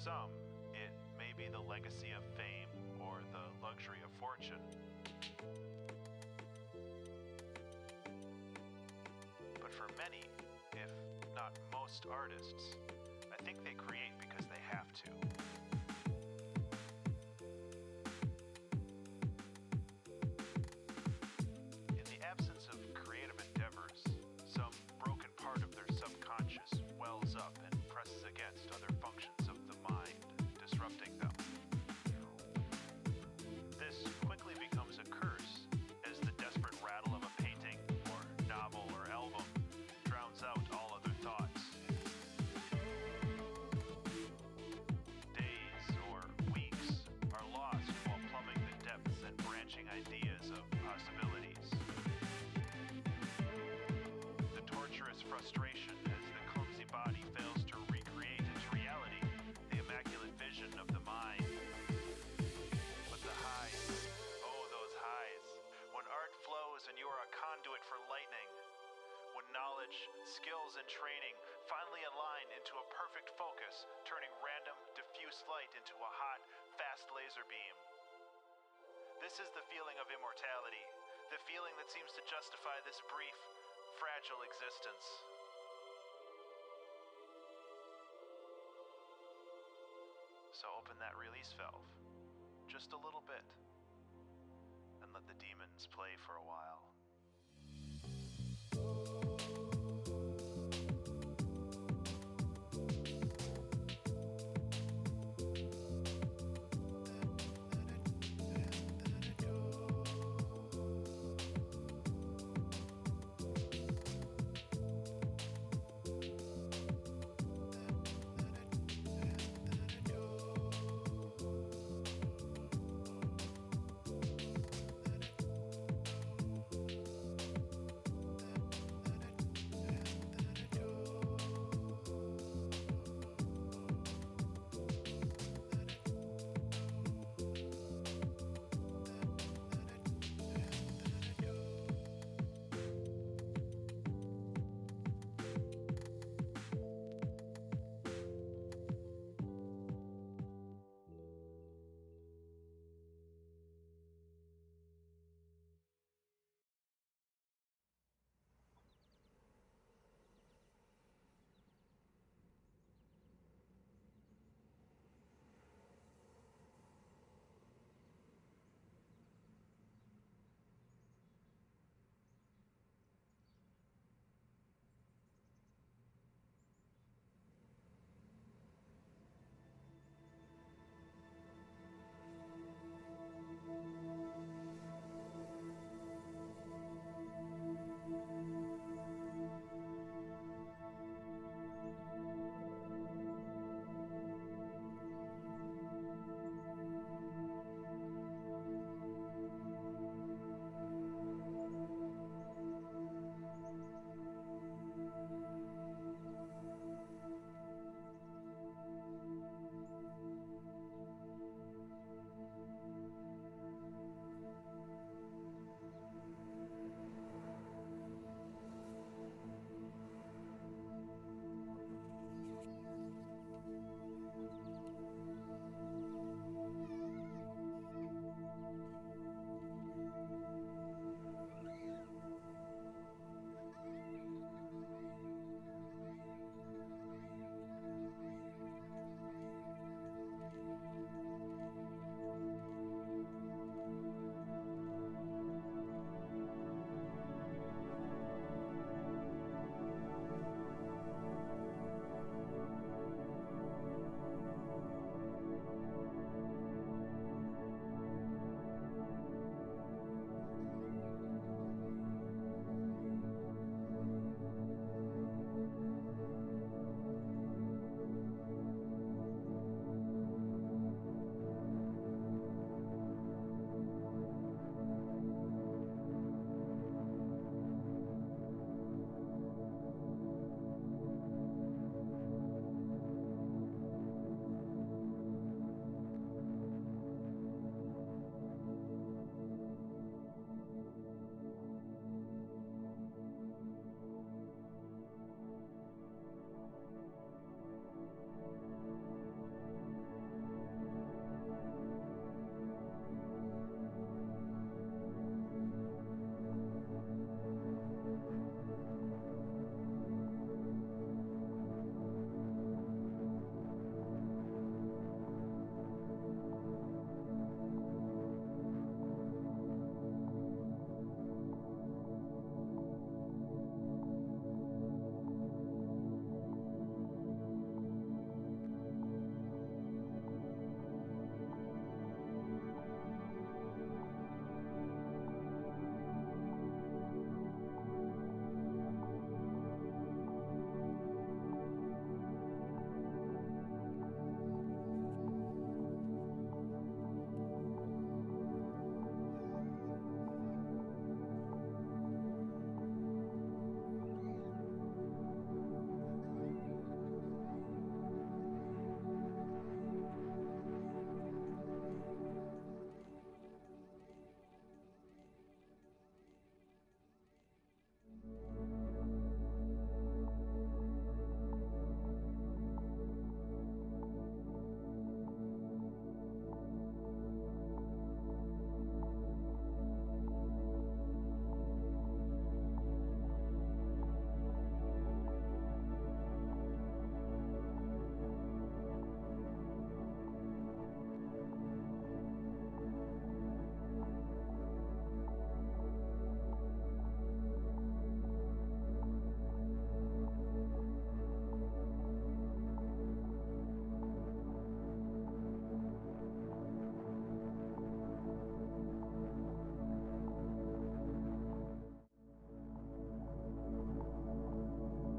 some, it may be the legacy of fame or the luxury of fortune. But for many, if not most artists, I think they create because they have to. In the absence of creative endeavors, some broken part of their subconscious wells up and presses against other functions of the mind, disrupting them. This quickly becomes a curse as the desperate rattle of a painting or novel or album drowns out all other thoughts. Days or weeks are lost while plumbing the depths and branching ideas of possibilities. The torturous frustration as the clumsy body fails to recreate into reality the immaculate vision of the mind. But the highs, oh those highs, when art flows and you are a conduit for lightning, when knowledge, skills, and training finally align into a perfect focus, turning random, diffuse light into a hot, fast laser beam. This is the feeling of immortality, the feeling that seems to justify this brief, fragile existence. So open that release valve, just a little bit, and let the demons play for a while.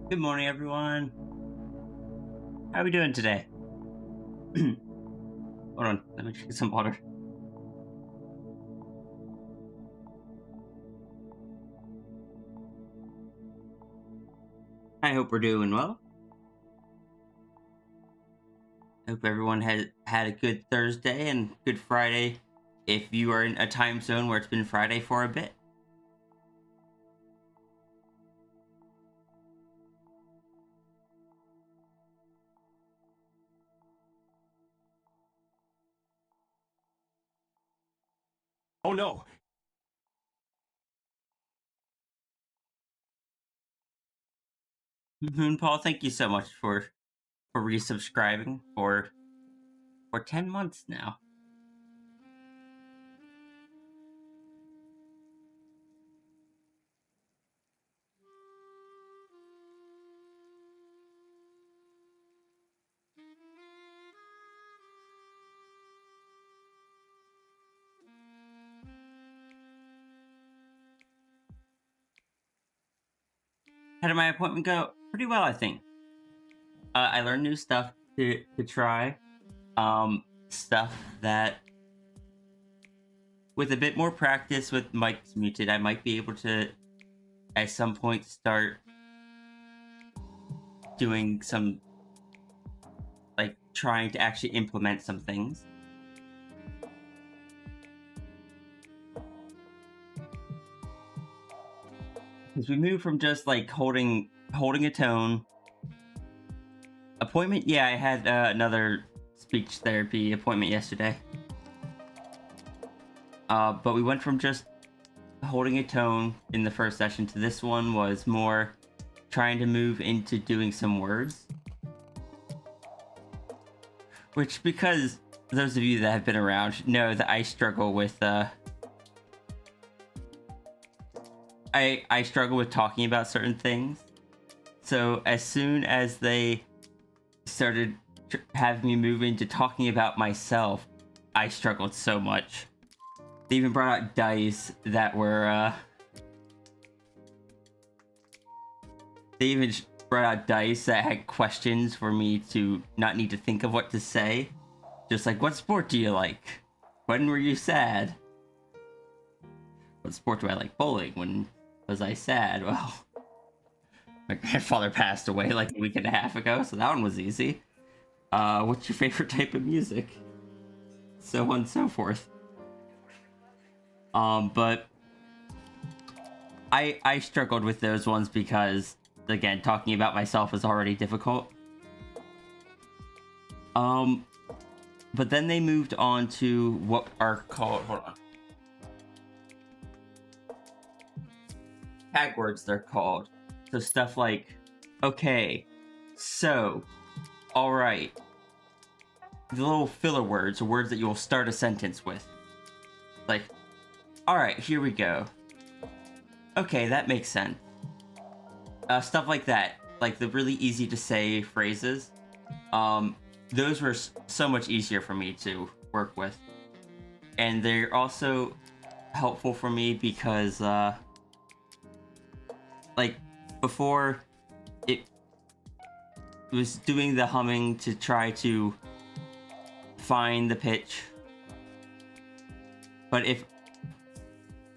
Good morning, everyone. How are we doing today? Hold on, let me drink some water. I hope we're doing well. I hope everyone had a good Thursday and good Friday if you are in a time zone where it's been Friday for a bit. Oh no! Paul, thank you so much for resubscribing for 10 months now. How did my appointment go? Pretty well, I think. I learned new stuff to try. Stuff that with a bit more practice with mics muted, I might be able to at some point start doing some, like, trying to actually implement some things. Because we moved from just like holding a tone. Appointment, yeah, I had another speech therapy appointment yesterday. But we went from just holding a tone in the first session to this one was more trying to move into doing some words. Which, because those of you that have been around know that I struggle with I struggle with talking about certain things. So as soon as they started having me move into talking about myself, I struggled so much. They even brought out dice that were they even brought out dice that had questions for me to not need to think of what to say. Just like, what sport do you like? When were you sad? What sport do I like? Bowling. When was I sad? Well, my grandfather passed away like a week and a half ago, so that one was easy. What's your favorite type of music? So on and so forth. But I struggled with those ones because, again, talking about myself is already difficult. But then they moved on to what are called, hold on, tag words, they're called. So stuff like, okay, so, alright. The little filler words, or words that you will start a sentence with. Like, alright, here we go. Okay, that makes sense. Stuff like that. Like the really easy to say phrases. Those were so much easier for me to work with. And they're also helpful for me because, like, before it was doing the humming to try to find the pitch. But if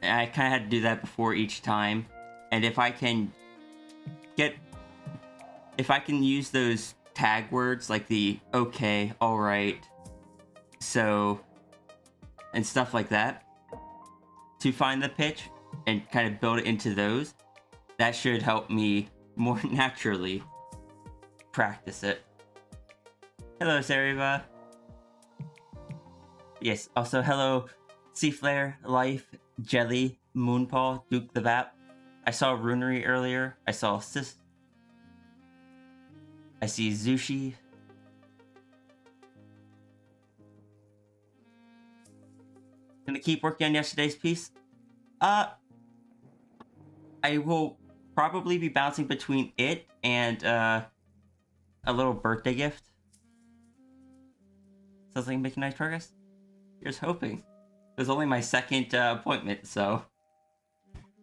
I kind of had to do that before each time, and if I can use those tag words like the okay, alright, so, and stuff like that to find the pitch and kind of build it into those, that should help me more naturally practice it. Hello, Sariva. Yes, also hello, Seaflare, Life, Jelly, Moonpaw, Duke the Vap. I saw Runery earlier. I saw Sis. I see Zushi. Gonna keep working on yesterday's piece. I will probably be bouncing between it and a little birthday gift. Sounds like making nice progress. Here's hoping. It was only my second appointment, so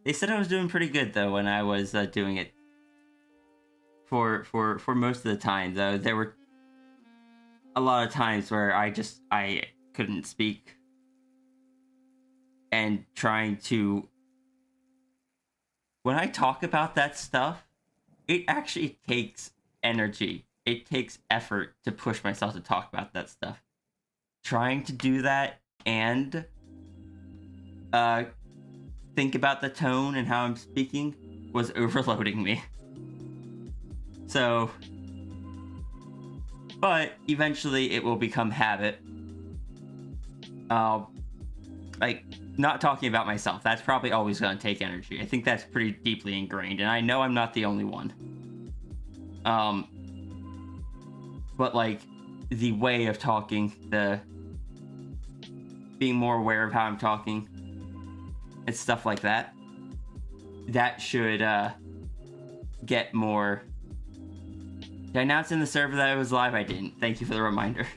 they said I was doing pretty good though when I was doing it. for most of the time, though. There were a lot of times where I couldn't speak, and trying to, when I talk about that stuff, it actually takes energy. It takes effort to push myself to talk about that stuff. Trying to do that and think about the tone and how I'm speaking was overloading me. So, but eventually it will become habit. Like, not talking about myself, that's probably always going to take energy. I think that's pretty deeply ingrained, and I know I'm not the only one. But like, the way of talking, the being more aware of how I'm talking, and stuff like that, that should get more. Did I announce in the server that it was live? I didn't. Thank you for the reminder.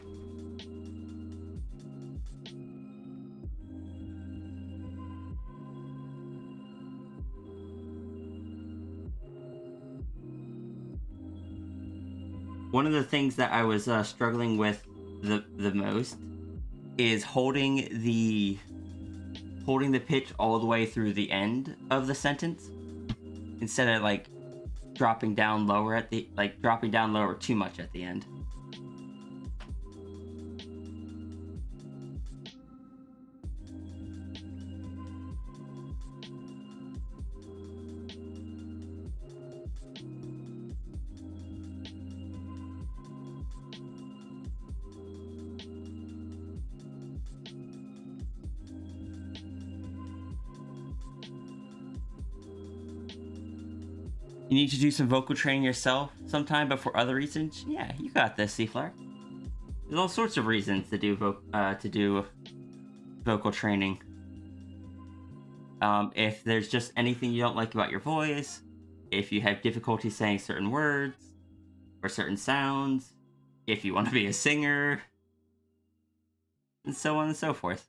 One of the things that I was struggling with the most is holding the pitch all the way through the end of the sentence, instead of like dropping down lower too much at the end. You need to do some vocal training yourself sometime, but for other reasons, yeah, you got this, Seaflower. There's all sorts of reasons to do vocal training. If there's just anything you don't like about your voice, if you have difficulty saying certain words or certain sounds, if you want to be a singer, and so on and so forth.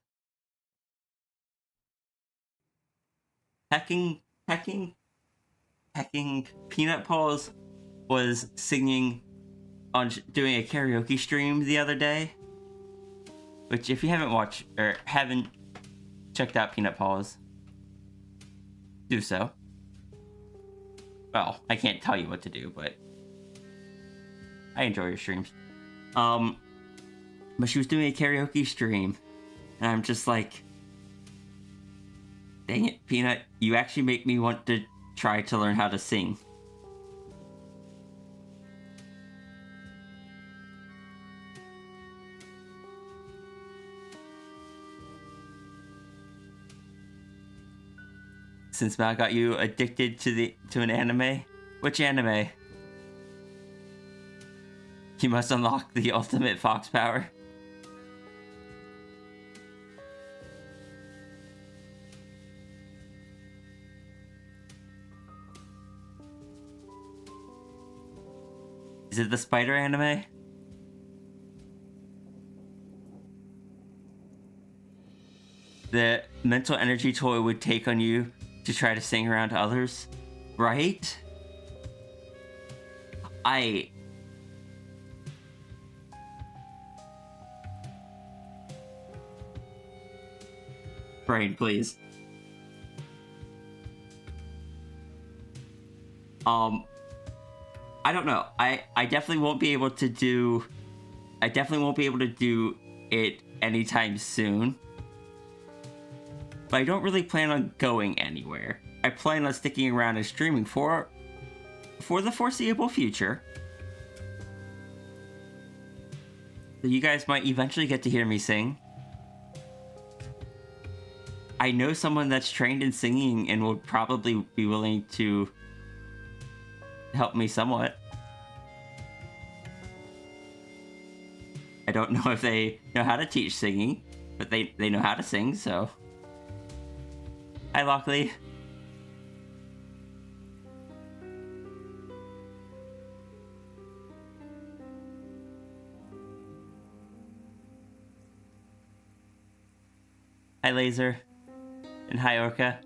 Pecking Peanut Paws was singing doing a karaoke stream the other day, which if you haven't watched or haven't checked out Peanut Paws, do so. Well, I can't tell you what to do, but I enjoy your streams. But she was doing a karaoke stream, and I'm just like, dang it, Peanut, you actually make me want to try to learn how to sing. Since Mal got you addicted to an anime, which anime? You must unlock the ultimate fox power. Is it the spider anime? The mental energy toll it would take on you to try to sing around to others, right? Brain, please. I don't know. I definitely won't be able to do. I definitely won't be able to do it anytime soon. But I don't really plan on going anywhere. I plan on sticking around and streaming for the foreseeable future. So you guys might eventually get to hear me sing. I know someone that's trained in singing and will probably be willing to help me somewhat. I don't know if they know how to teach singing, but they know how to sing, so. Hi, Lockley. Hi, Laser. And hi, Orca.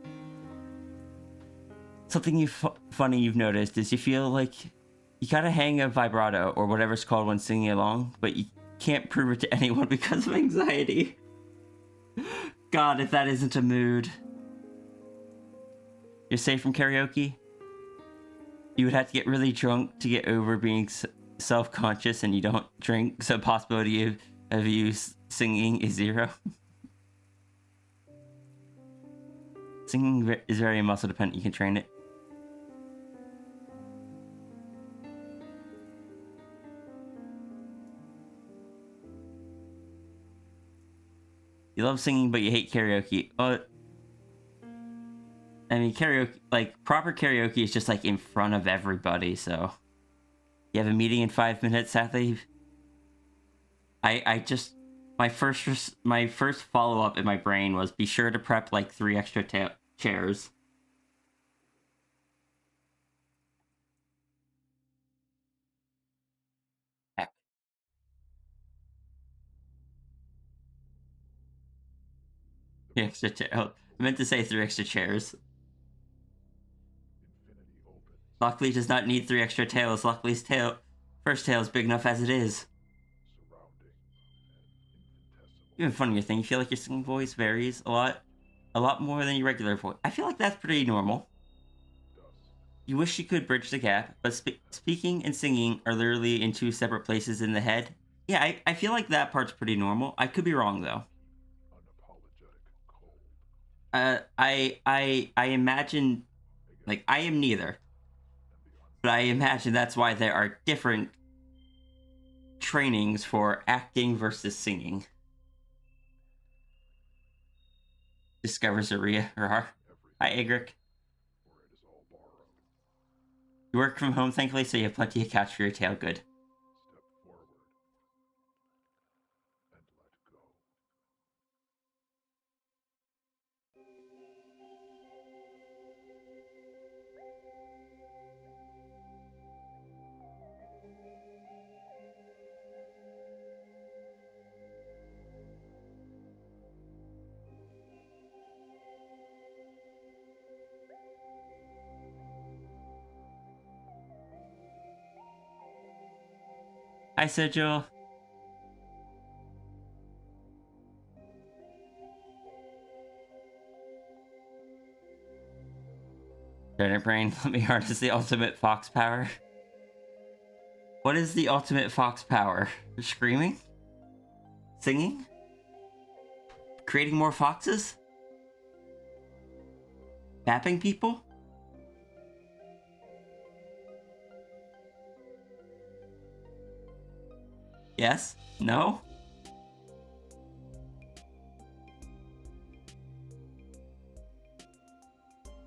Something funny you've noticed is you feel You gotta hang a vibrato, or whatever it's called when singing along, but you can't prove it to anyone because of anxiety. God, if that isn't a mood. You're safe from karaoke? You would have to get really drunk to get over being self-conscious, and you don't drink, so the possibility of you singing is 0. Singing is very muscle dependent. You can train it. You love singing, but you hate karaoke. I mean, karaoke, like, proper karaoke is just, like, in front of everybody, so... You have a meeting in 5 minutes, sadly. I just... My first follow-up in my brain was be sure to prep, like, 3 extra chairs. Heck. 3 extra chairs. Oh, I meant to say 3 extra chairs. Luckily does not need 3 extra tails. Luckily's first tail is big enough as it is. Even funnier thing, you feel like your singing voice varies a lot more than your regular voice. I feel like that's pretty normal. You wish you could bridge the gap, but speaking and singing are literally in 2 separate places in the head. Yeah, I feel like that part's pretty normal. I could be wrong though. I imagine, like, I am neither. But I imagine that's why there are different trainings for acting versus singing. Discovers Aria. Hi, Egric. You work from home, thankfully, so you have plenty of couch for your tail. Good. Hi, Sigil. Dinner brain, let me harness the ultimate fox power. What is the ultimate fox power? Screaming? Singing? Creating more foxes? Bapping people? Yes? No?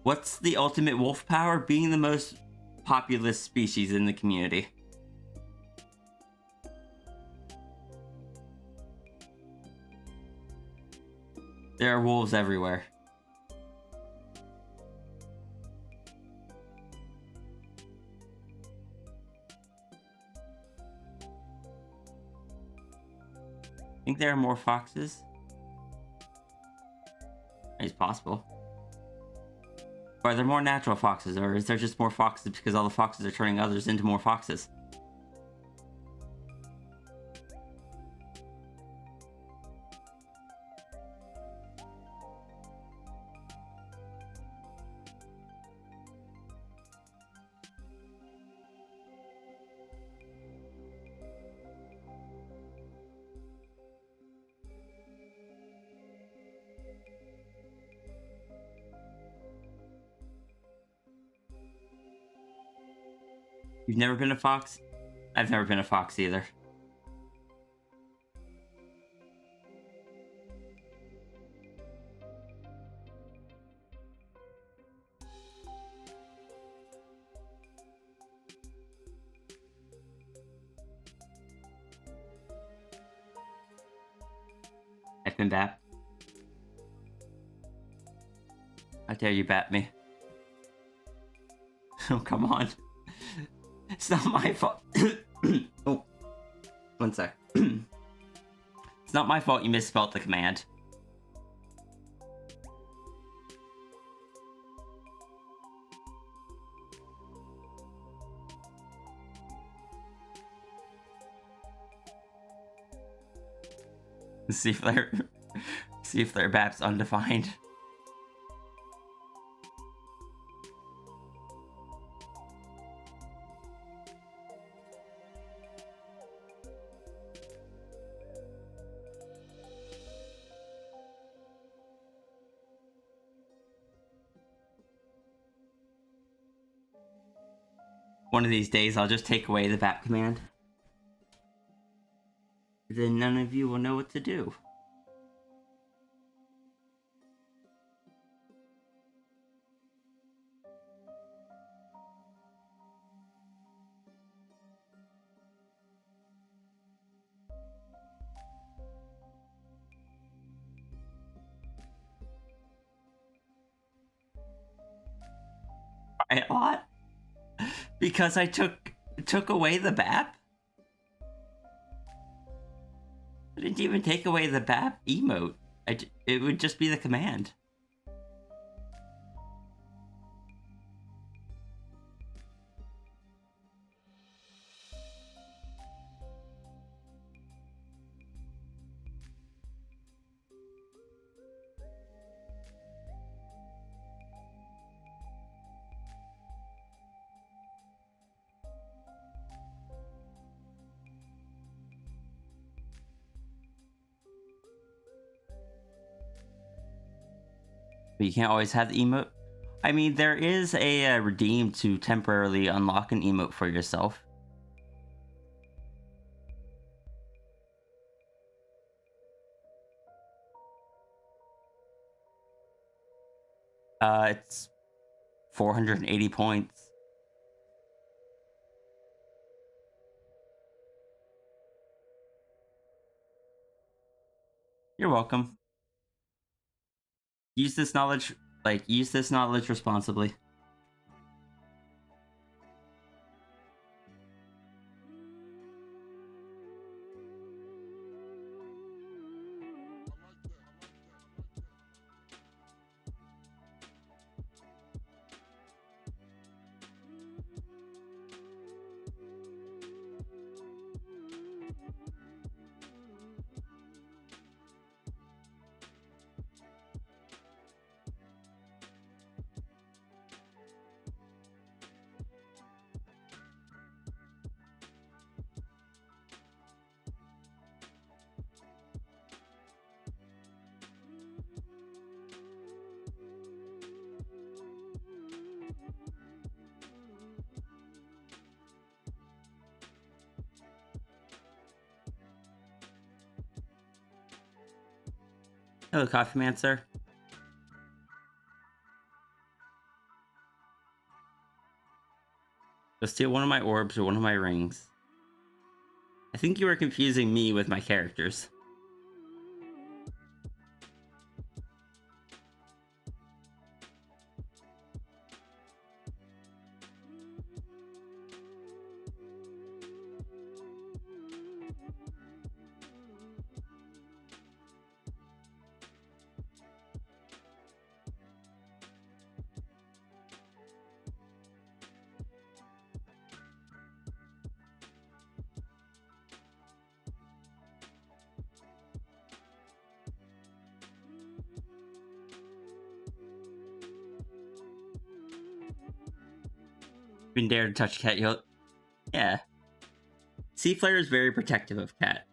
What's the ultimate wolf power? Being the most populous species in the community. There are wolves everywhere. Think there are more foxes? It's possible. Are there more natural foxes, or is there just more foxes because all the foxes are turning others into more foxes? You've never been a fox? I've never been a fox either. I've been bapped. How dare you bat me? Oh, come on. It's not my fault. Oh, 1 sec. It's not my fault you misspelled the command. See if their BAP's undefined. One of these days, I'll just take away the BAP command. Then none of you will know what to do. A lot? Because I took away the BAP? I didn't even take away the BAP emote. It would just be the command. But you can't always have the emote. I mean, there is a redeem to temporarily unlock an emote for yourself. It's 480 points. You're welcome. Use this knowledge responsibly. Hello, Coffee Man, sir. Go steal one of my orbs or one of my rings. I think you are confusing me with my characters. You can dare to touch Cat, you'll... Yeah. Seaflare is very protective of Cat.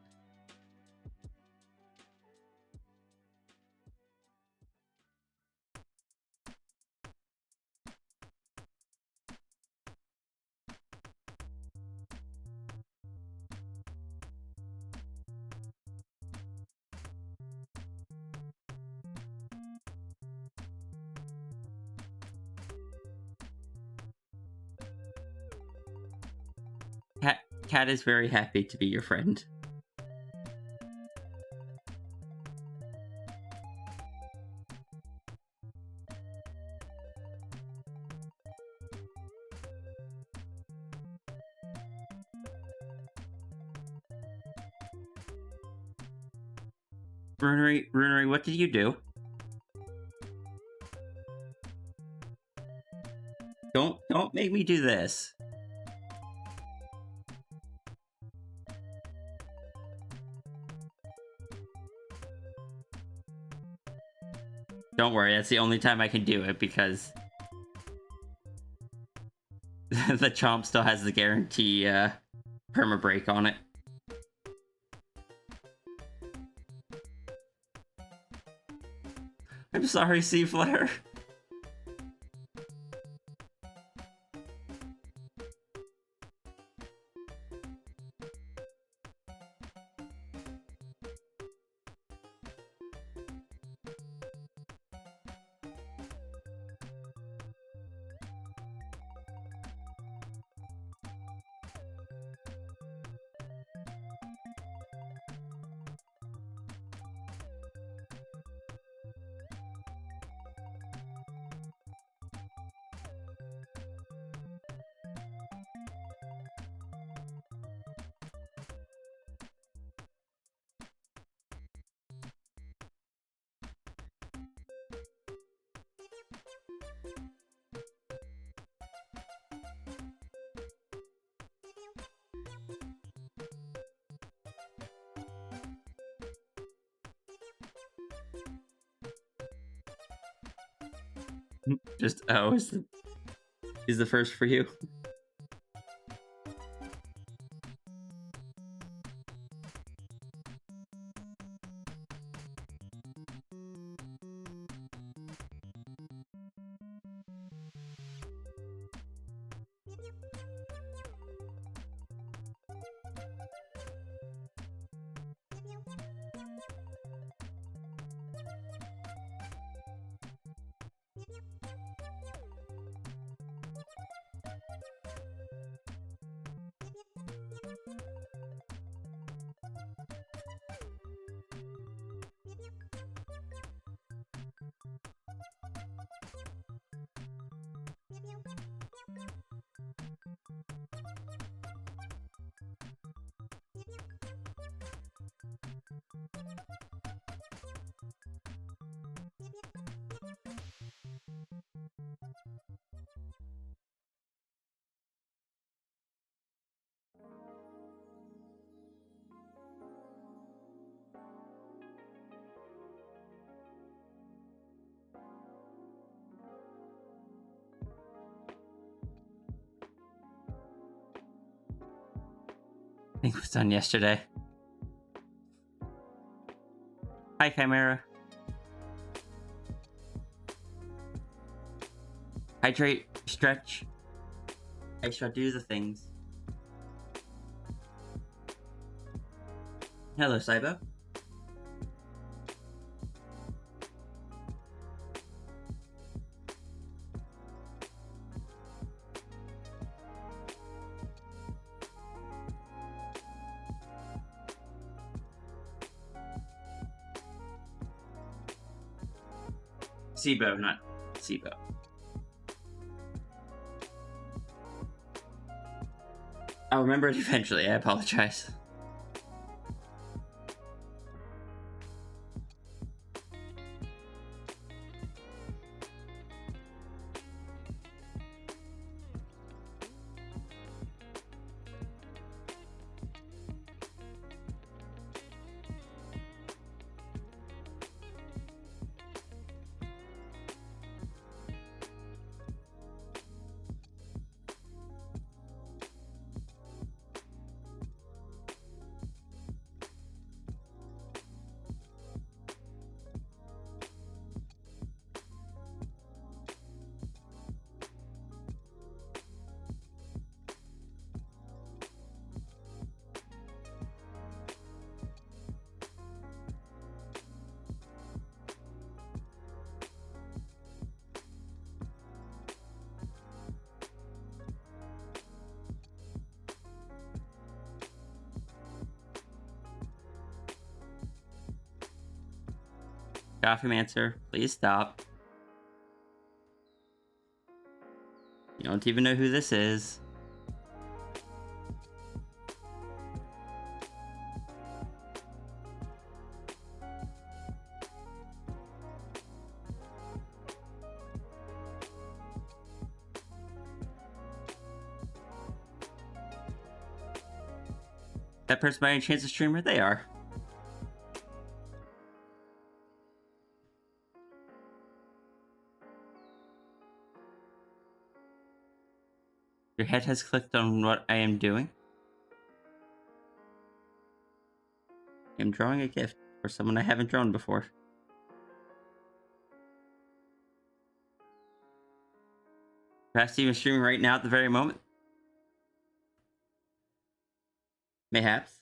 Cat is very happy to be your friend. Runery, what did you do? Don't make me do this. Don't worry, that's the only time I can do it because the Chomp still has the guarantee perma break on it. I'm sorry, Seaflare. Just is the first for you. I think it was done yesterday. Hi, Chimera. Hydrate, stretch. I shall do the things. Hello, Cybo. Sibo, not Sibo. I'll remember it eventually, I apologize. Coffeemancer, please stop. You don't even know who this is. That person by any chance a streamer? They are. Your head has clicked on what I am doing. I am drawing a gift for someone I haven't drawn before. Perhaps even streaming right now at the very moment. Mayhaps.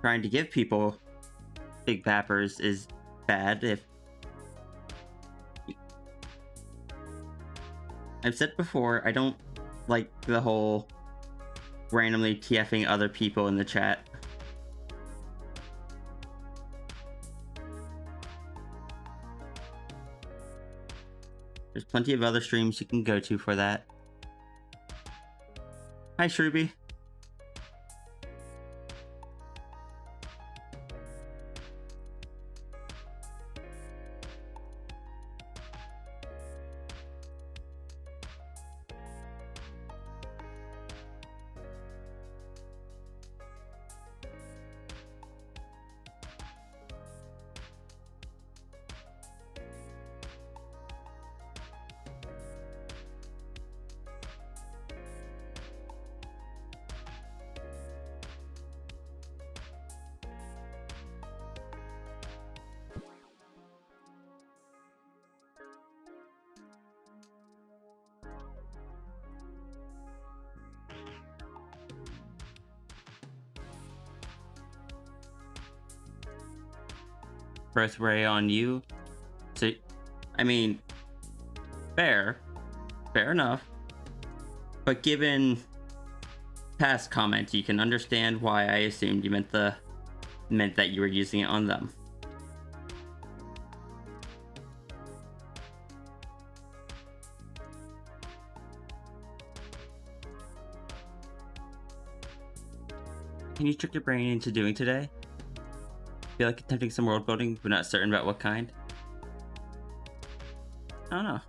Trying to give people big bappers is bad. If I've said before, I don't like the whole randomly TFing other people in the chat. There's plenty of other streams you can go to for that. Hi, Shruby. Breath ray on you. So, I mean, fair enough. But given past comments, you can understand why I assumed you meant that you were using it on them. Can you trick your brain into doing today? Feel like attempting some world building, but not certain about what kind? I don't know.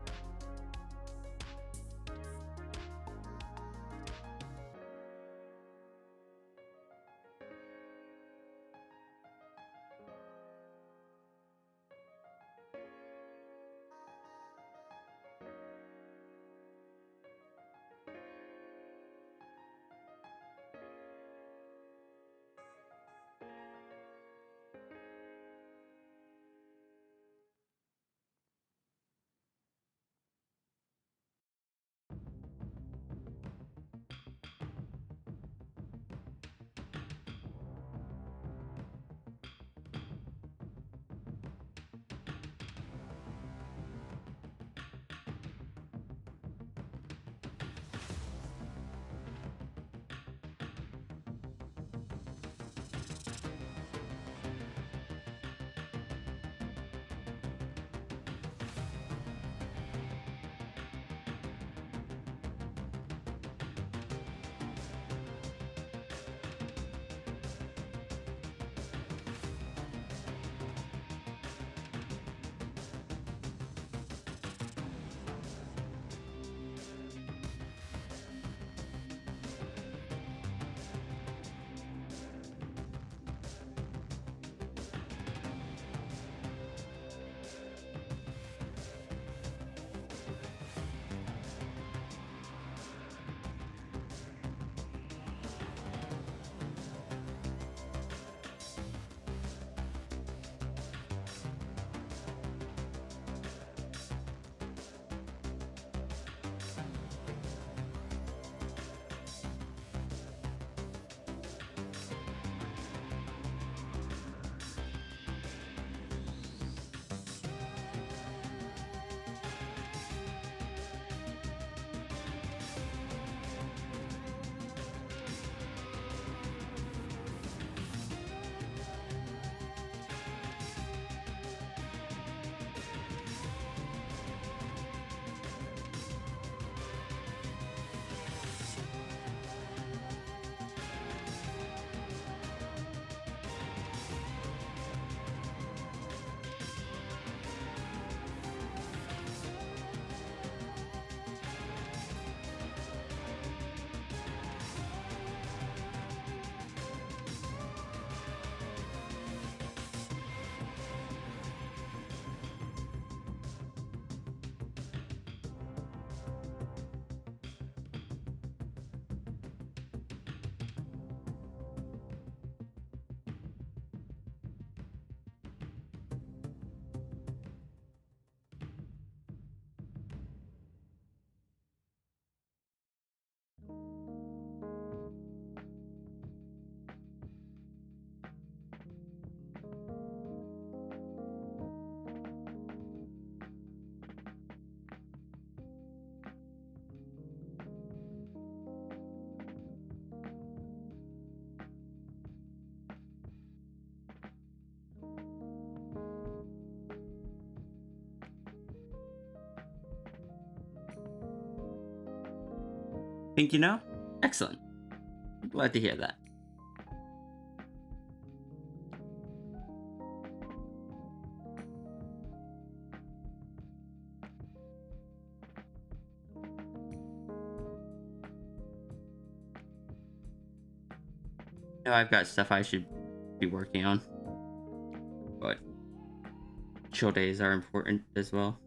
Think you know? Excellent. Glad to hear that. You know, I've got stuff I should be working on, but chill days are important as well.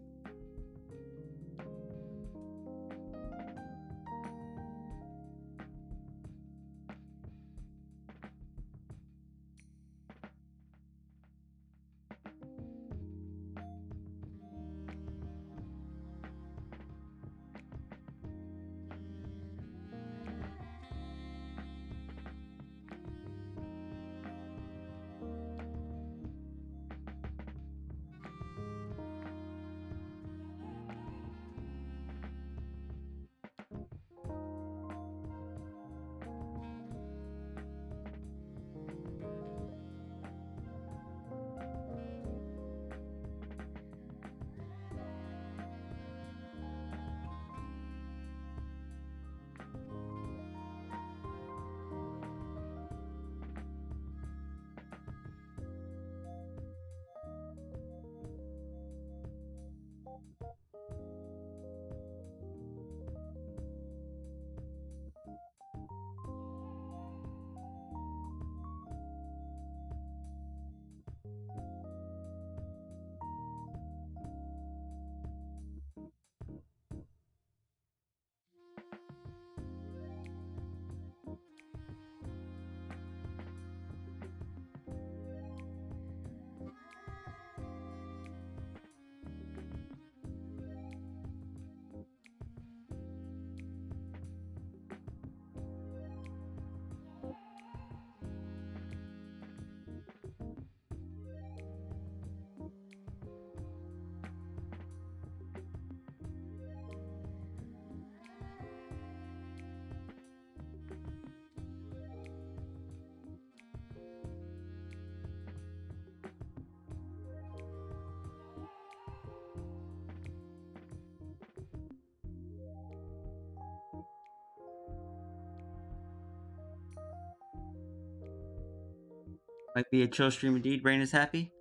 Might be a chill stream indeed. Brain is happy.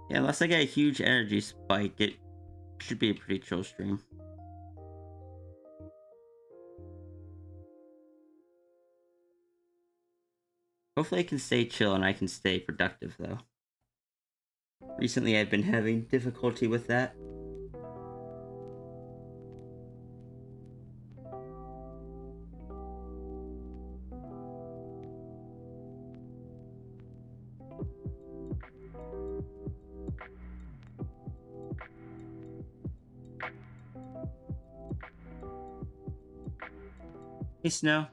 Yeah, unless I get a huge energy spike, it should be a pretty chill stream. Hopefully I can stay chill and I can stay productive though. Recently I've been having difficulty with that. Hey Snow.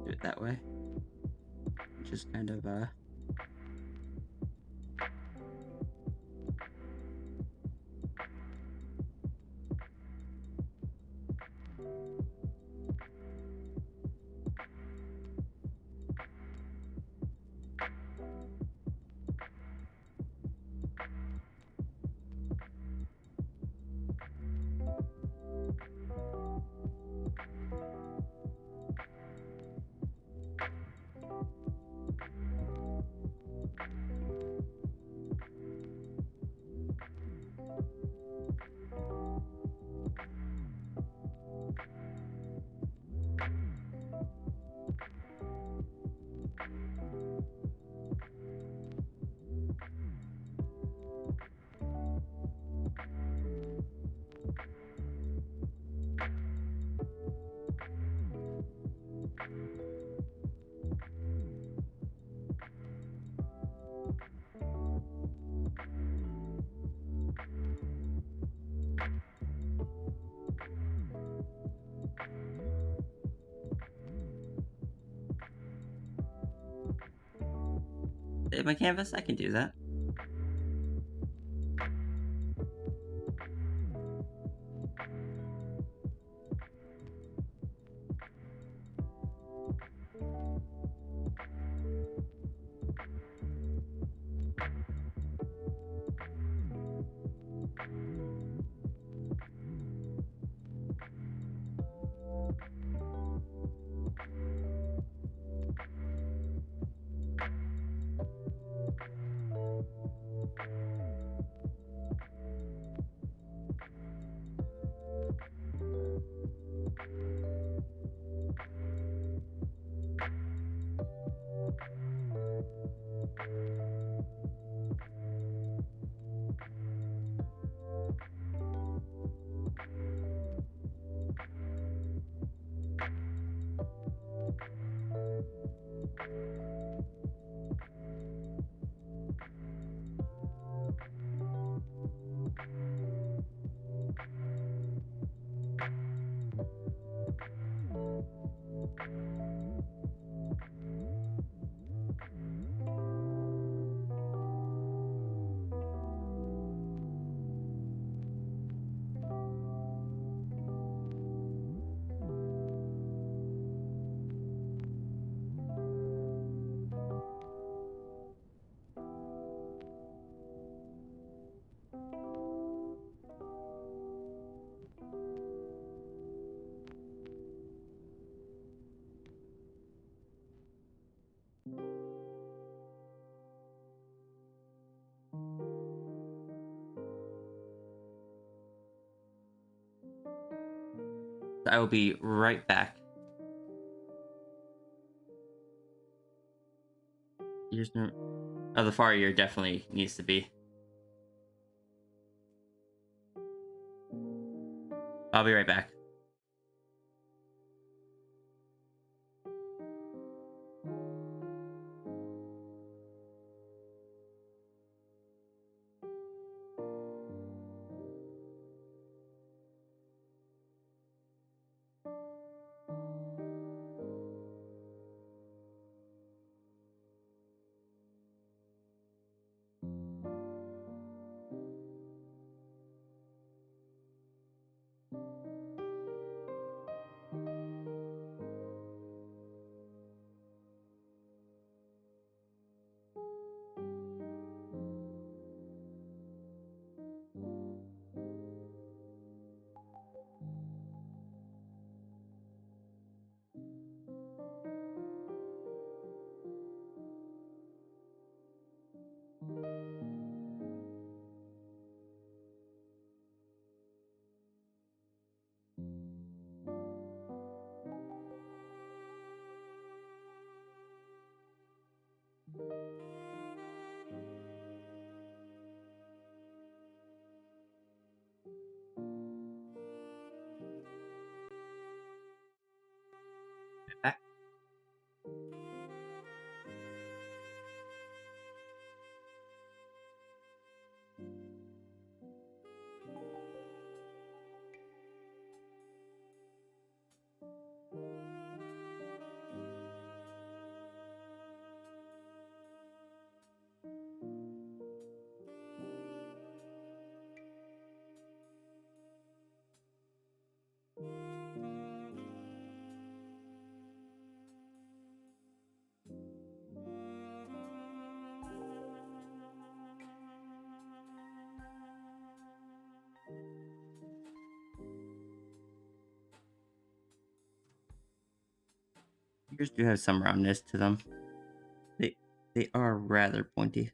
Do it that way. Just kind of Save my canvas? I can do that. I will be right back. Here's no... Oh, the far ear definitely needs to be. I'll be right back. Back. Ears do have some roundness to them. They are rather pointy.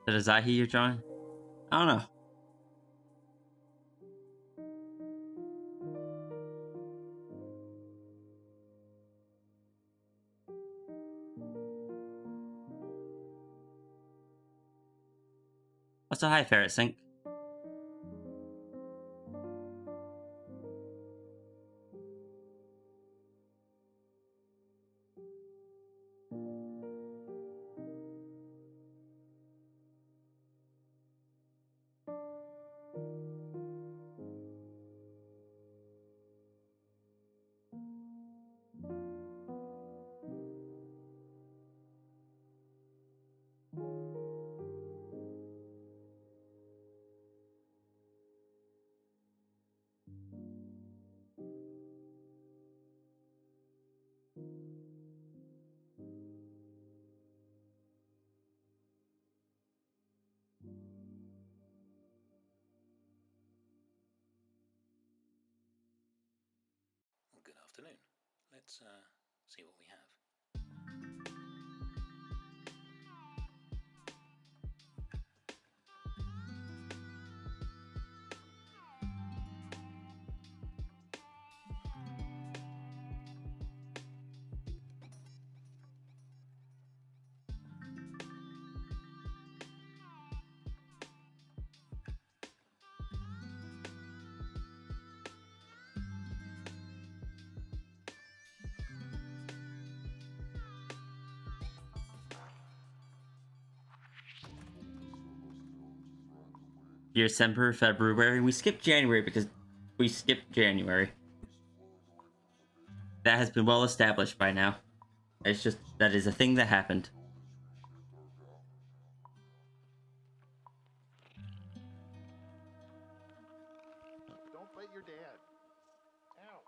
that a Zyhe you're drawing? I don't know. Also, hi, Ferret Sync. Well, good afternoon. Let's see what we have. December, February. We skipped January because we skipped January. That has been well established by now. It's just that is a thing that happened. Don't bite your dad. Ow.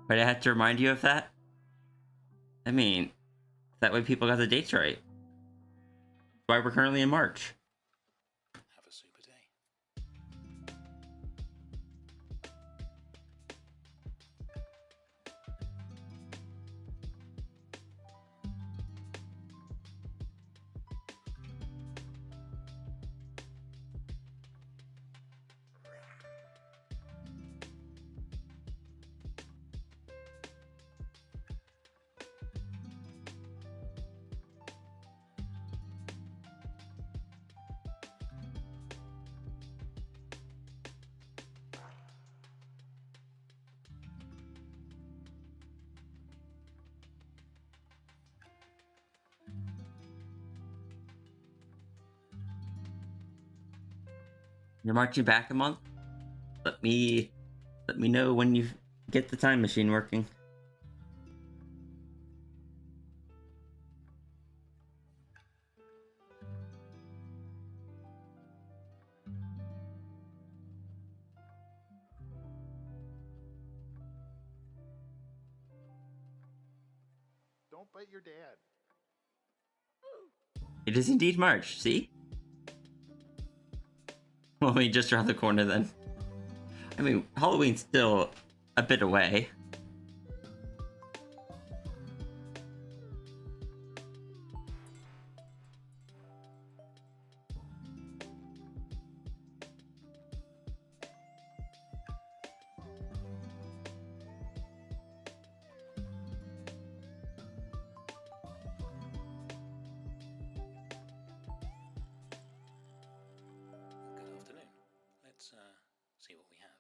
But I had to remind you of that. I mean, that way people got the dates right. That's why we're currently in March. Have a super day. You're marching back a month? Let me know when you get the time machine working. Don't bite your dad. It is indeed March, see? Well, we just around the corner then. I mean, Halloween's still a bit away. Well, good afternoon. Let's see what we have.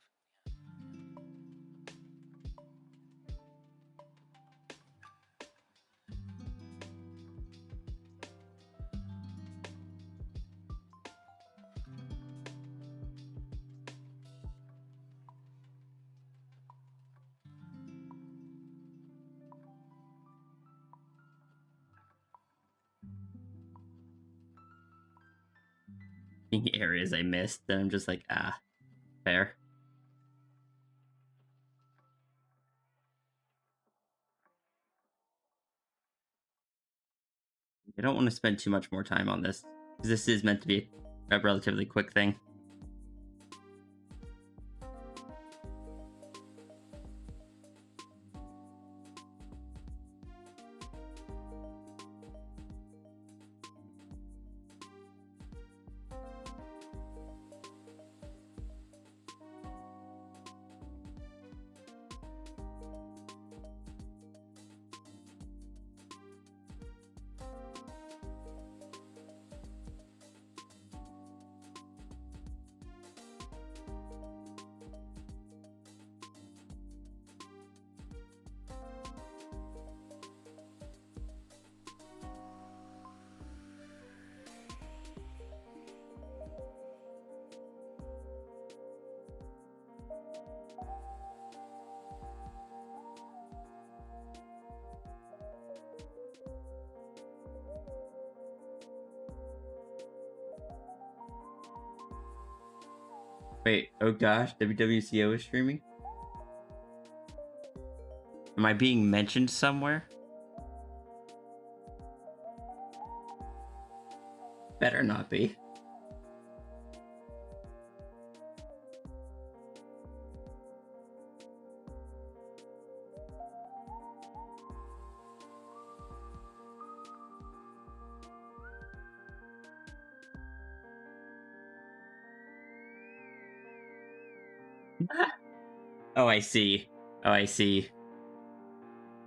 any areas I missed, then I'm just like, fair. I don't want to spend too much more time on this, because this is meant to be a relatively quick thing. Wait, oh gosh, WWCO is streaming? Am I being mentioned somewhere? Better not be. Oh, I see. Oh, I see.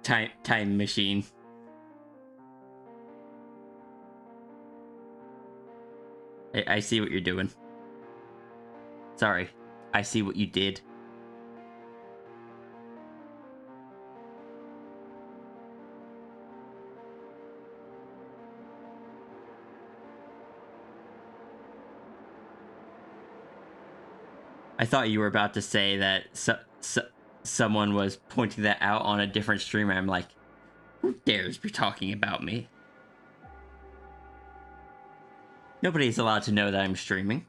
Time machine. I see what you're doing. Sorry. I see what you did. I thought you were about to say that someone was pointing that out on a different streamer. I'm like, who dares be talking about me? Nobody's allowed to know that I'm streaming.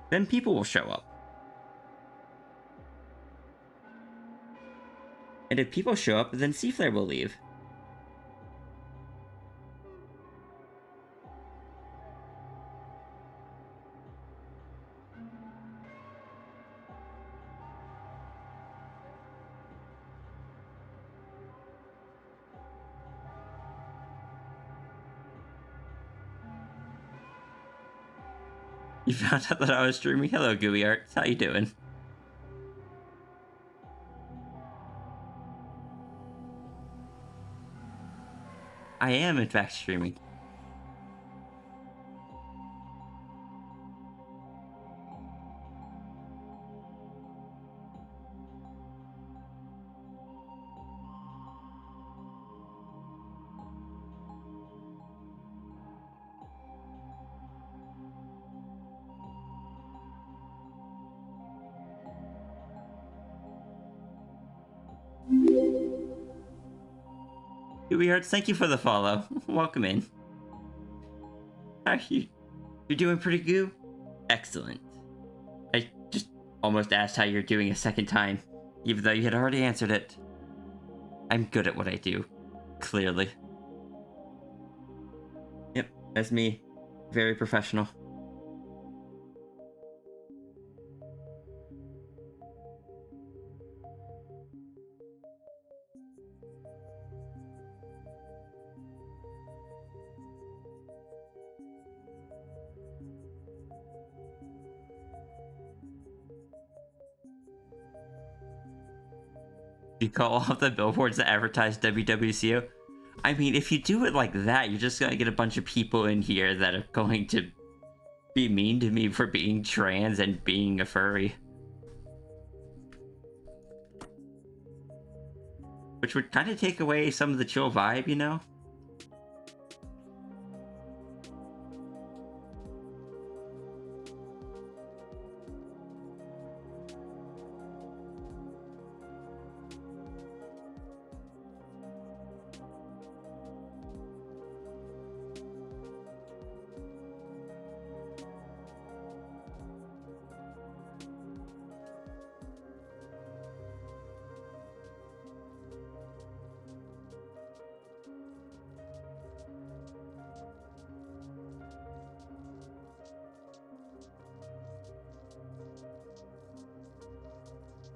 Then people will show up. And if people show up, then C-Flare will leave. You found out that I was streaming? Hello, Gooey Arts. How you doing? I am, in fact, streaming. Gooey Arts, thank you for the follow. Welcome in. How are you? You're doing pretty good? Excellent. I just almost asked how you're doing a second time, even though you had already answered it. I'm good at what I do. Clearly. Yep, that's me. Very professional. You call off the billboards that advertise WWCO? I mean, if you do it like that, you're just gonna get a bunch of people in here that are going to be mean to me for being trans and being a furry. Which would kind of take away some of the chill vibe, you know?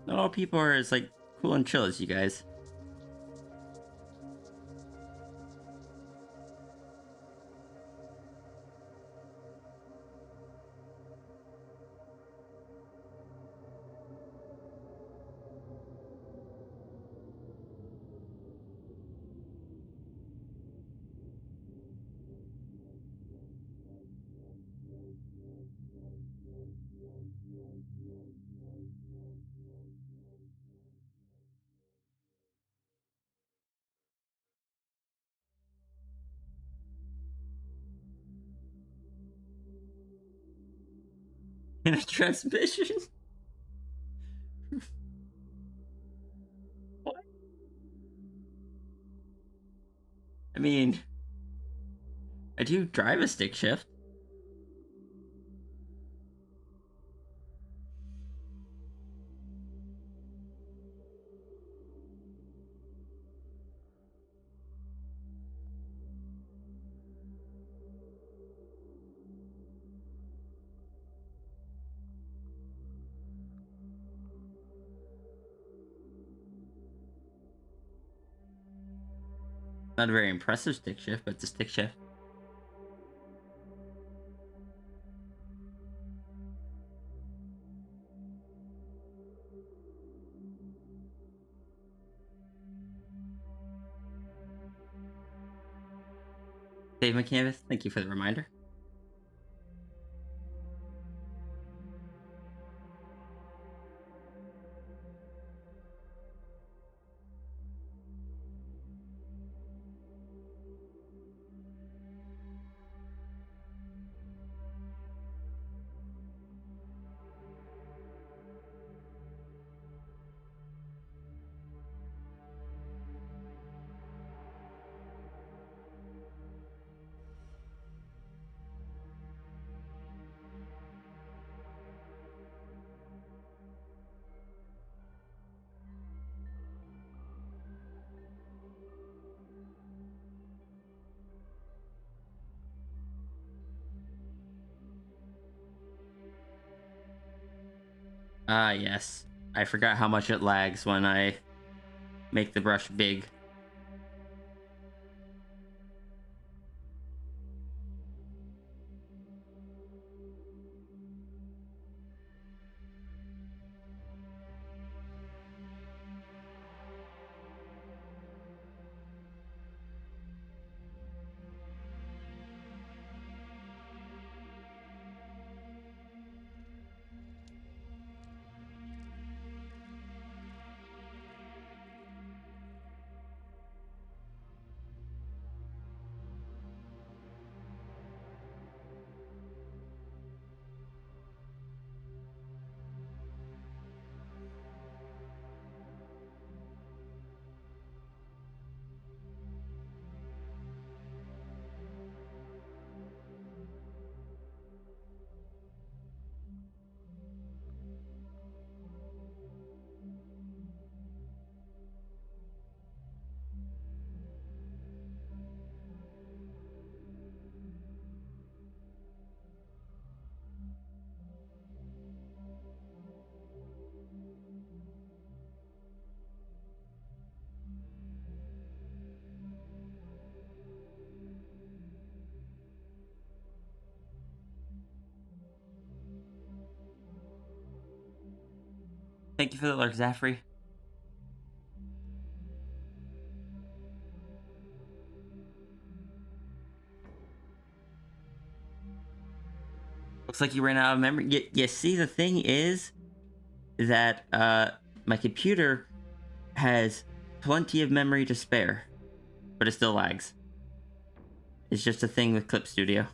Not all people are as like cool and chill as you guys. In a transmission? What? I mean, I do drive a stick shift. Not a very impressive stick shift, but it's a stick shift. Save my canvas. Thank you for the reminder. Ah, yes. I forgot how much it lags when I make the brush big. Thank you for the alert, Zafri. Looks like you ran out of memory. You see, the thing is that my computer has plenty of memory to spare, but it still lags. It's just a thing with Clip Studio.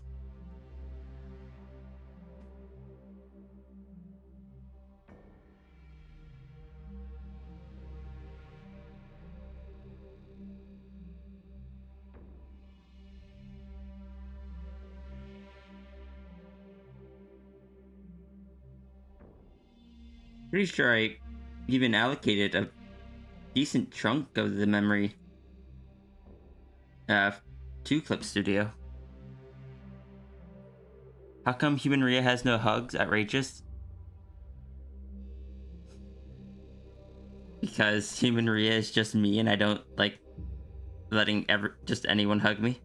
Pretty sure I even allocated a decent chunk of the memory to Clip Studio. How come Human Rhea has no hugs? Outrageous. Because human Maria is just me and I don't like letting just anyone hug me.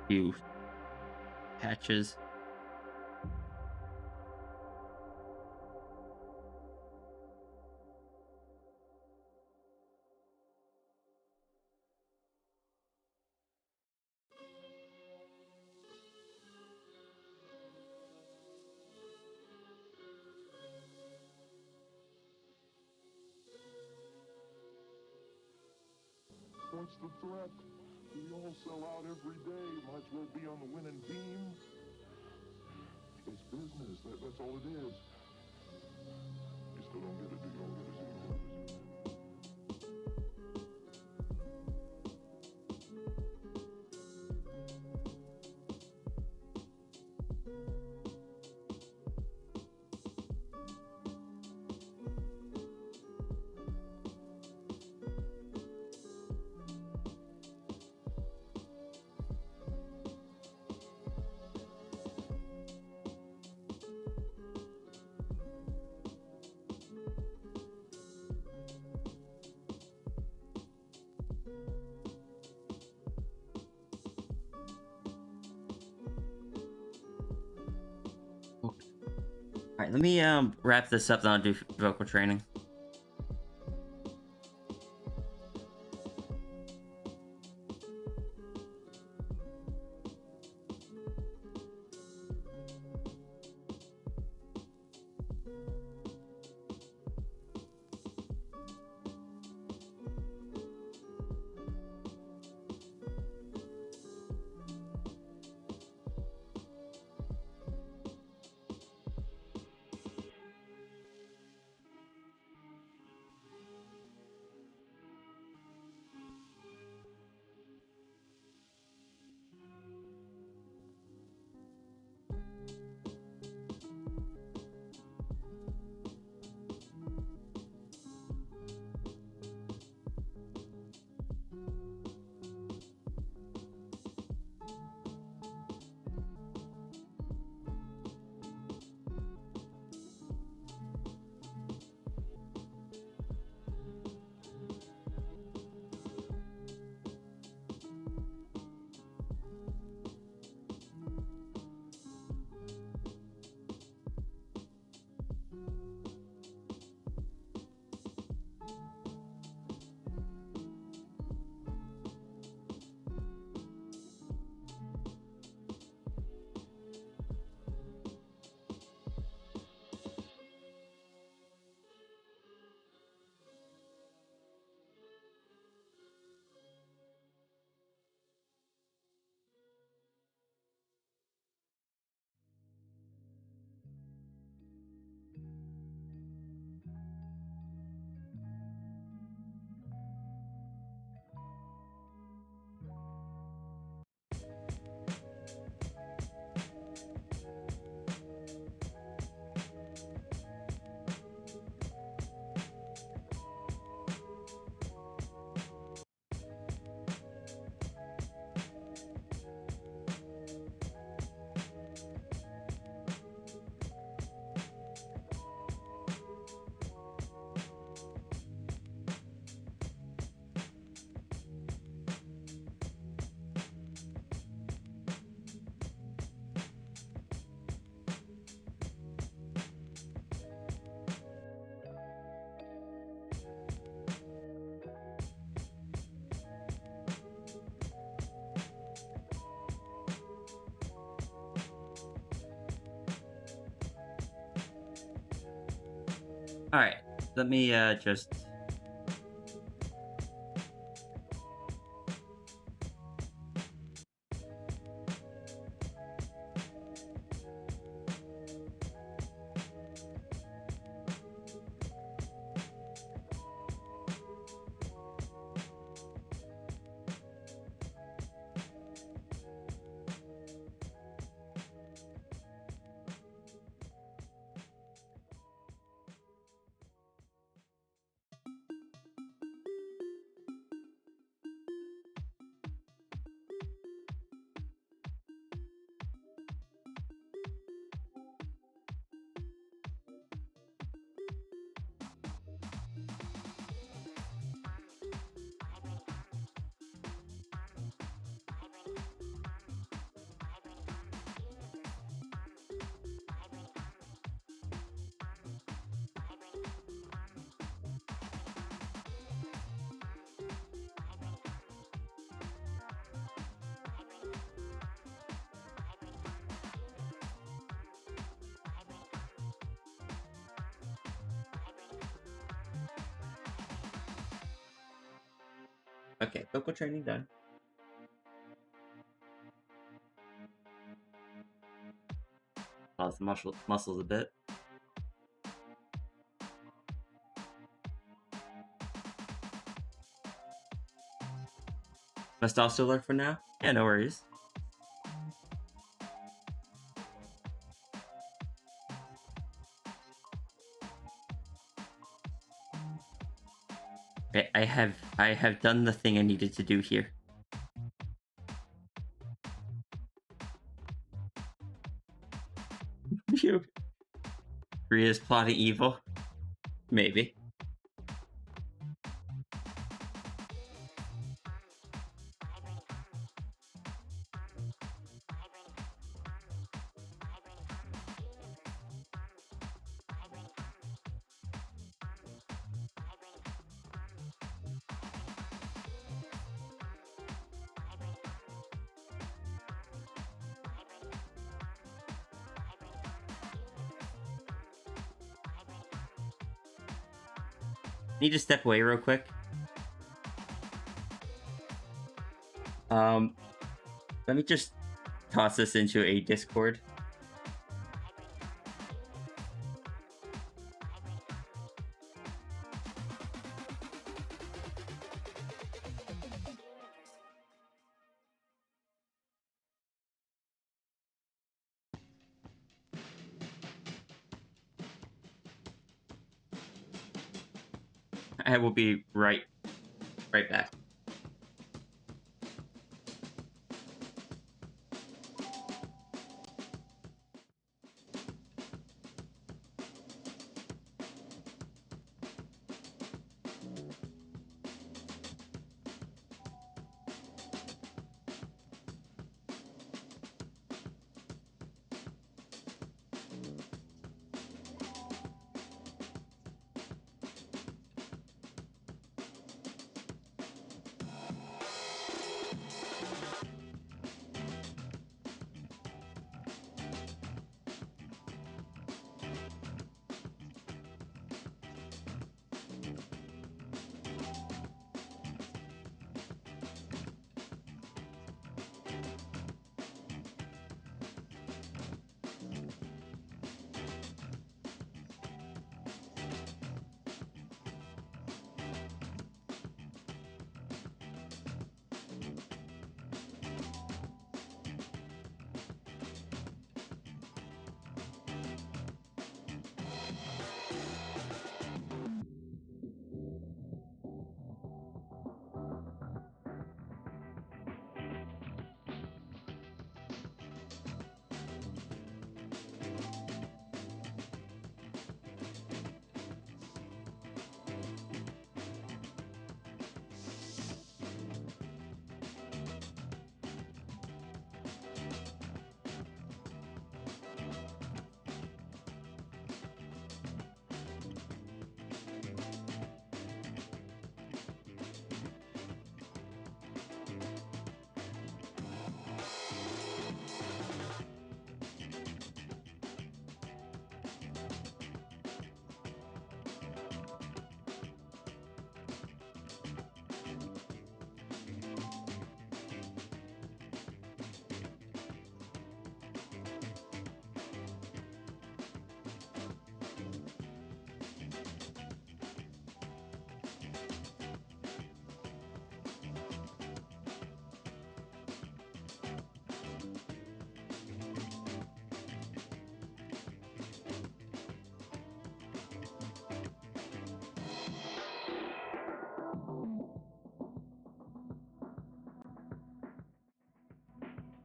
You patches. What's the threat? We all sell out every day. Might as well be on the winning team. It's business. That's all it is. You still don't get it, do you? Don't get it, do you? Don't get it. Alright, let me wrap this up, then I'll do vocal training. Alright, let me just... Okay, vocal training done. Pause the muscles a bit. Must also lurk for now? Yeah, no worries. Okay, I have done the thing I needed to do here. Phew. Ria's plotting evil? Maybe. Need to step away real quick. Let me just toss this into a Discord. I will be right back.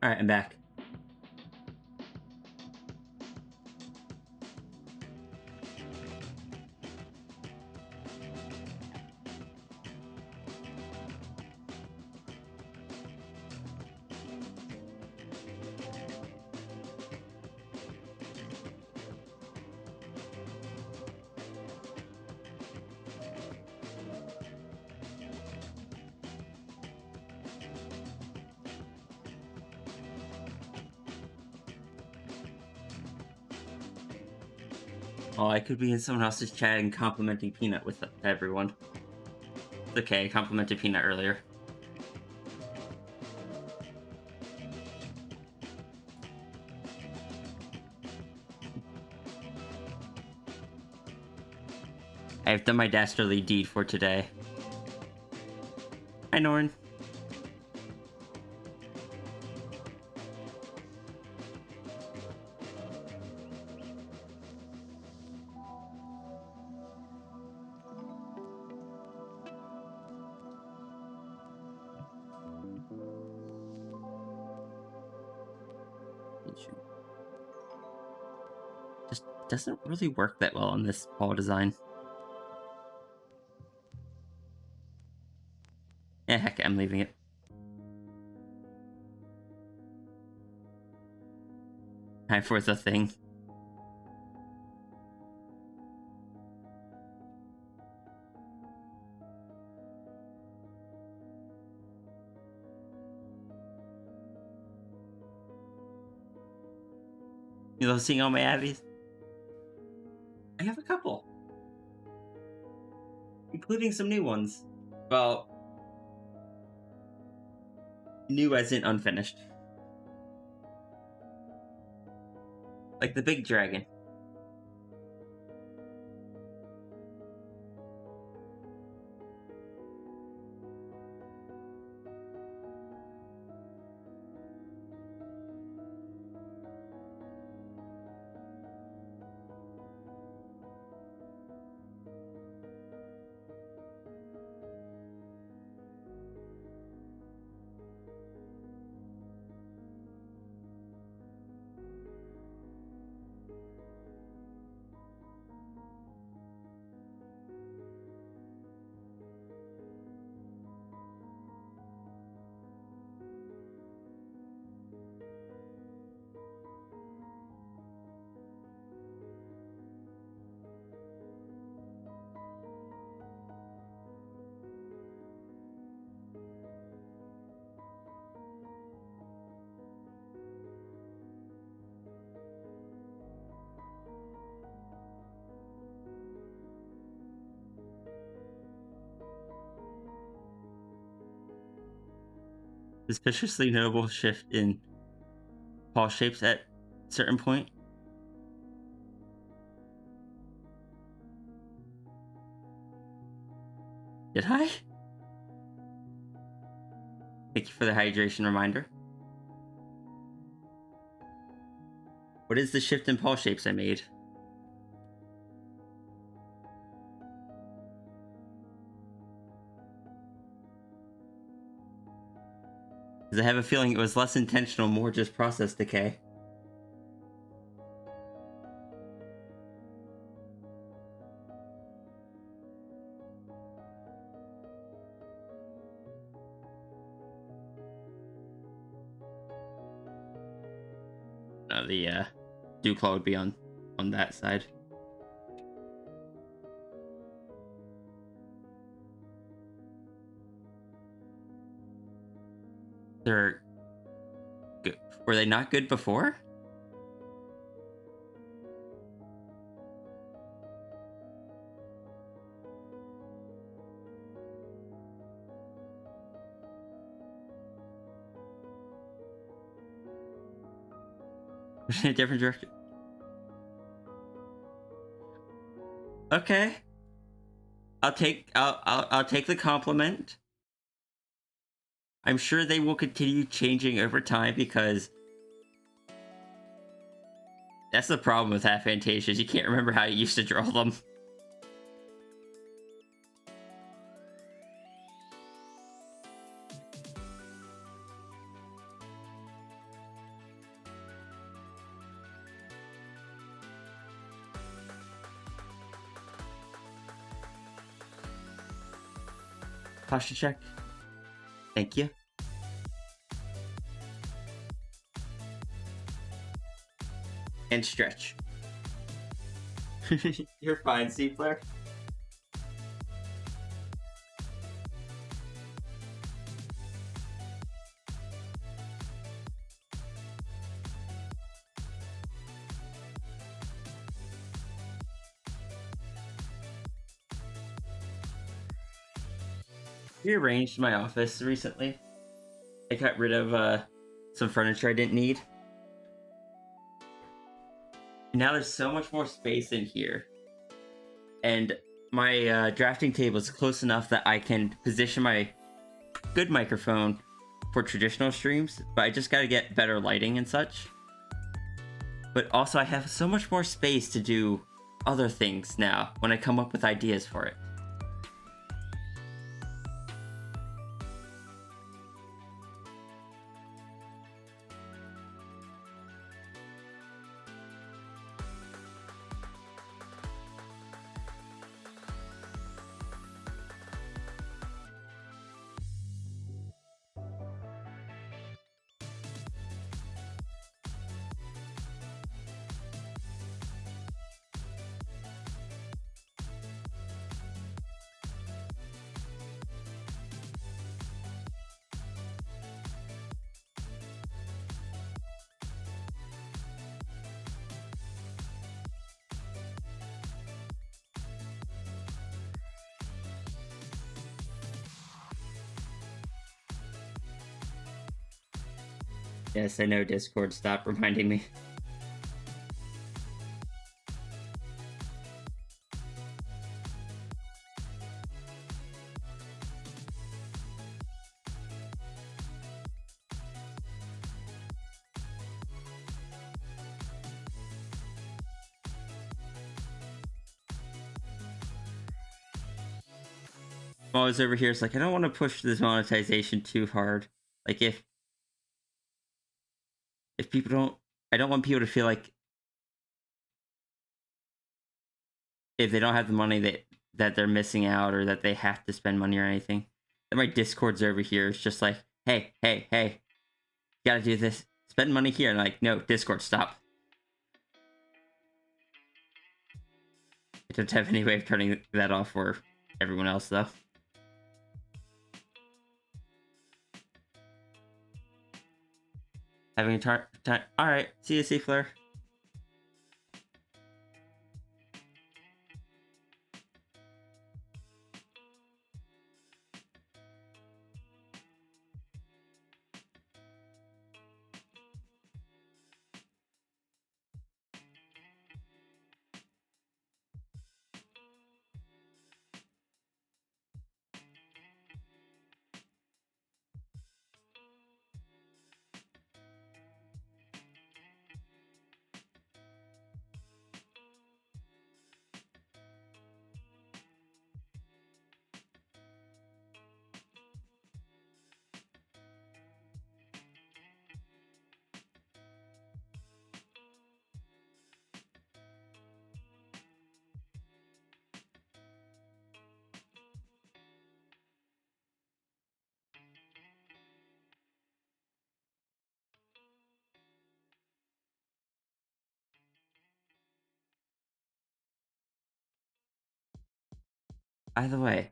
Alright, I'm back. Oh, I could be in someone else's chat and complimenting Peanut with everyone. It's okay, I complimented Peanut earlier. I've done my dastardly deed for today. Hi, Norn. Just doesn't really work that well on this ball design. Yeah, heck, I'm leaving it. Time for the thing. You love seeing all my abbeys? I have a couple. Including some new ones. Well, new as in unfinished. Like the big dragon. Suspiciously notable shift in ball shapes at certain point. Did I? Thank you for the hydration reminder. What is the shift in ball shapes I made? Because I have a feeling it was less intentional, more just process decay. No, the dew claw would be on that side. They're good. Were they not good before? In a different direction. Okay. I'll take the compliment. I'm sure they will continue changing over time because that's the problem with half Fantasias. You can't remember how you used to draw them. Posture check. Thank you. And stretch. You're fine, Seaflare. Rearranged my office recently. I got rid of some furniture I didn't need. And now there's so much more space in here. And my drafting table is close enough that I can position my good microphone for traditional streams, but I just gotta get better lighting and such. But also I have so much more space to do other things now when I come up with ideas for it. Yes, I know, Discord, stop reminding me. I'm always over here, it's like, I don't want to push this monetization too hard. Like, if people don't... I don't want people to feel like if they don't have the money that they're missing out, or that they have to spend money or anything. Then my Discord's over here. It's just like, hey, you gotta do this. Spend money here. And like, no, Discord, stop. I don't have any way of turning that off for everyone else, though. Having a time. Alright, see you, Seaflare. By the way,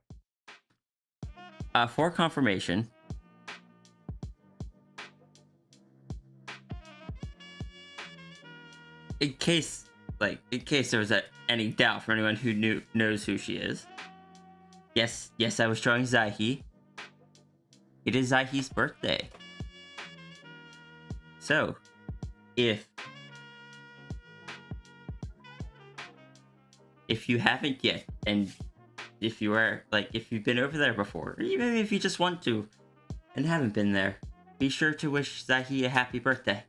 for confirmation, in case there was any doubt from anyone who knows who she is, yes, I was drawing Zyhe. It is Zyhe's birthday. So, if you haven't yet, and if you've been over there before, or even if you just want to and haven't been there, be sure to wish Zyhe a happy birthday.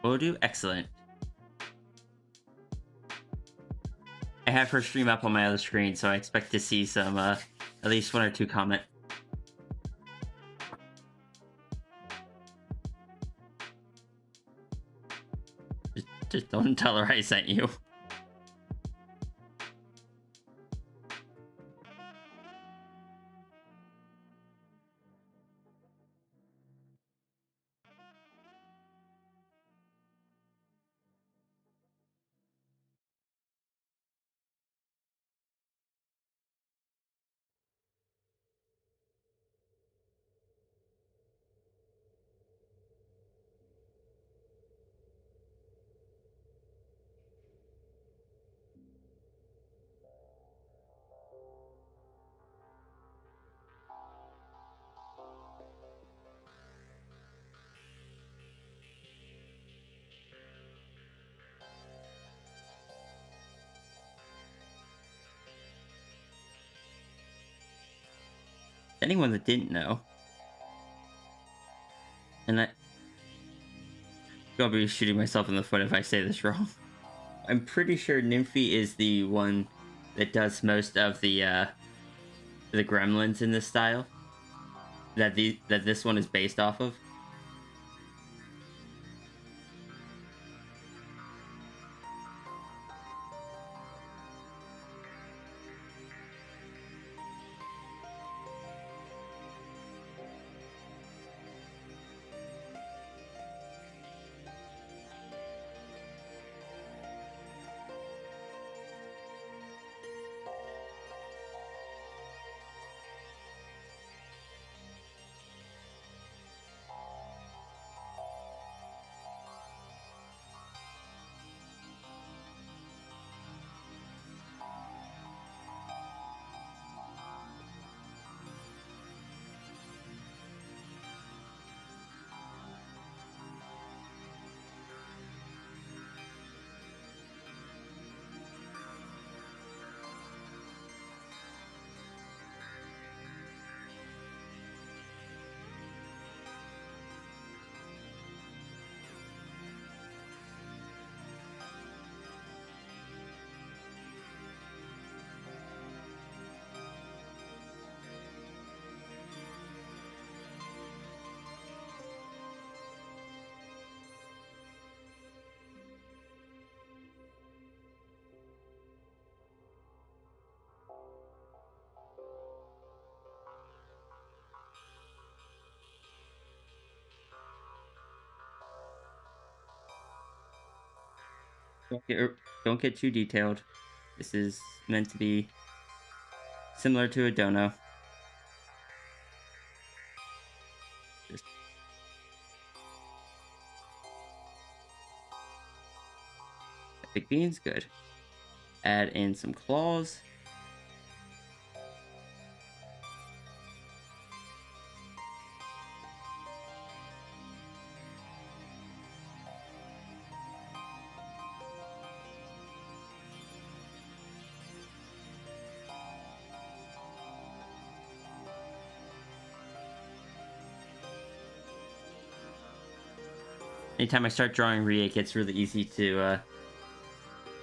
Will do. Excellent. I have her stream up on my other screen, so I expect to see some, at least 1 or 2 comment. Just don't tell her I sent you. anyone that didn't know, and I'll be shooting myself in the foot if I say this wrong. I'm pretty sure Nymphy is the one that does most of the gremlins in this style. That this one is based off of. Don't get too detailed. This is meant to be similar to a dono. Just epic beans, good. Add in some claws. Anytime I start drawing Rie, it gets really easy to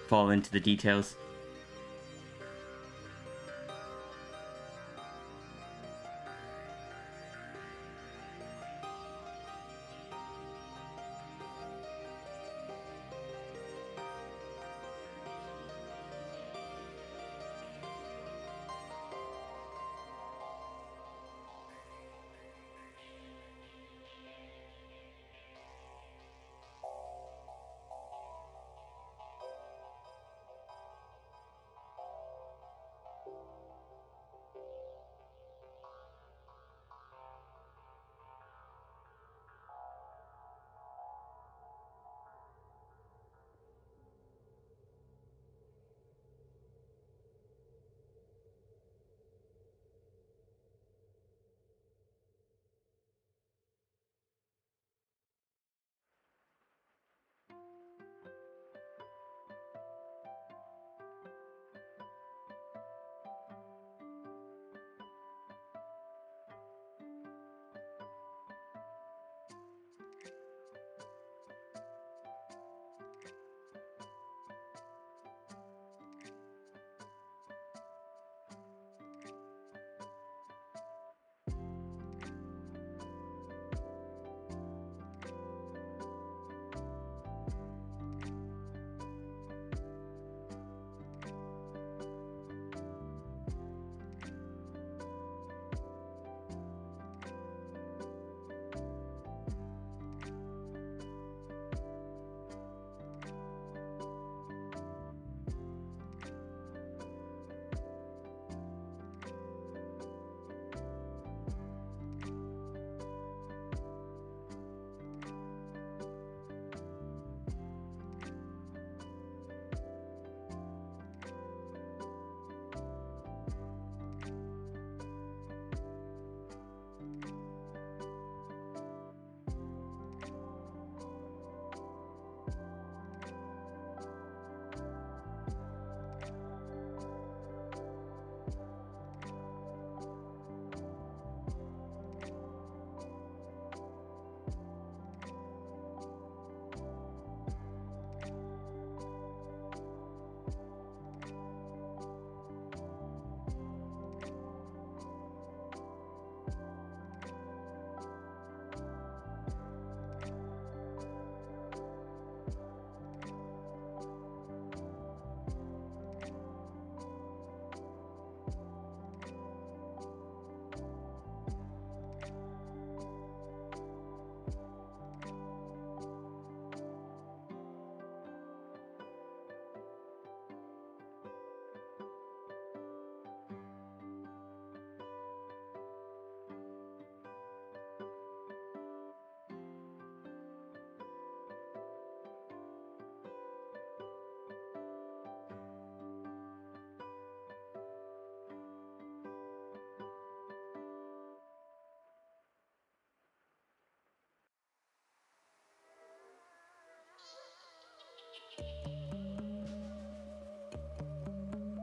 fall into the details.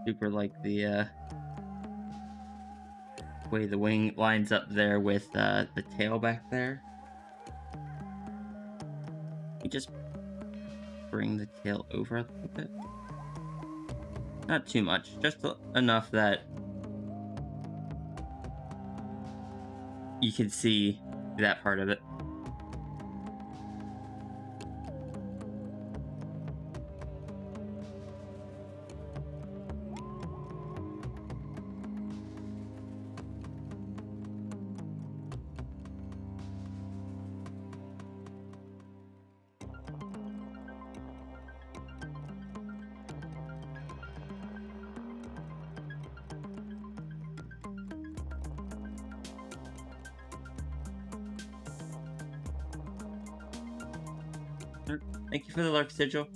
Super like the way the wing lines up there with the tail back there. You just bring the tail over a little bit. Not too much, just enough that you can see that part of it. Thank you for the Lark Sigil.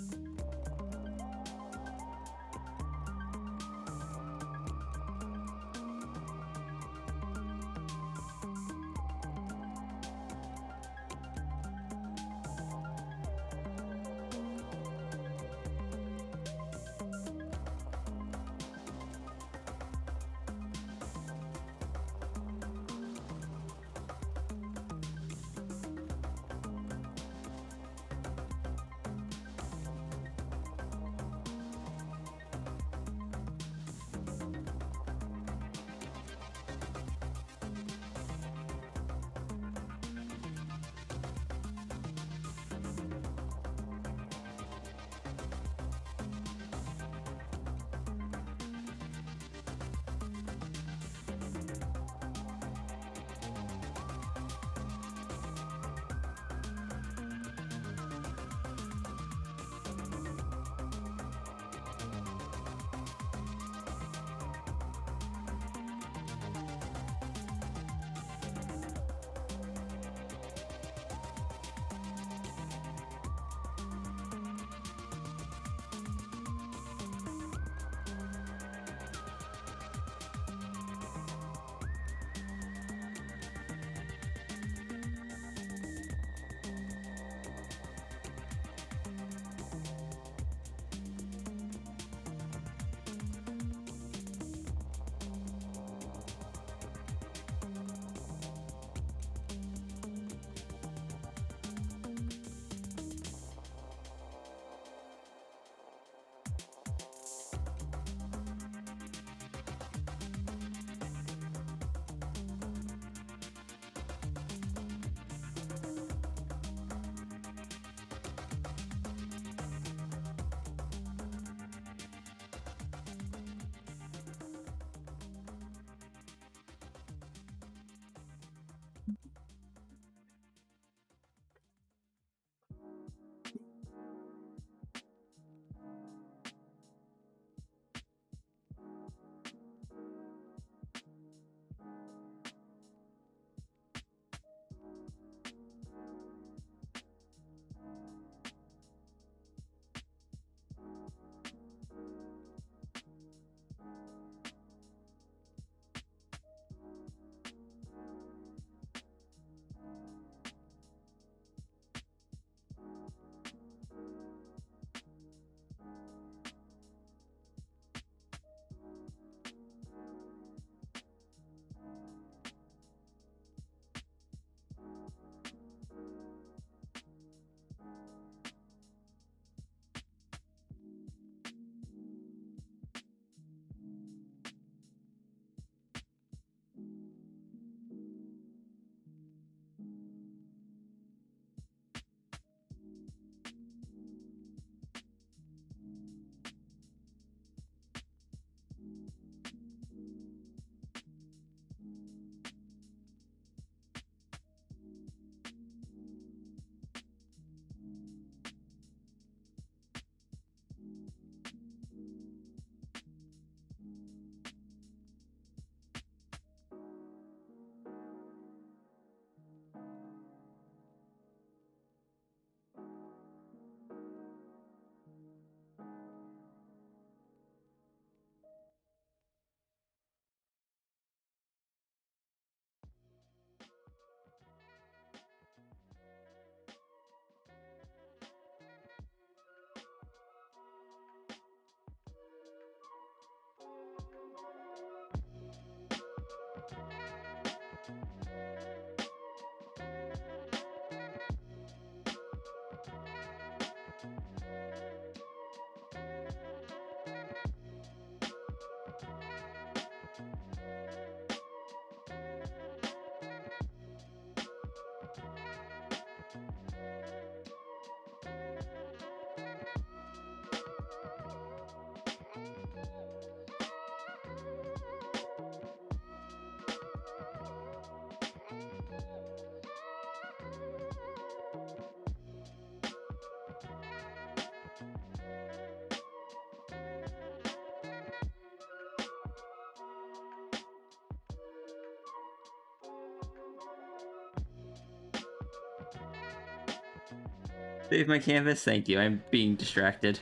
Save my canvas? Thank you. I'm being distracted.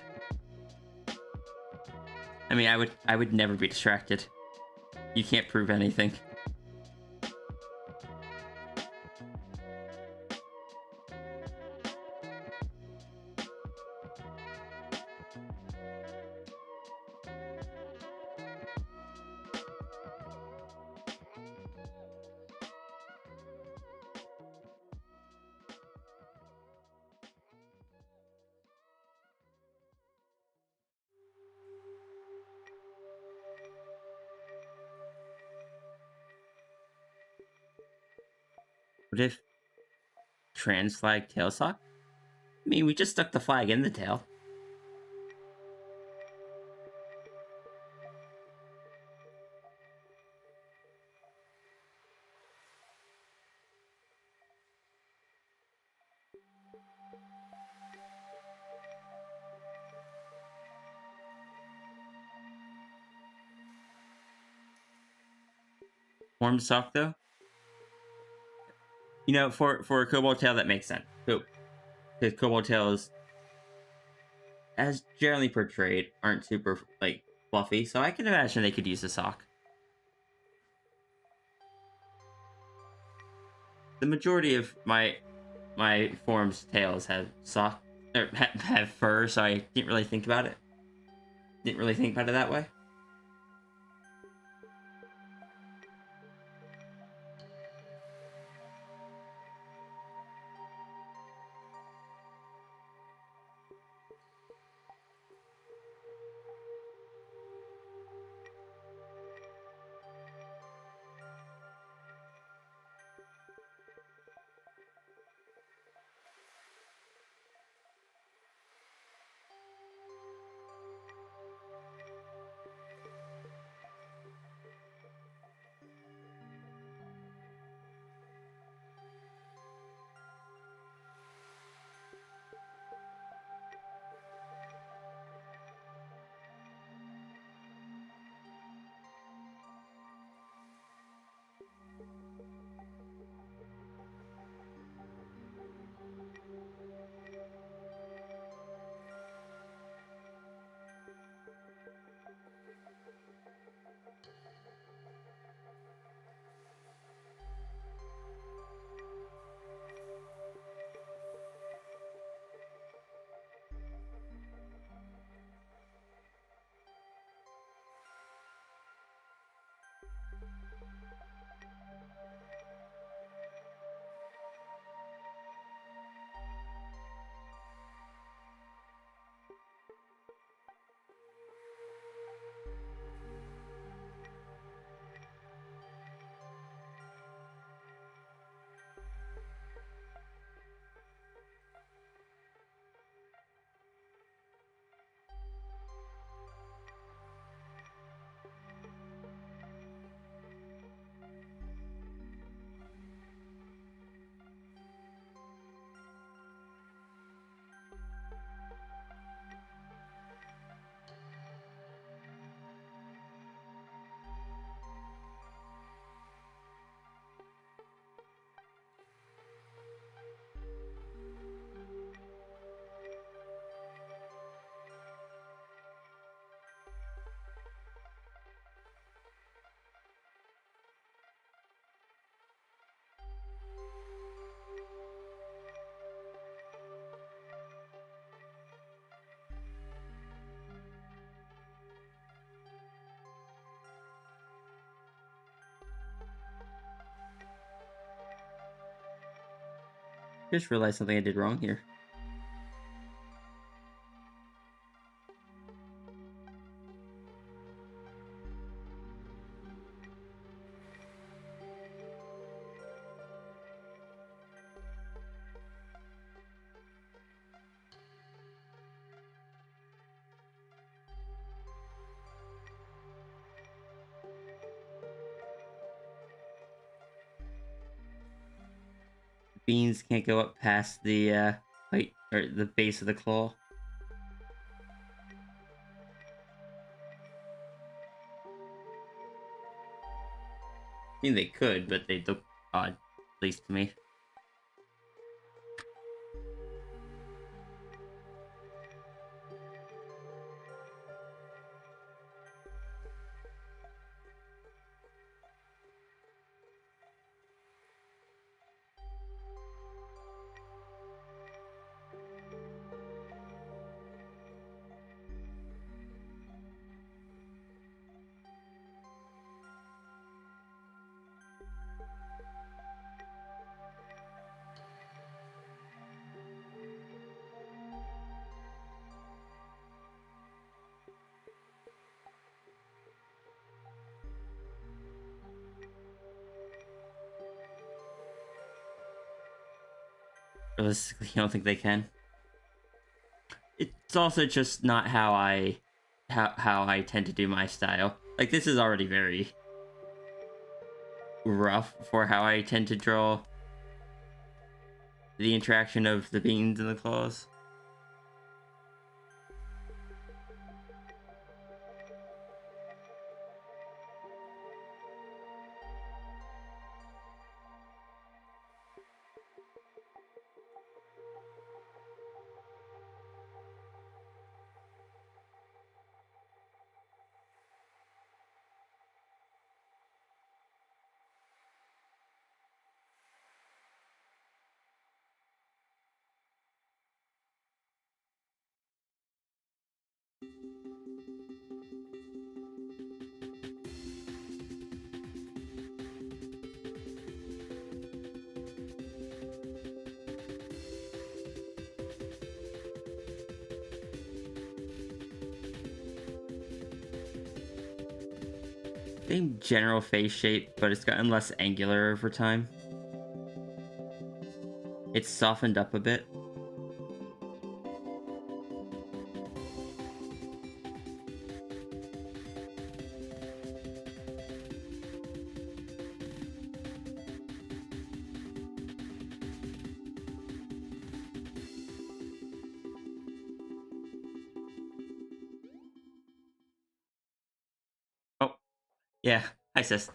I mean, I would never be distracted. You can't prove anything. What if trans flag tail sock? I mean, we just stuck the flag in the tail. Formed sock though? You know, for a cobalt tail, that makes sense. Because cobalt tails, as generally portrayed, aren't super like fluffy, so I can imagine they could use a sock. The majority of my form's tails have sock or have fur, so I didn't really think about it. Didn't really think about it that way. Just realized something I did wrong here. beans can't go up past the height or the base of the claw. I mean, they could, but they look odd, at least to me. Realistically, I don't think they can. It's also just not how I tend to do my style. Like, this is already very rough for how I tend to draw the interaction of the beans and the claws. Same general face shape, but it's gotten less angular over time. It's softened up a bit. Oh, yeah. Hi, sis.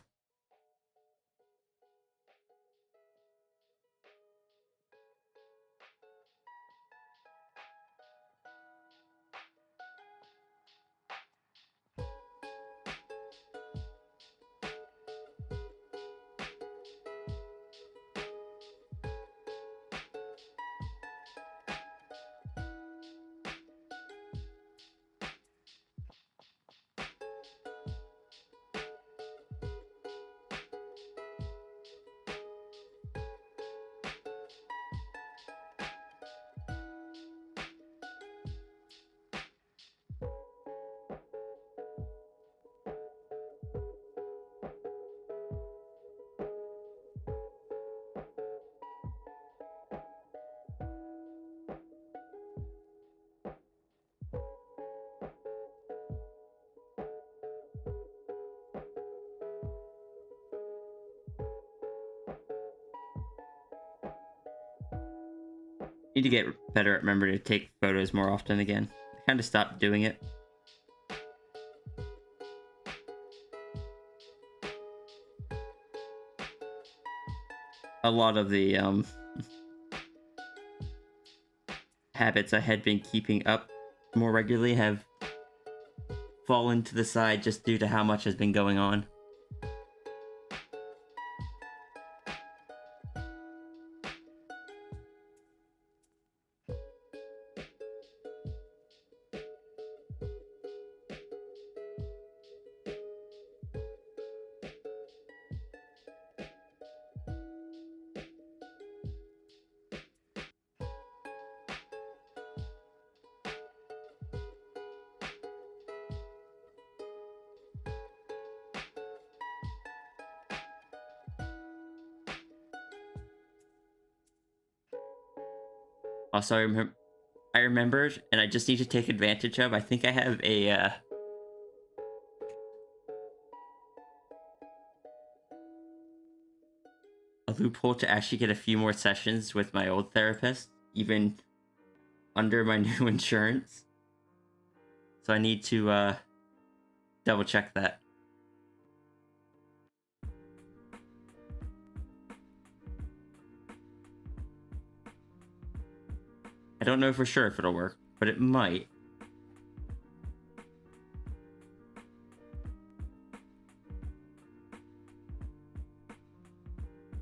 Need to get better at remembering to take photos more often again. I kind of stopped doing it. A lot of the habits I had been keeping up more regularly have fallen to the side just due to how much has been going on. Also, I remembered, and I just need to take advantage of. I think I have a loophole to actually get a few more sessions with my old therapist, even under my new insurance. So I need to double check that. I don't know for sure if it'll work, but it might.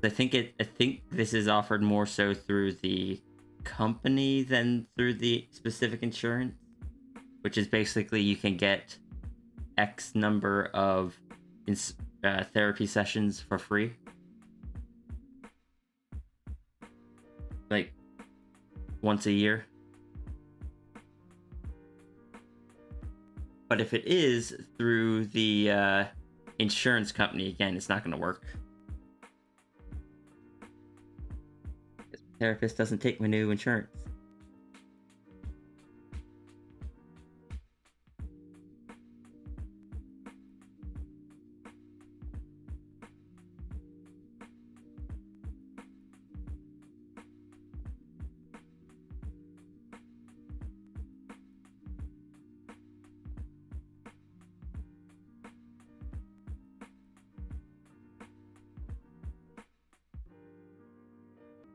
I think this is offered more so through the company than through the specific insurance, which is basically you can get X number of therapy sessions for free. Like once a year. But if it is through the insurance company, again, it's not going to work. The therapist doesn't take my new insurance.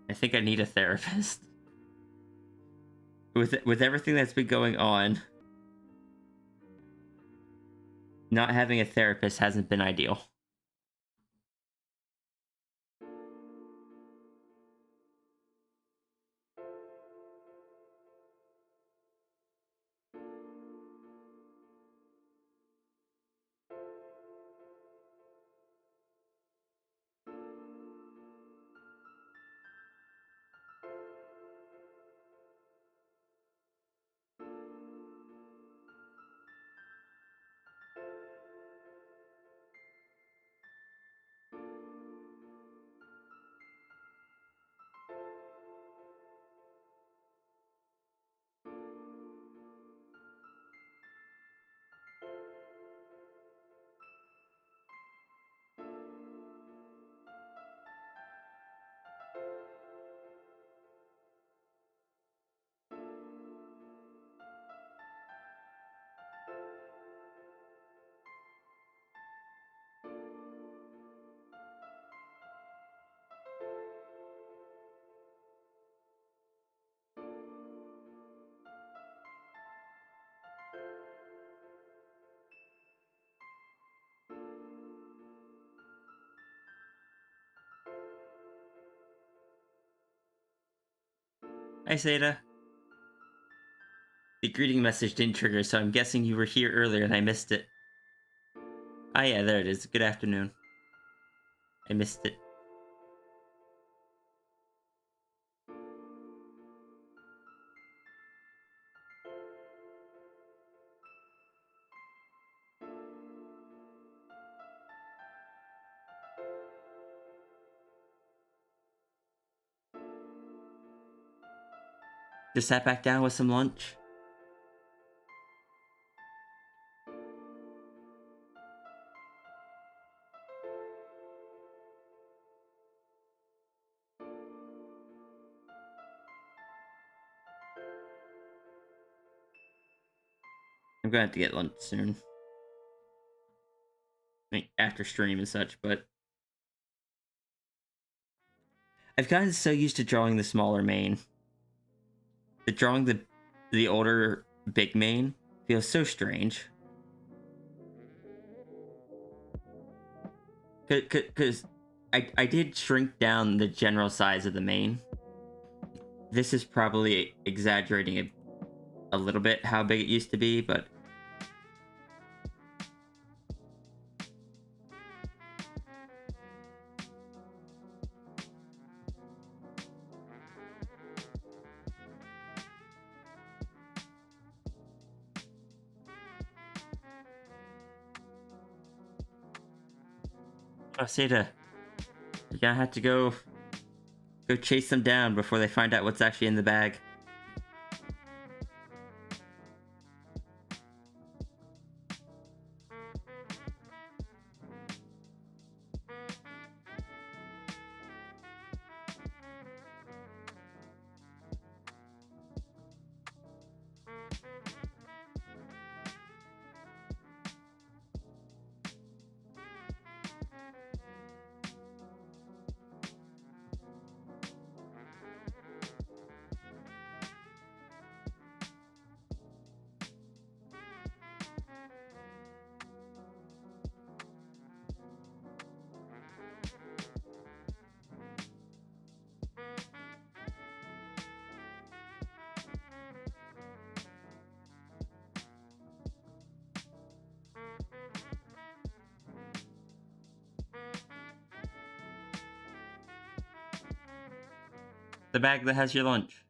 I think I need a therapist. With everything that's been going on, not having a therapist hasn't been ideal. Hi, Seda. The greeting message didn't trigger, so I'm guessing you were here earlier and I missed it. Ah, yeah, there it is. Good afternoon. I missed it. Just sat back down with some lunch. I'm gonna have to get lunch soon. I mean, after stream and such, but I've gotten so used to drawing the smaller main that drawing the older big main feels so strange. Cause I did shrink down the general size of the main. This is probably exaggerating a little bit how big it used to be, but oh, Seda, you're gonna have to go chase them down before they find out what's actually in the bag. The bag that has your lunch.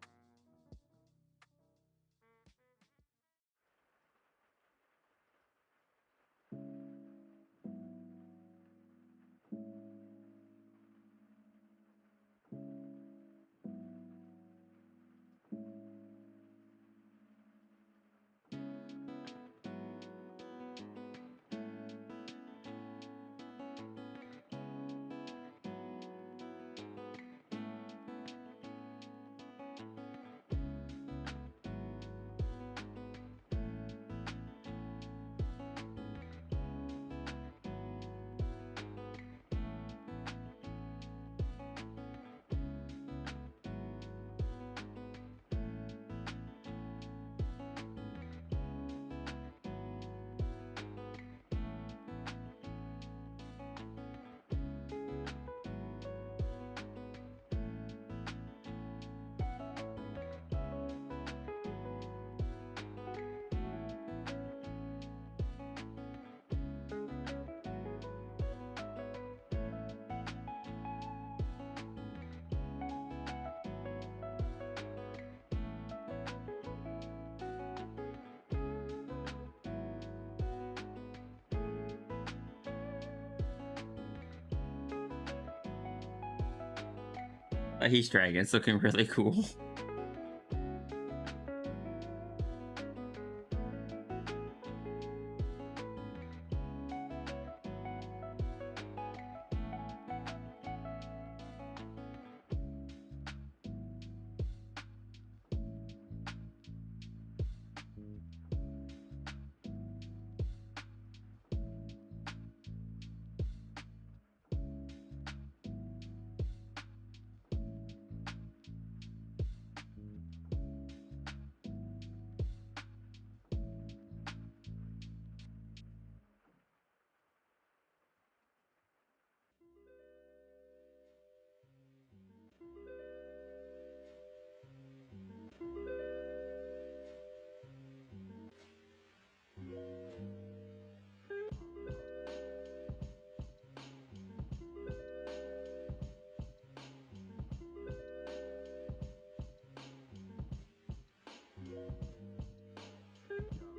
He's dragon. It's looking really cool.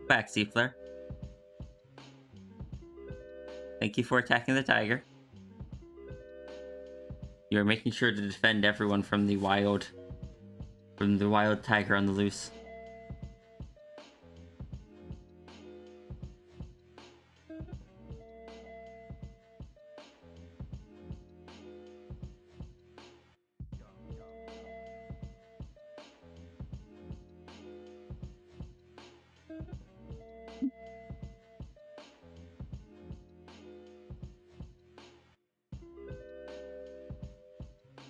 Back, Seafleur. Thank you for attacking the tiger. You're making sure to defend everyone from the wild tiger on the loose.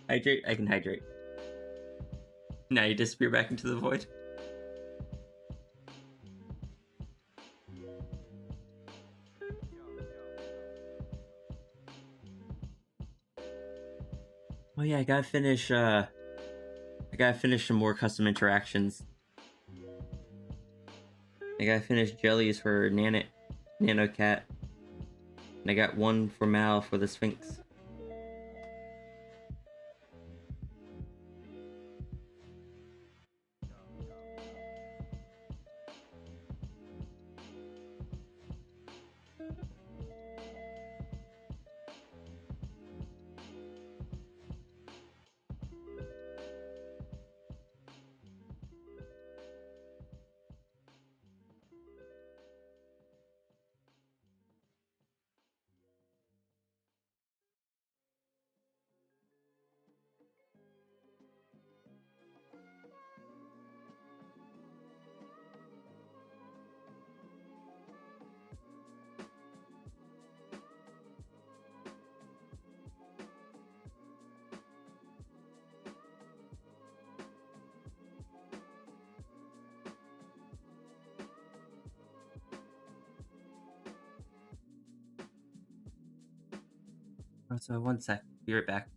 Hydrate? I can hydrate. Now you disappear back into the void. Oh yeah, I gotta finish some more custom interactions. I gotta finish jellies for Nano Cat. And I got one for Mal for the Sphinx. Oh, so 1 sec. Be right back.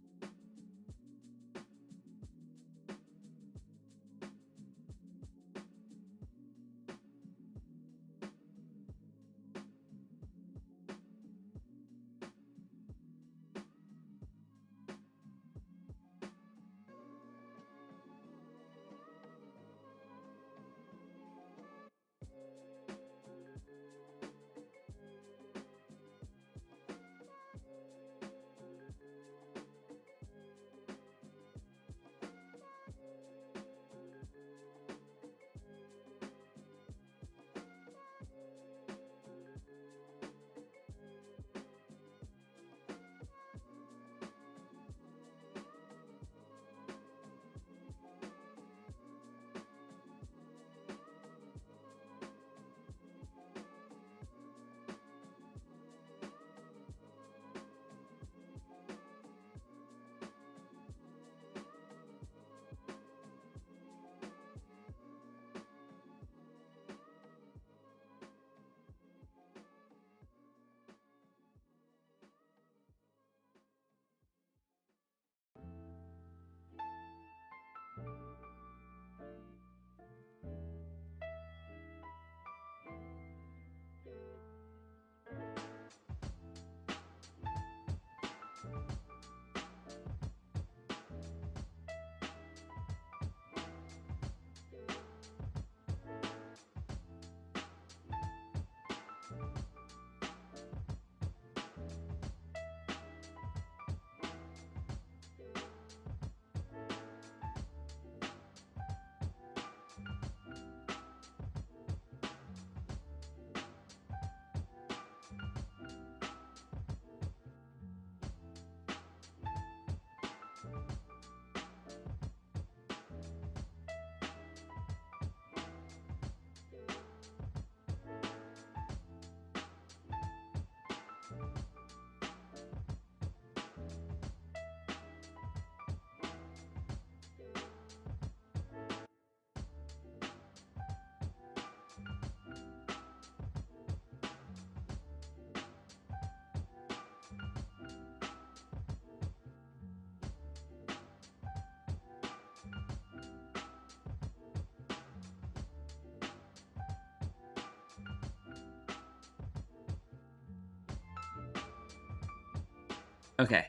Okay.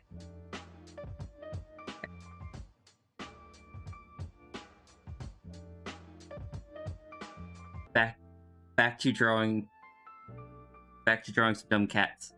Back back to drawing some dumb cats.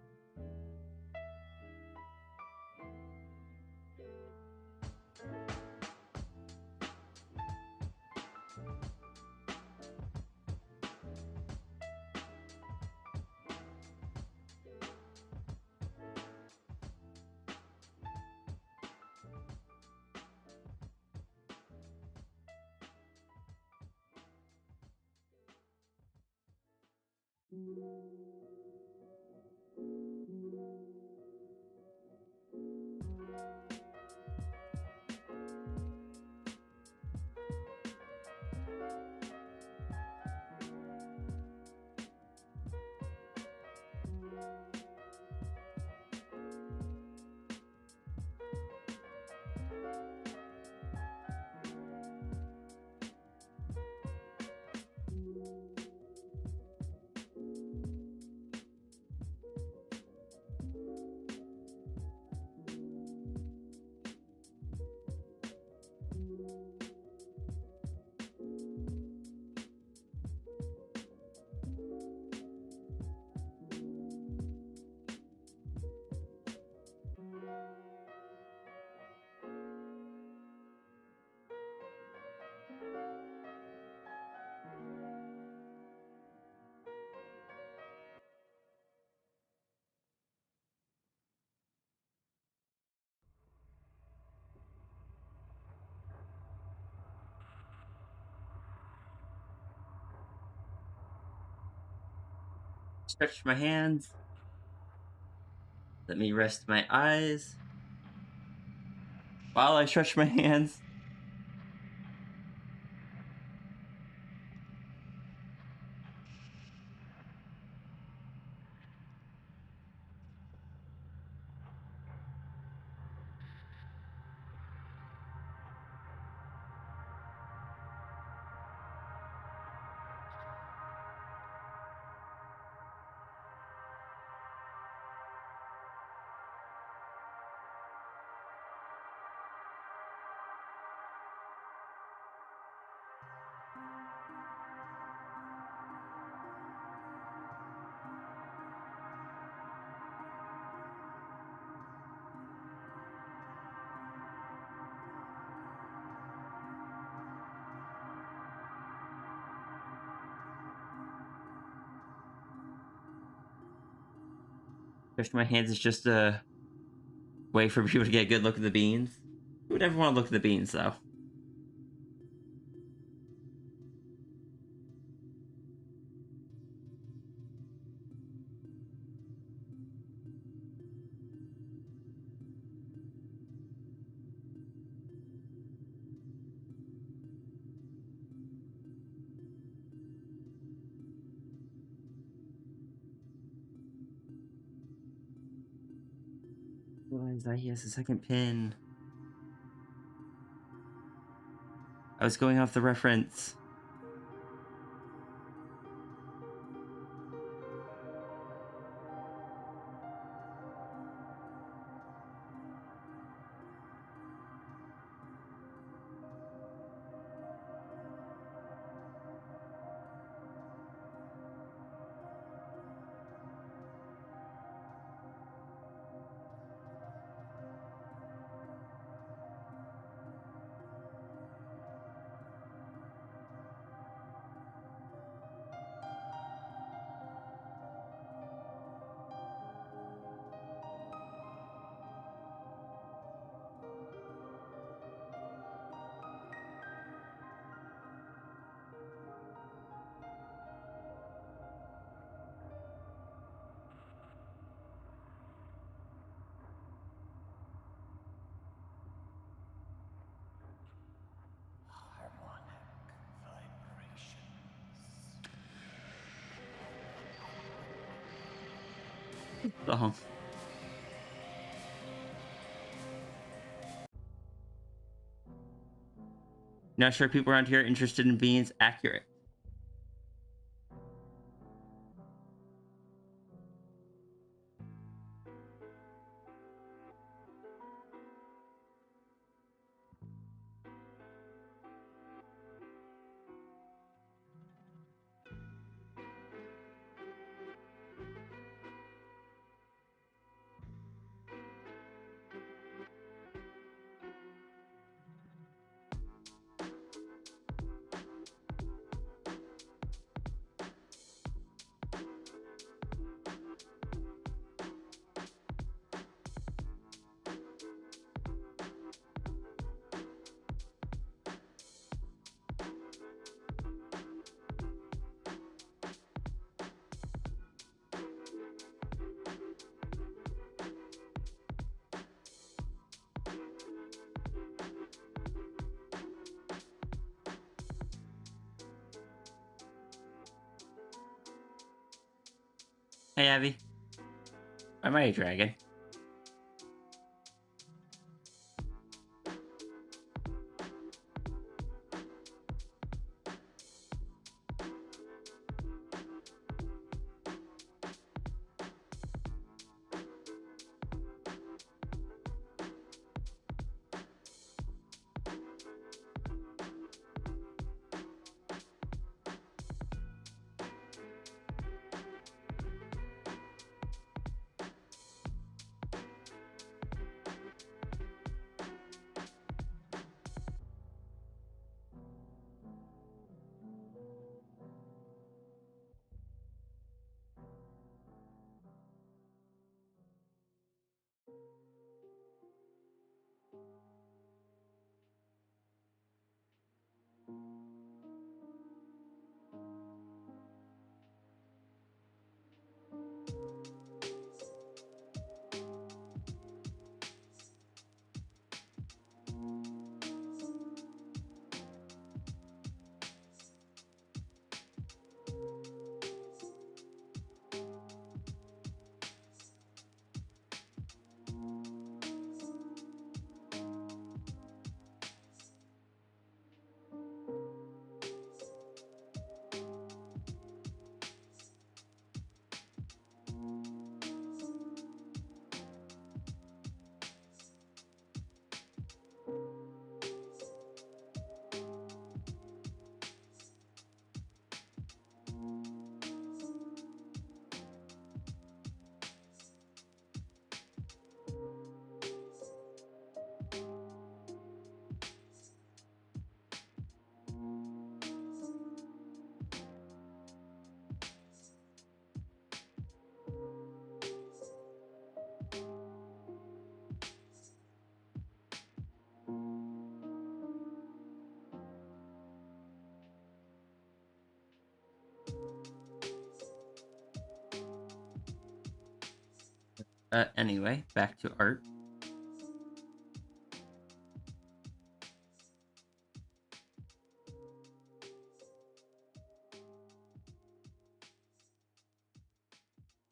Stretch my hands. Let me rest my eyes. While I stretch my hands. Stretch my hands is just a way for people to get a good look at the beans. Who would ever want to look at the beans, though? Realize that he has a second pin. I was going off the reference. Song. Not sure people around here are interested in beans. Accurate. Hey, Abby. Am I a dragon? Anyway, back to art.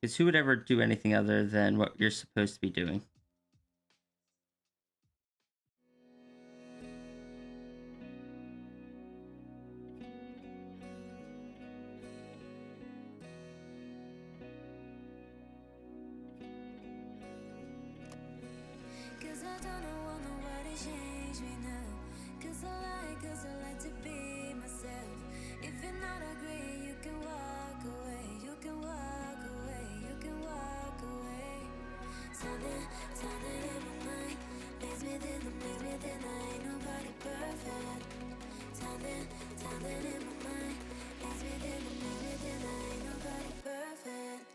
Because who would ever do anything other than what you're supposed to be doing? Cause I don't want nobody change me now. Cause I like to be myself. If you're not agree, you can walk away. You can walk away. You can walk away. Something in my mind makes me think I ain't nobody perfect. Something in my mind makes me think I ain't nobody perfect.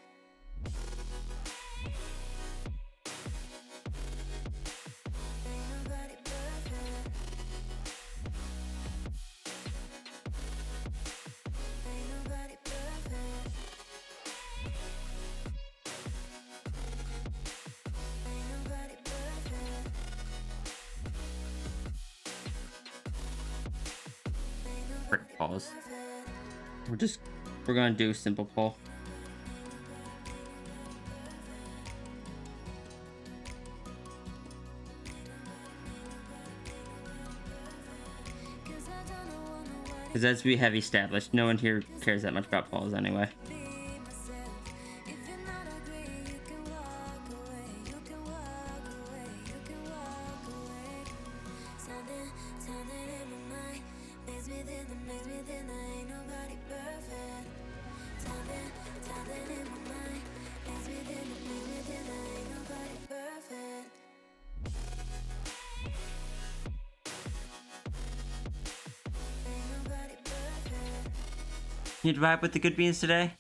Quick pause. We're gonna do simple pull. Because as we have established, no one here cares that much about pulls anyway. You vibe with the good beans today?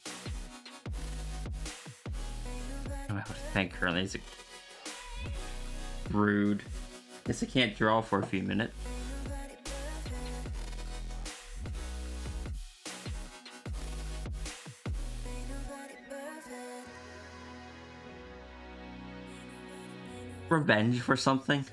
Oh, I have to thank currently is rude. Guess I can't draw for a few minutes. Revenge for something?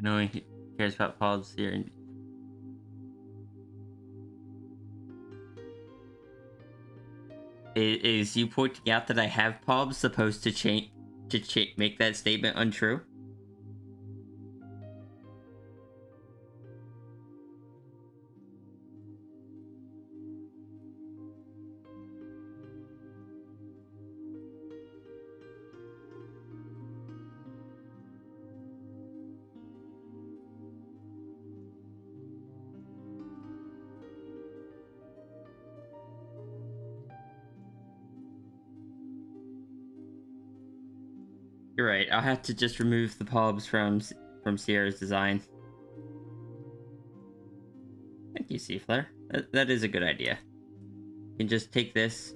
No one cares about pods here. Is you pointing out that I have pubs supposed to make that statement untrue? You're right. I'll have to just remove the pubs from Sierra's design. Thank you, Seaflare. That is a good idea. You can just take this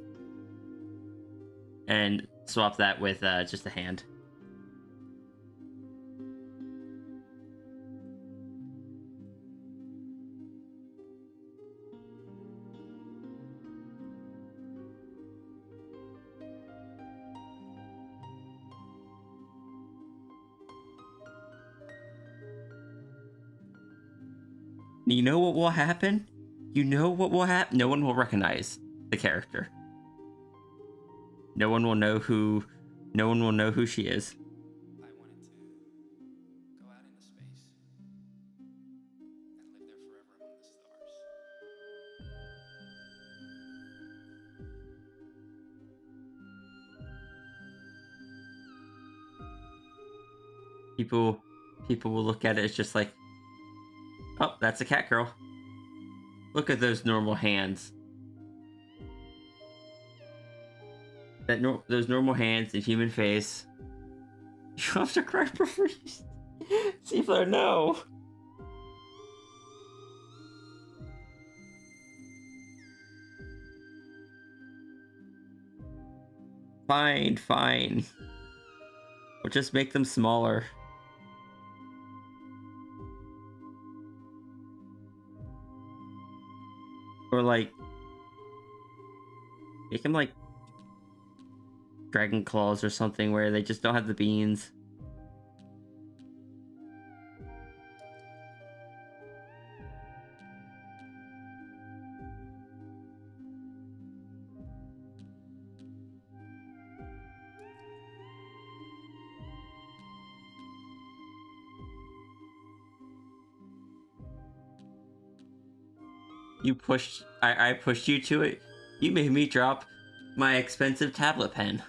and swap that with just a hand. You know what will happen? You know what will happen? No one will recognize the character. No one will know who she is. I wanted to go out into space and live there forever among the stars. People will look at it as just like, oh, that's a cat girl. Look at those normal hands. Those normal hands, the human face. You have to cry for free. Seaflare, no. Fine. We'll just make them smaller. Or like, make them like dragon claws or something where they just don't have the beans. I pushed you to it. You made me drop my expensive tablet pen.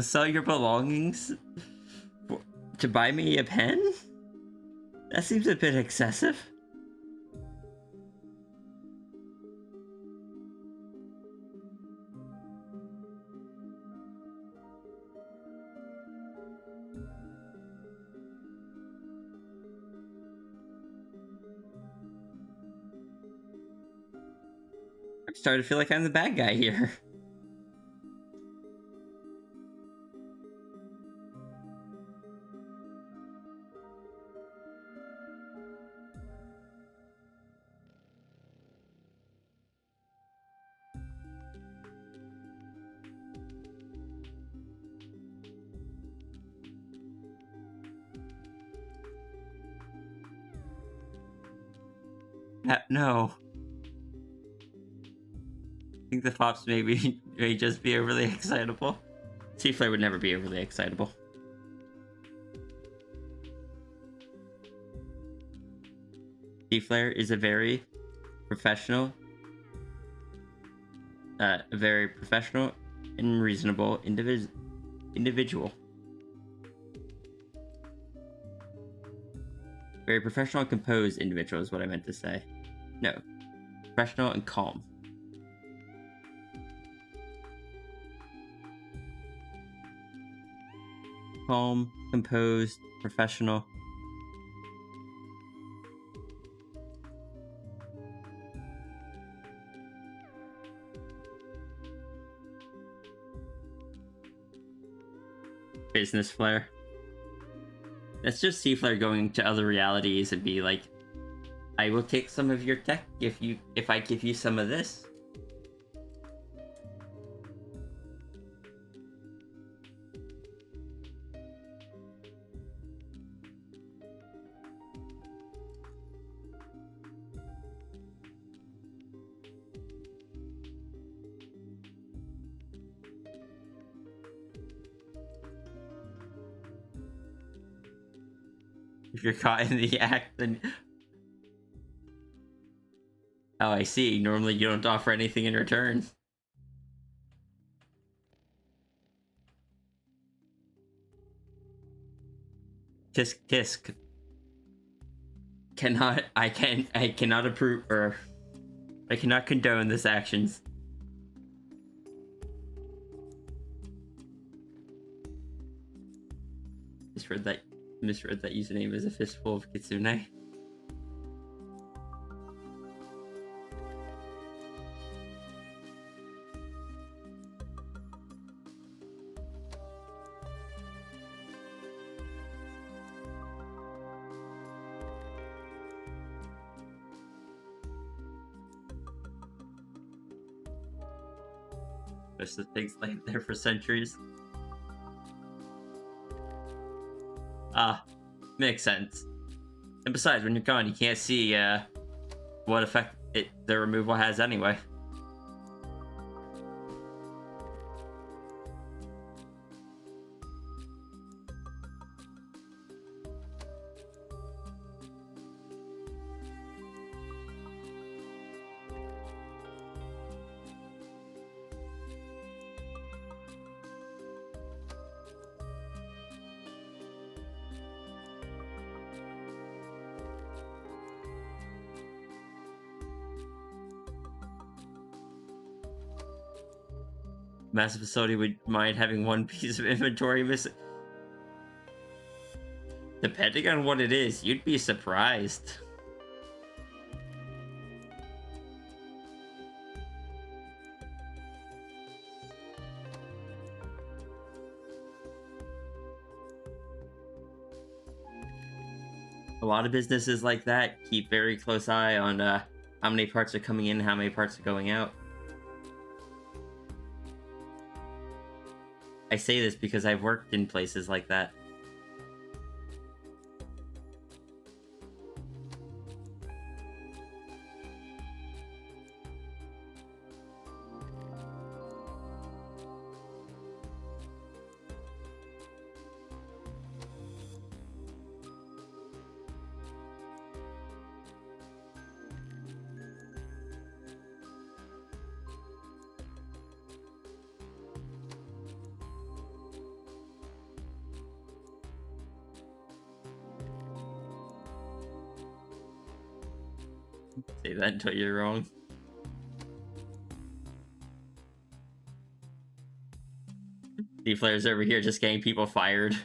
Sell your belongings to buy me a pen? That seems a bit excessive. I'm starting to feel like I'm the bad guy here. No. I think the fops may just be overly excitable. Seaflare would never be overly excitable. Seaflare is a very professional, a very professional and reasonable individual. Very professional and composed individual is what I meant to say. No, professional and calm. Calm, composed, professional. Business flair. That's just C Flair going to other realities and be like, I will take some of your tech if I give you some of this. If you're caught in the act, then... Oh, I see. Normally you don't offer anything in return. Tisk tisk. I cannot approve, or I cannot condone this actions. Misread that username as a fistful of kitsune. Just the things laid there for centuries. Ah, makes sense. And besides, when you're gone, you can't see what effect the removal has anyway. Massive facility would mind having one piece of inventory missing. Depending on what it is, you'd be surprised. A lot of businesses like that keep very close eye on how many parts are coming in, how many parts are going out. I say this because I've worked in places like that. Say that until you're wrong. D-Flair's over here just getting people fired.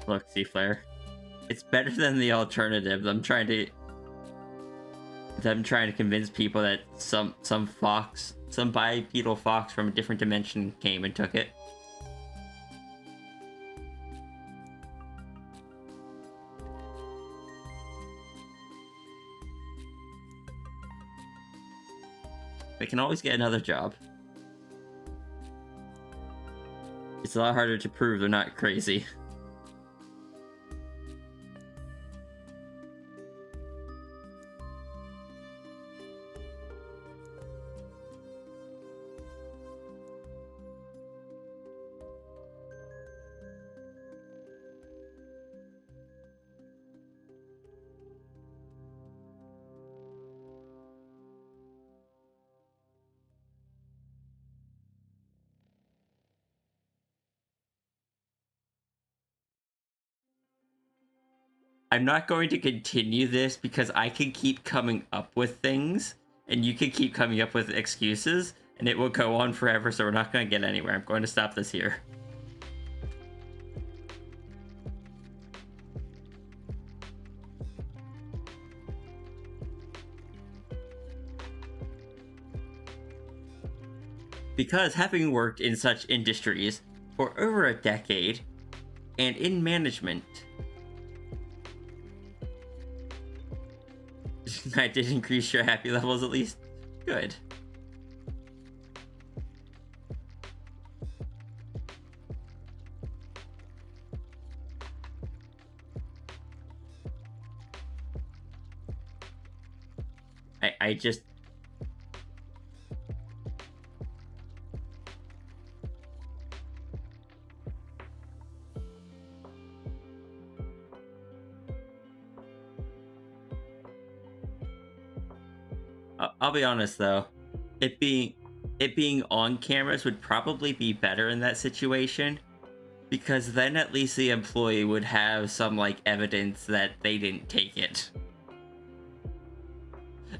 Look, C-Flare. It's better than the alternative. I'm trying to convince people that some bipedal fox from a different dimension came and took it. They can always get another job. It's a lot harder to prove they're not crazy. I'm not going to continue this because I can keep coming up with things and you can keep coming up with excuses and it will go on forever, so we're not going to get anywhere. I'm going to stop this here. Because having worked in such industries for over a decade and in management, I did increase your happy levels at least. Good. I just... I'll be honest though, it being on cameras would probably be better in that situation, because then at least the employee would have some like evidence that they didn't take it.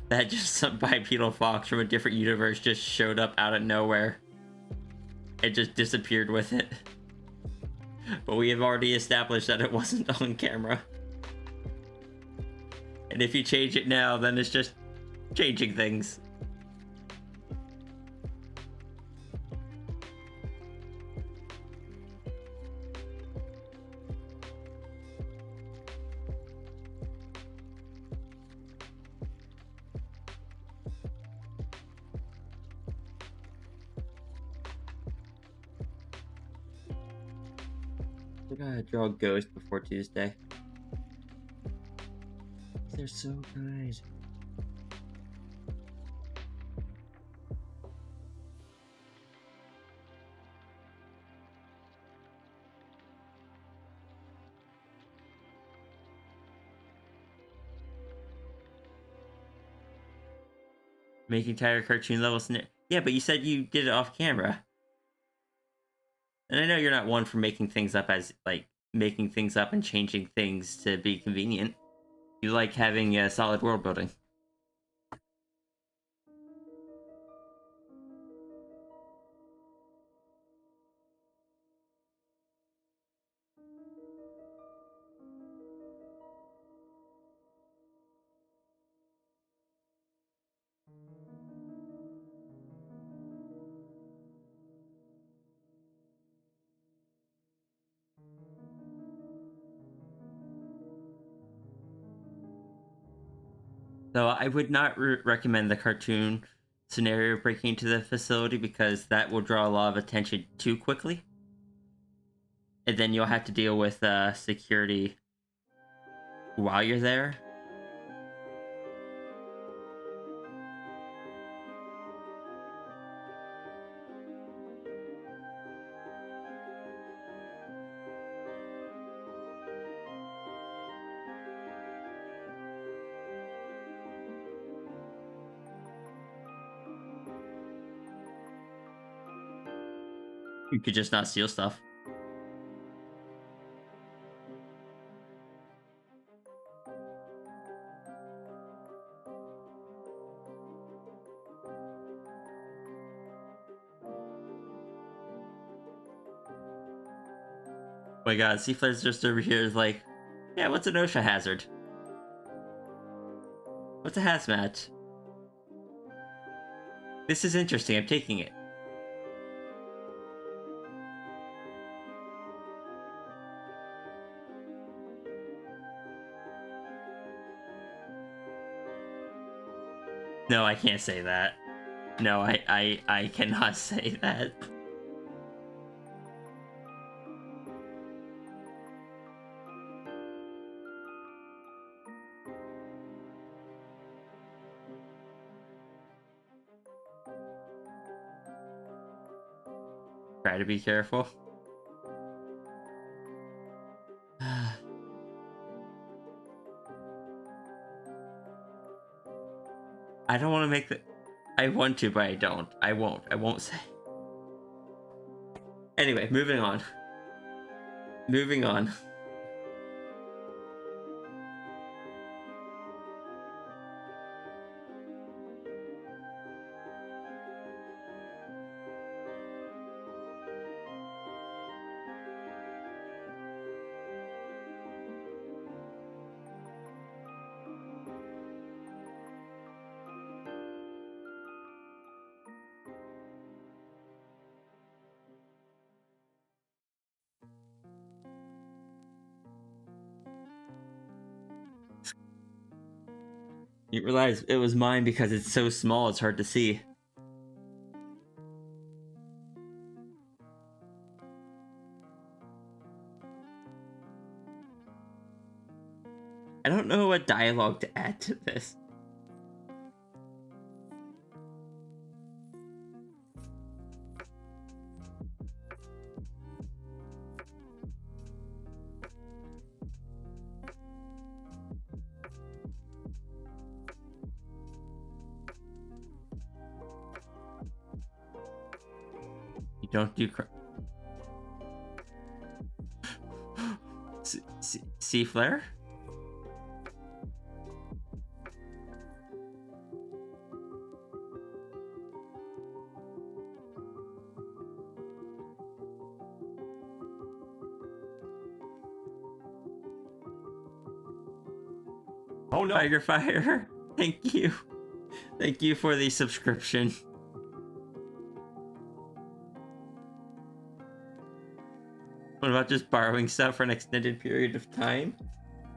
That just some bipedal fox from a different universe just showed up out of nowhere and just disappeared with it. But we have already established that it wasn't on camera. And if you change it now, then it's just changing things. I gotta draw a ghost before Tuesday. They're so good. Making entire cartoon level scenario. Yeah, but you said you did it off camera. And I know you're not one for making things up as, like, making things up and changing things to be convenient. You like having a solid world building. So I would not recommend the cartoon scenario breaking into the facility, because that will draw a lot of attention too quickly. And then you'll have to deal with security while you're there. You could just not steal stuff. Oh my god, Seaflare's just over here is like, yeah, what's an OSHA hazard? What's a hazmat? This is interesting, I'm taking it. No, I can't say that. No, I cannot say that. Try to be careful. I don't want to make the... I want to, but I don't. I won't. I won't say. Anyway, moving on. Moving on. You realize it was mine because it's so small it's hard to see. I don't know what dialogue to add to this. You don't do sea flare? Oh no! Tiger Fire. Thank you. Thank you for the subscription. What about just borrowing stuff for an extended period of time?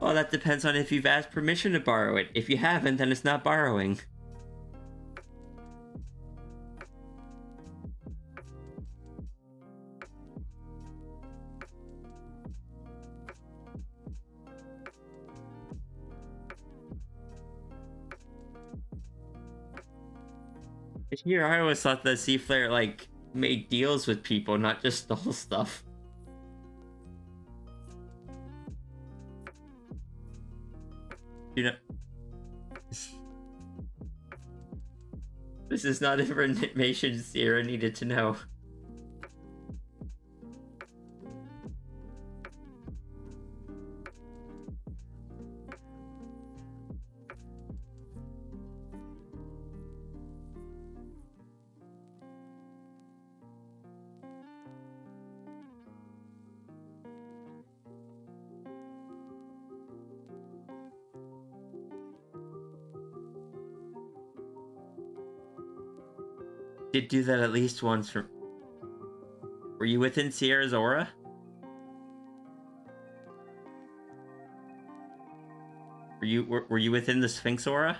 Well, that depends on if you've asked permission to borrow it. If you haven't, then it's not borrowing. Here, I always thought that Sea Flare, like, made deals with people, not just stole stuff. You know... This is not information Sierra needed to know. Did do that at least once. For... Were you within Sierra's aura? Were you within the Sphinx aura?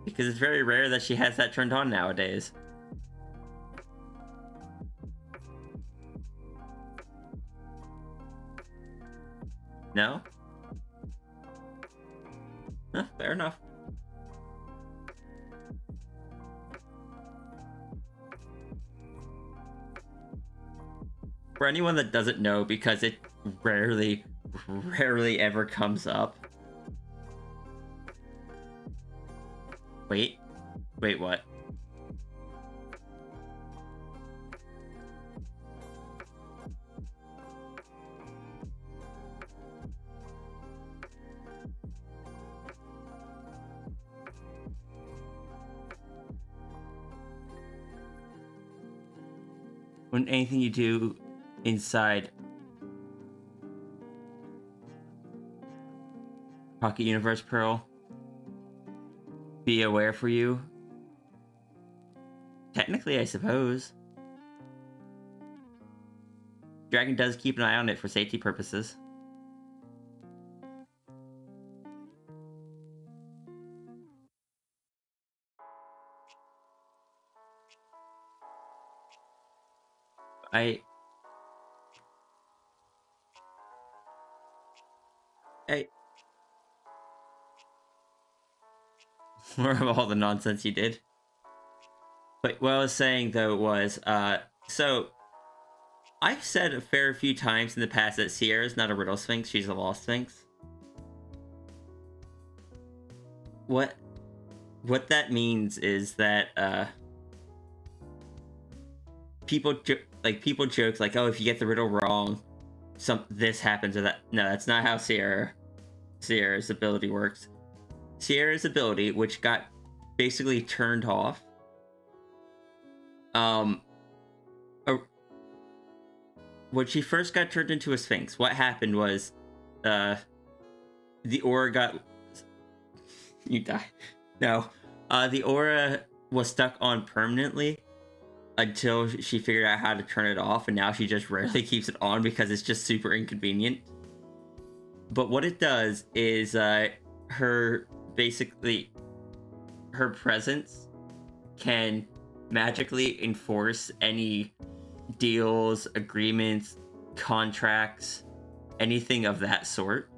Because it's very rare that she has that turned on nowadays. No? Huh, fair enough. For anyone that doesn't know, because it rarely ever comes up. Wait, what? When anything you do inside Pocket Universe Pearl be aware for you? Technically, I suppose. Dragon does keep an eye on it for safety purposes. I more of all the nonsense he did. But what I was saying though was, so I've said a fair few times in the past that Sierra's not a riddle sphinx, she's a law sphinx. What that means is that people joke like, oh, if you get the riddle wrong, this happens or that. No, that's not how Sierra's ability works. Sierra's ability, which got basically turned off, when she first got turned into a sphinx, what happened was, the aura got... You die. No. The aura was stuck on permanently until she figured out how to turn it off, and now she just rarely keeps it on because it's just super inconvenient. But what it does is, her presence can magically enforce any deals, agreements, contracts, anything of that sort.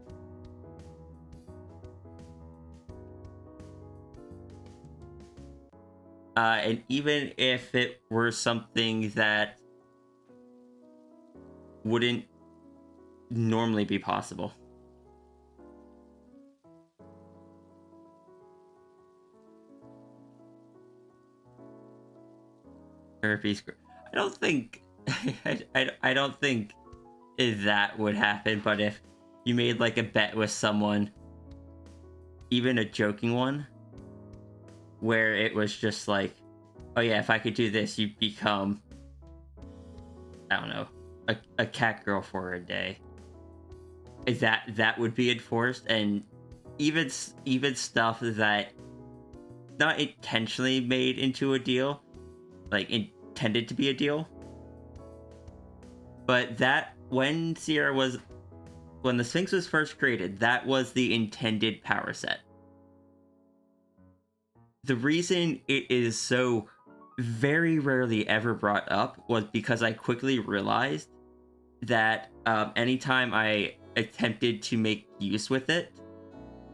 And even if it were something that wouldn't normally be possible. Herpes. I don't think I don't think that would happen, but if you made like a bet with someone, even a joking one, where it was just like, oh yeah, if I could do this, you become, I don't know, a cat girl for a day. Is that would be enforced, and even stuff that not intentionally made into a deal, like intended to be a deal, but that when the Sphinx was first created, that was the intended power set. The reason it is so very rarely ever brought up was because I quickly realized that anytime I attempted to make use with it,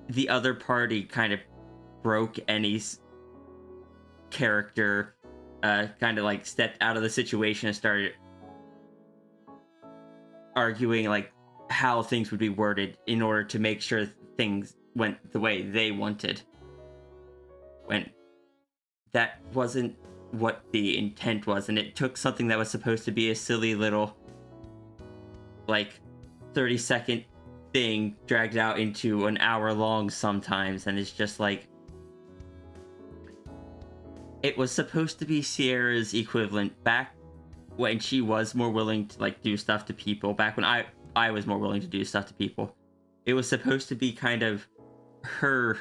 the other party kind of broke any character, kind of like stepped out of the situation and started arguing like how things would be worded in order to make sure things went the way they wanted, when that wasn't what the intent was. And it took something that was supposed to be a silly little like 30-second thing dragged out into an hour long sometimes, and it's just like, it was supposed to be Sierra's equivalent back when she was more willing to like do stuff to people, back when I was more willing to do stuff to people. It was supposed to be kind of her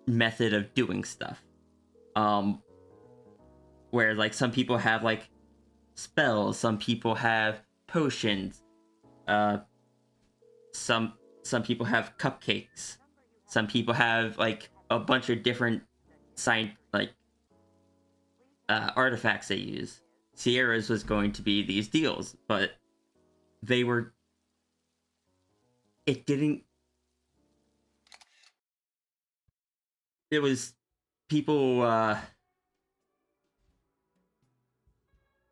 method of doing stuff, where like some people have like spells, some people have potions, some people have cupcakes, some people have like a bunch of different artifacts they use. Sierra's was going to be these deals, but it was people,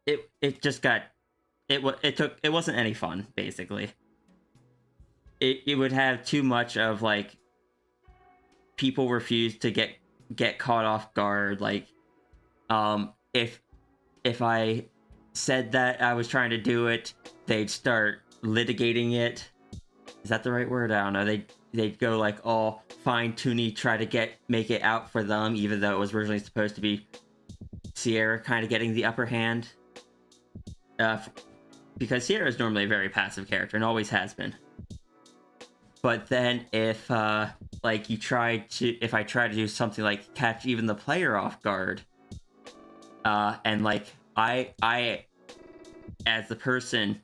it wasn't any fun, basically. It would have too much of like, people refuse to get caught off guard, like, if I said that I was trying to do it, they'd start litigating it. Is that the right word? I don't know. They'd go like all fine-tuney, try to make it out for them, even though it was originally supposed to be Sierra kind of getting the upper hand. Because Sierra is normally a very passive character and always has been. But then if I try to do something like catch even the player off guard, and like I as the person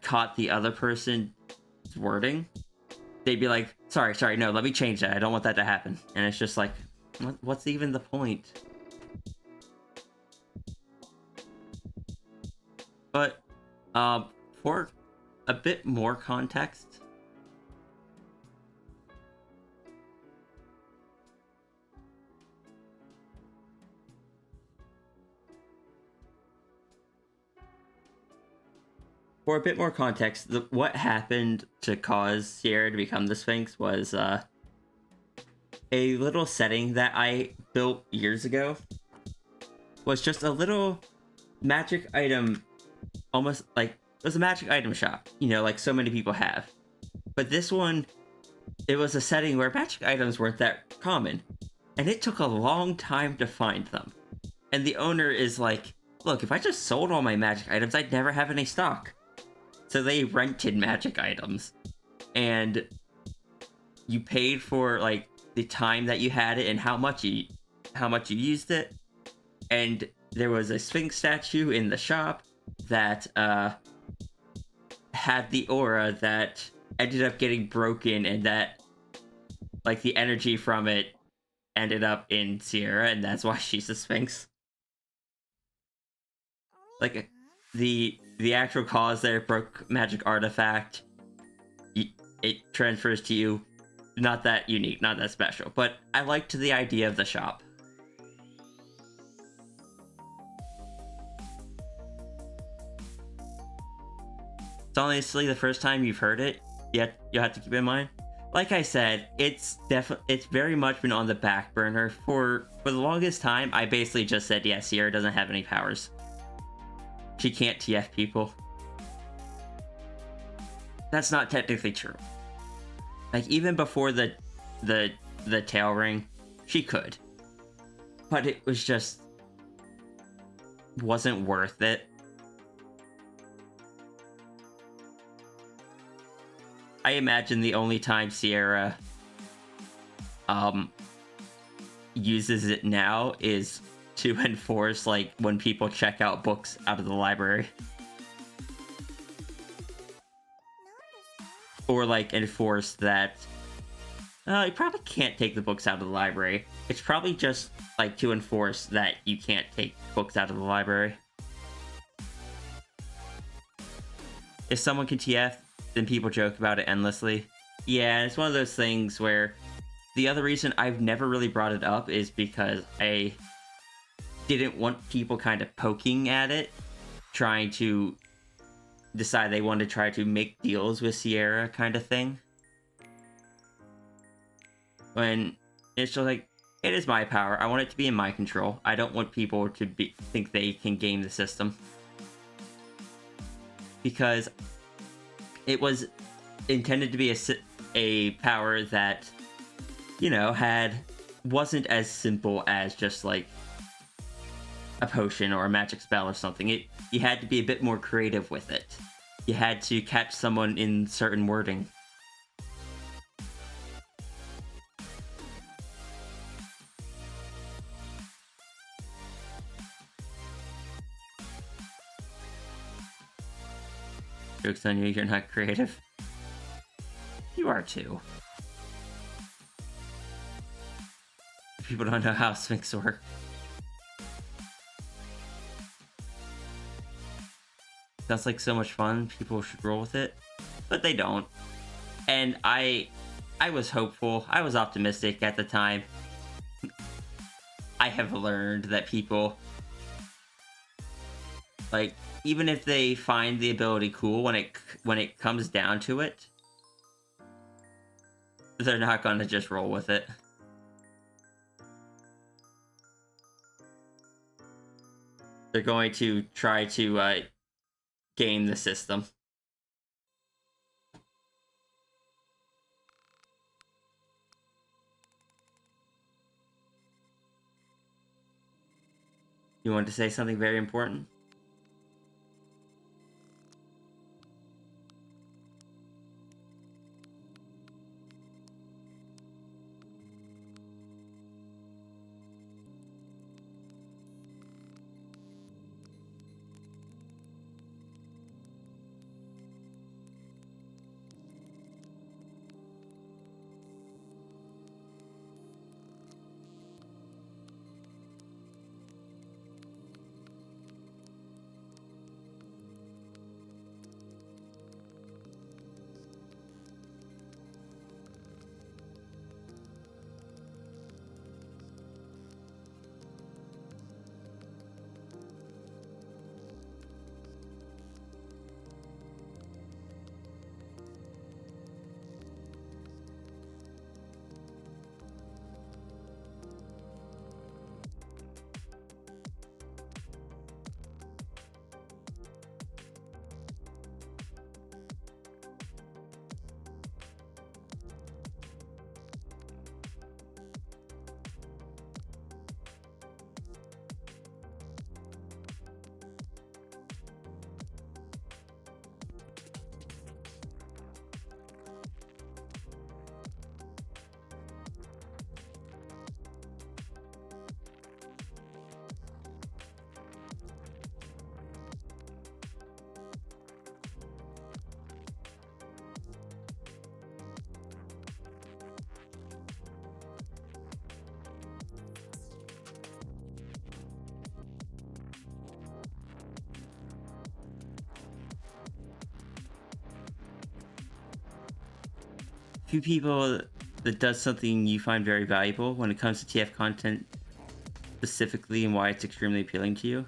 caught the other person's wording, they'd be like, sorry, no, let me change that, I don't want that to happen. And it's just like, what's even the point? But for a bit more context, what happened to cause Sierra to become the Sphinx was a little setting that I built years ago. Was just a little magic item, almost like it was a magic item shop, you know, like so many people have. But this one, it was a setting where magic items weren't that common, and it took a long time to find them. And the owner is like, look, if I just sold all my magic items, I'd never have any stock. So they rented magic items, and you paid for like the time that you had it and how much you used it. And there was a Sphinx statue in the shop that had the aura that ended up getting broken, and that like the energy from it ended up in Sierra, and that's why she's a Sphinx. Like the actual cause there, broke magic artifact, it transfers to you. Not that unique, not that special, but I liked the idea of the shop. It's honestly the first time you've heard it, yet you'll have to keep in mind. Like I said, it's very much been on the back burner for the longest time. I basically just said, yeah, Sierra doesn't have any powers. She can't TF people. That's not technically true. Like even before the tail ring, she could. But it was just wasn't worth it. I imagine the only time Sierra uses it now is to enforce like when people check out books out of the library. Or like enforce that you probably can't take the books out of the library. It's probably just like to enforce that you can't take books out of the library. If someone can TF, then people joke about it endlessly. Yeah, it's one of those things where the other reason I've never really brought it up is because I didn't want people kind of poking at it, trying to decide they want to try to make deals with Sierra kind of thing. When it's just like, it is my power, I want it to be in my control. I don't want people to think they can game the system. Because it was intended to be a power that, you know, wasn't as simple as just like a potion or a magic spell or something. You had to be a bit more creative with it. You had to catch someone in certain wording. Joke's on you, you're not creative. You are too. People don't know how Sphinx work. Sounds like so much fun, people should roll with it. But they don't. And I was hopeful, I was optimistic at the time. I have learned that people, like, even if they find the ability cool, when it comes down to it, they're not going to just roll with it. They're going to try to game the system. You want to say something very important? Two people that does something you find very valuable when it comes to TF content specifically, and why it's extremely appealing to you.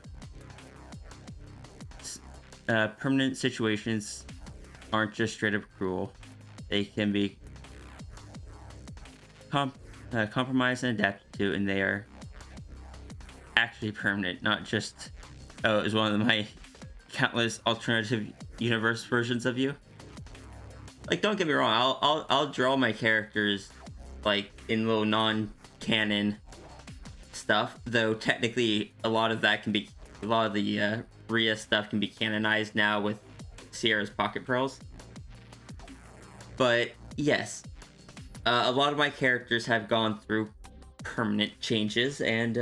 Permanent situations aren't just straight up cruel. They can be compromised and adapted to, and they are actually permanent, not just, oh, it was one of my countless alternative universe versions of you. Like, don't get me wrong, I'll draw my characters like in little non-canon stuff, though technically a lot of the Rhea stuff can be canonized now with Sierra's Pocket Pearls. But yes, a lot of my characters have gone through permanent changes, and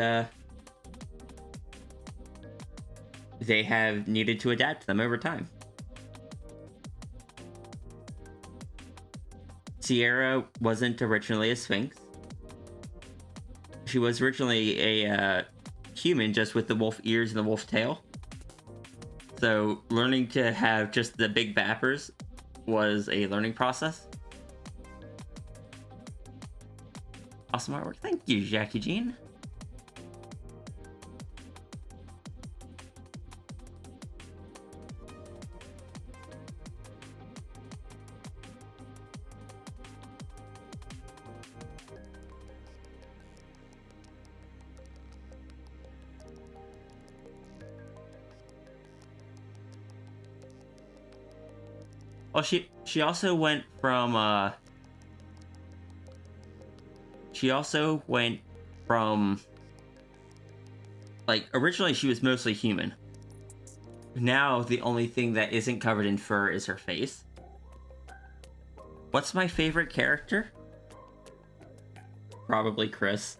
they have needed to adapt to them over time. Sierra wasn't originally a Sphinx. She was originally a human, just with the wolf ears and the wolf tail. So learning to have just the big bappers was a learning process. Awesome artwork. Thank you, Jackie Jean. Well, she also went from like, originally she was mostly human. Now the only thing that isn't covered in fur is her face. What's my favorite character? Probably Chris.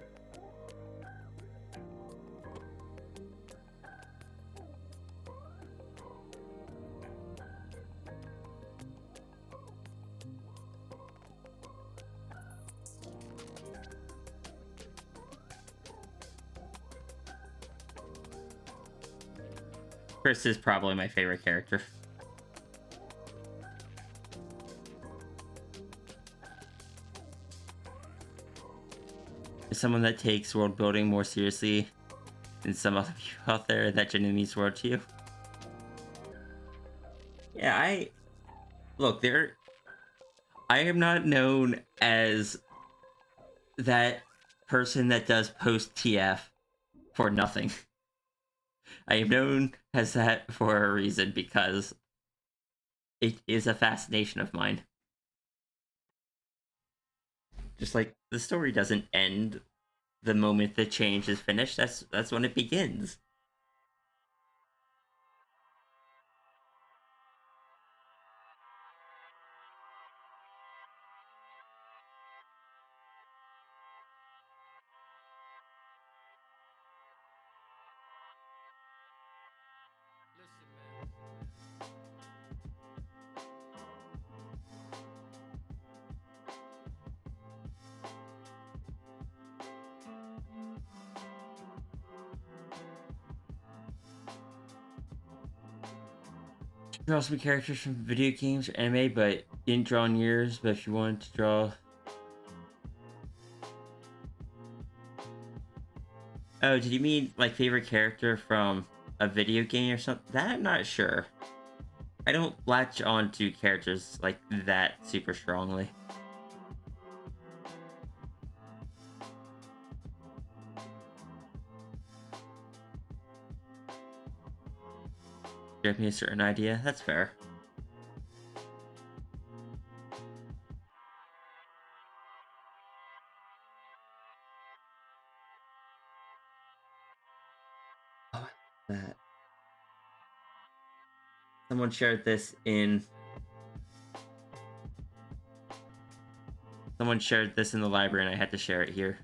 Chris is probably my favorite character. As someone that takes world building more seriously than some other people out there, that genuinely means the world to you. Yeah, I am not known as that person that does post TF for nothing. I am known as that for a reason, because it is a fascination of mine. Just like the story doesn't end the moment the change is finished, that's when it begins. Draw some characters from video games or anime, but didn't draw in years. But if you wanted to draw, oh, did you mean like favorite character from a video game or something? That I'm not sure. I don't latch on to characters like that super strongly. Give me a certain idea. That's fair. Oh, that. Someone shared this in. Someone shared this in the library, and I had to share it here.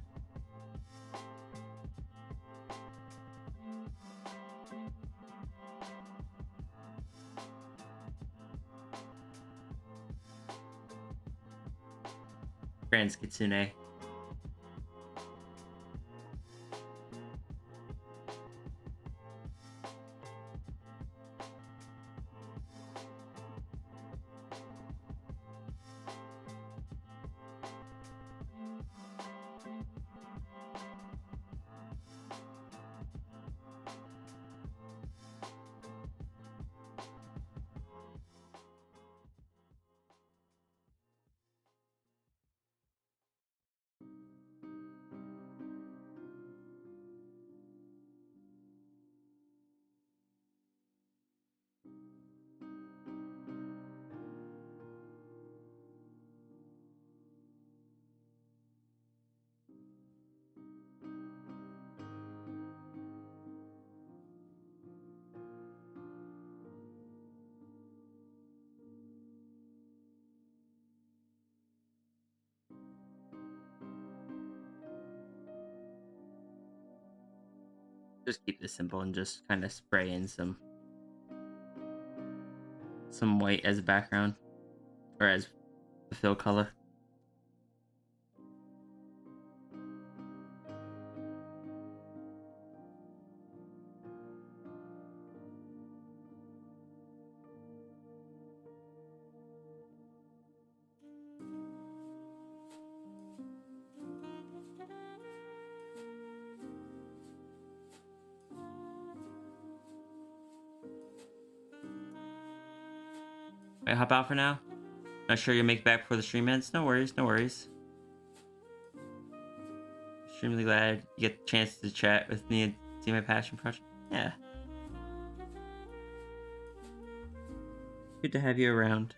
Trans Kitsune. just keep this simple and just kind of spray in some white as a background or as the fill color. Wait, hop out for now. Not sure you'll make it back before the stream ends. No worries, no worries. Extremely glad you get the chance to chat with me and see my passion project. Yeah. Good to have you around.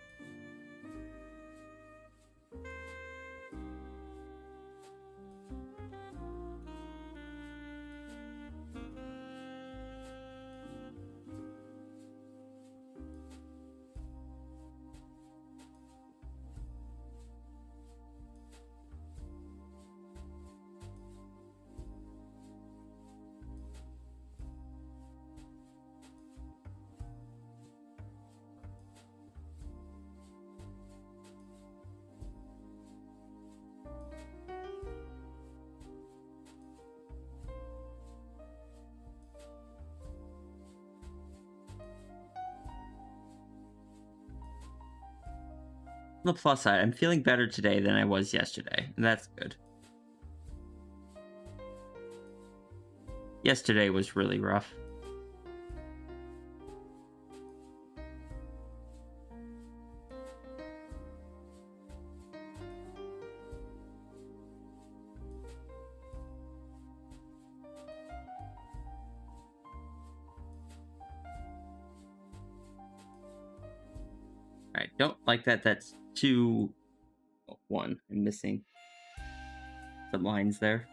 On the plus side, I'm feeling better today than I was yesterday, and that's good. Yesterday was really rough. Alright, don't like that. That's 2, 1. I'm missing some lines there.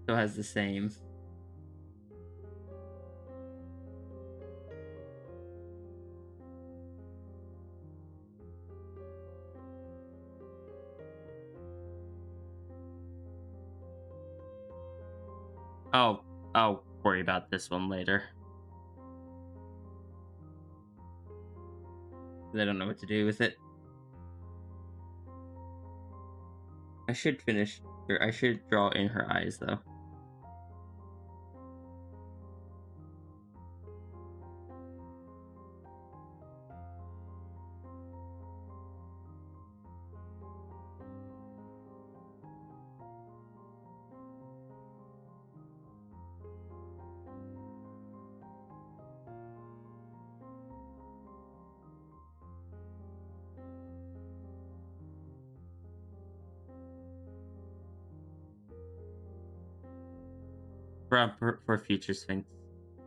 Still has the same. Oh, I'll worry about this one later. I don't know what to do with it. I should finish, or I should draw in her eyes, though. For future Sphinx.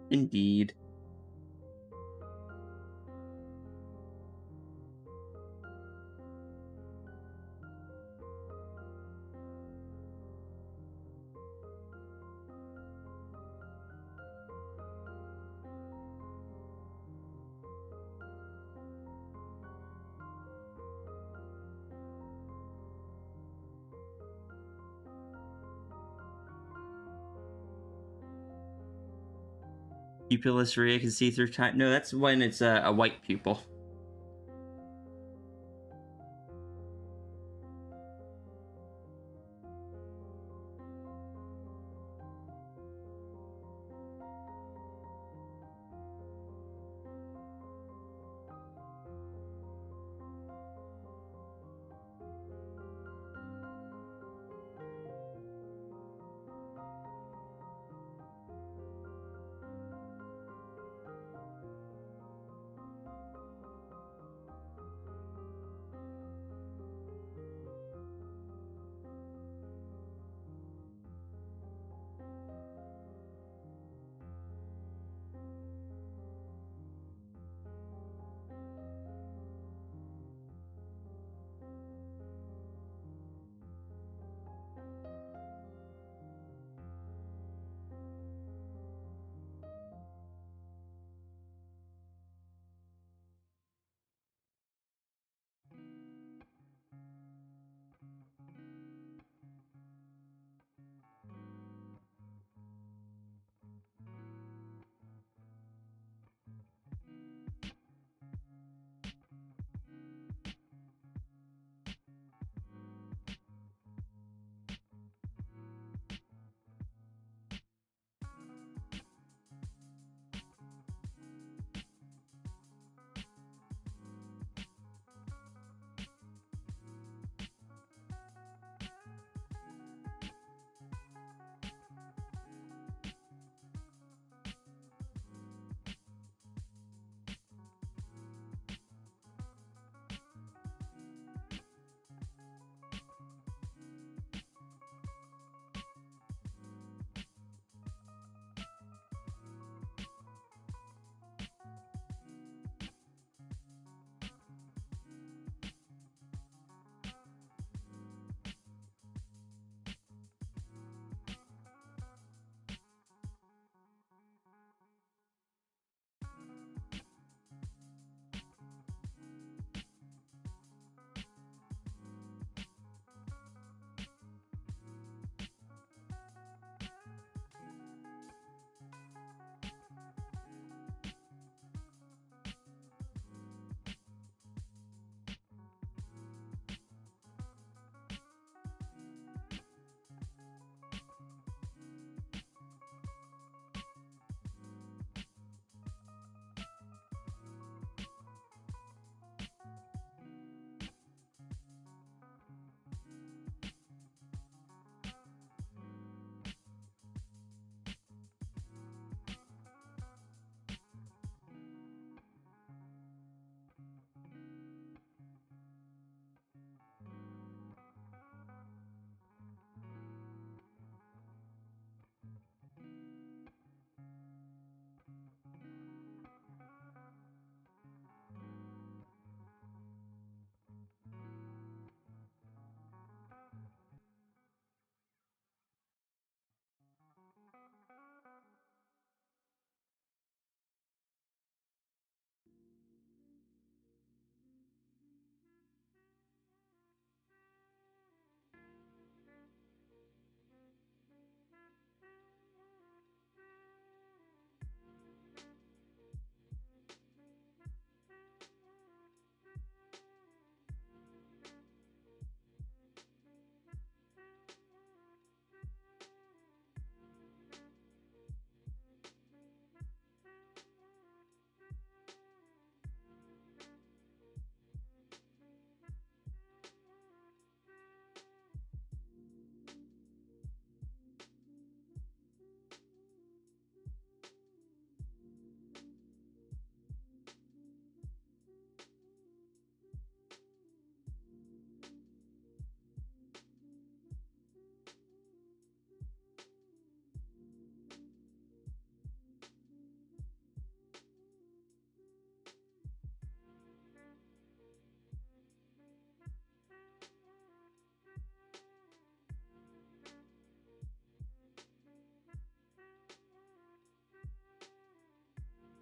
Indeed. Pupilless Rhea can see through time. No, that's when it's a white pupil.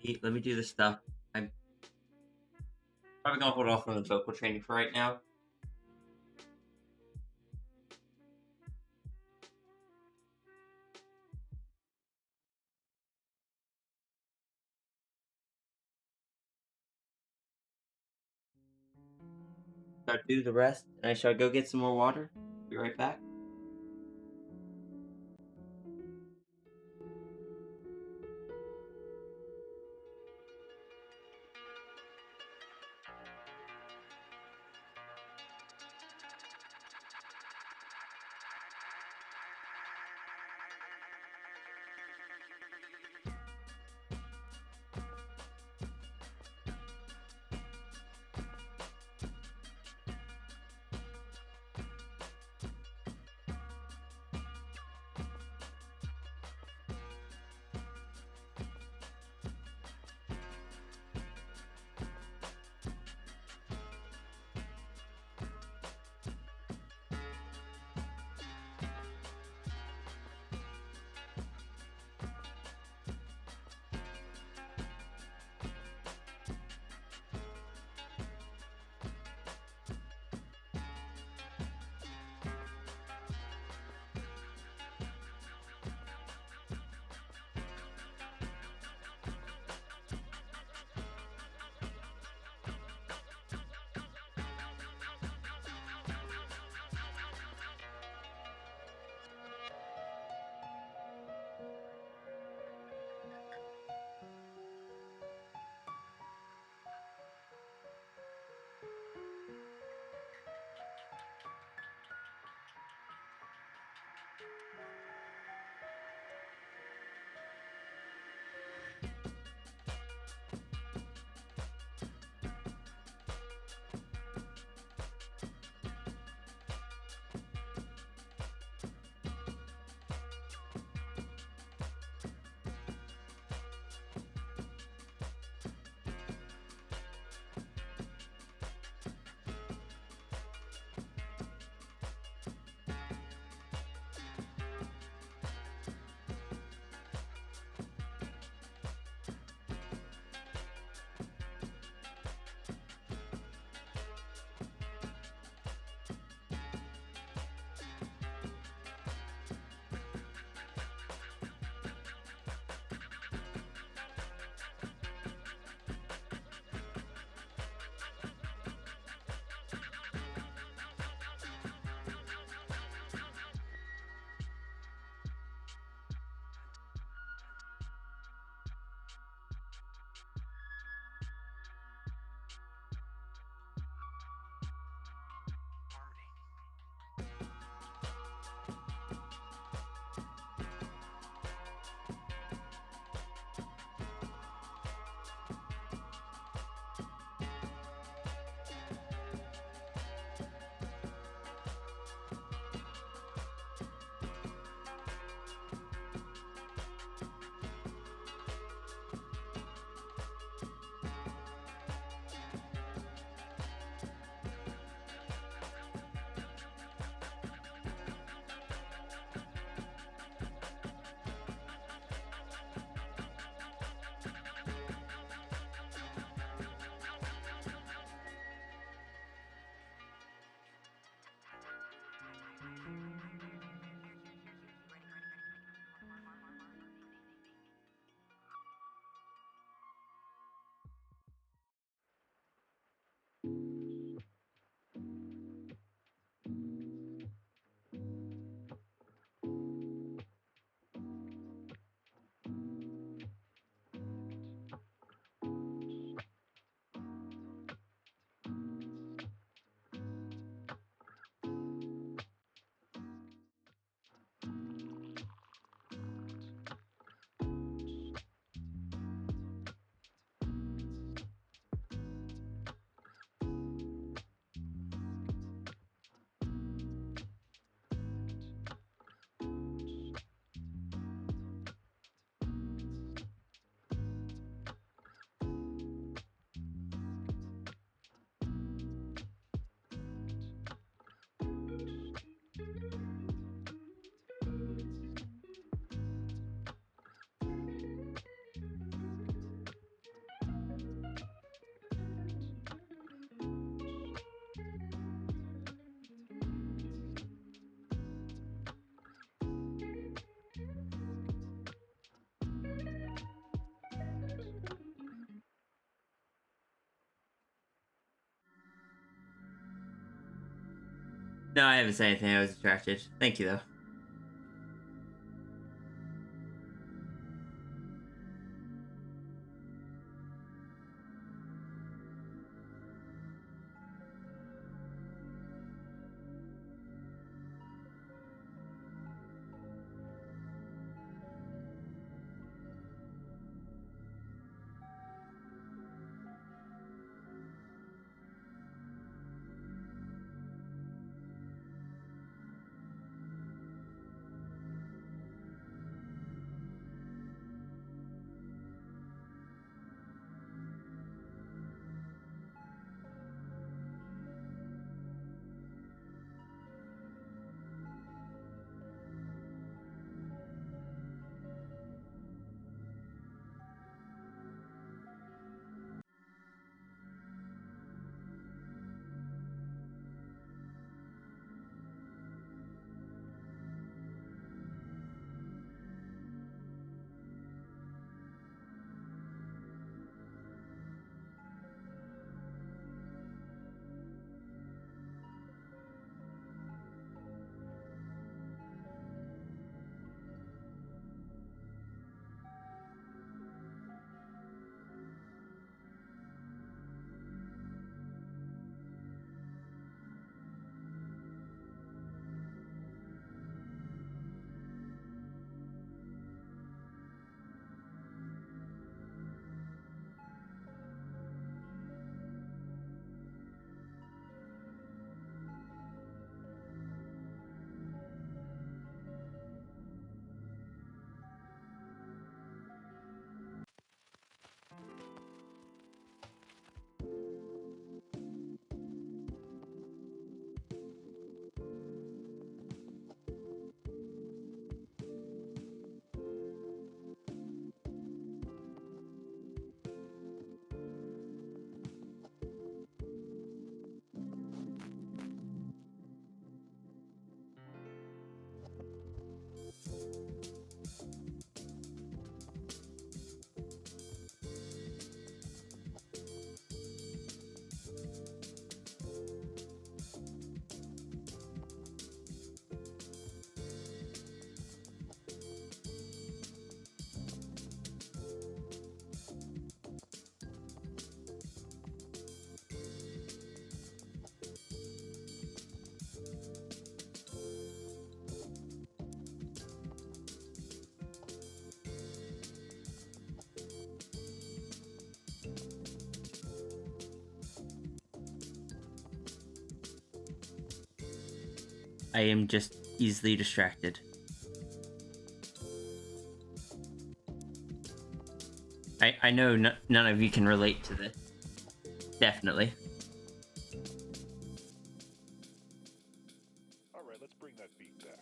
Let me do this stuff. I'm probably gonna hold off on the vocal training for right now. So I'll do the rest, and I shall go get some more water. Be right back. No, I haven't said anything. I was distracted. Thank you, though. I am just easily distracted. I know none of you can relate to this. Definitely. All right, let's bring that beat back.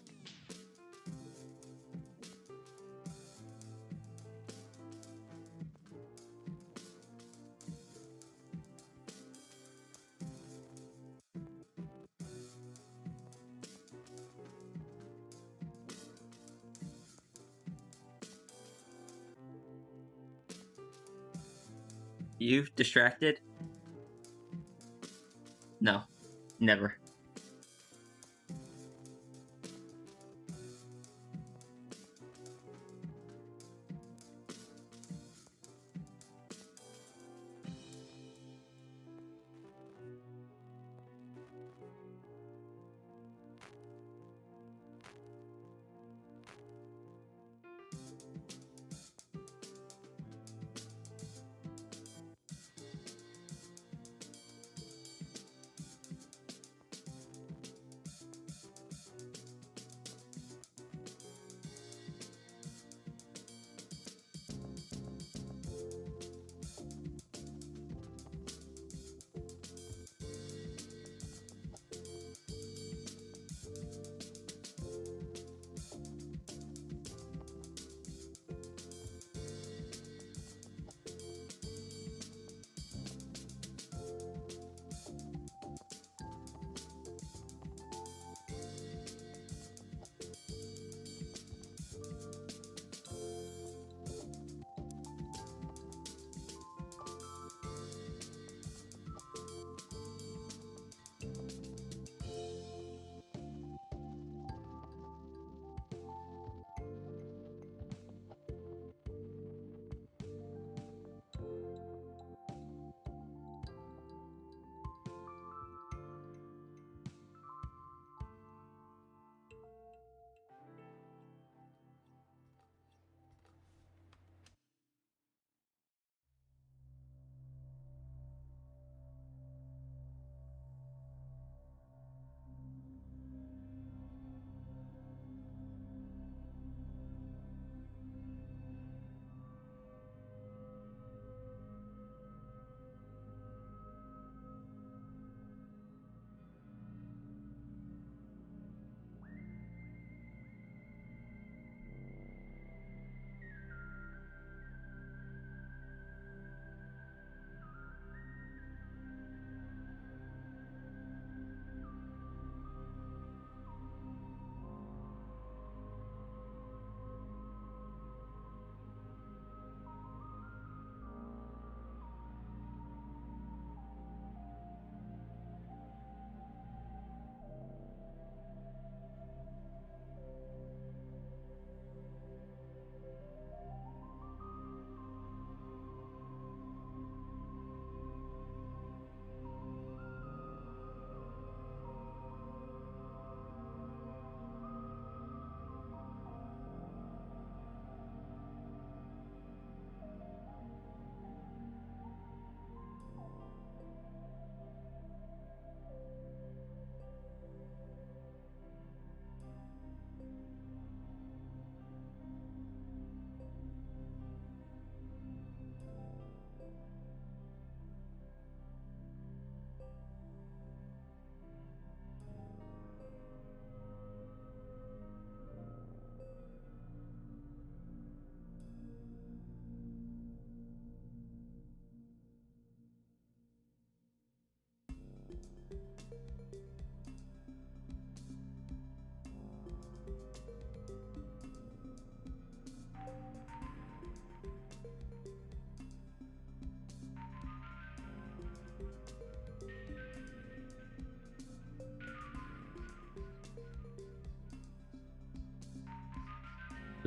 You distracted? No, never.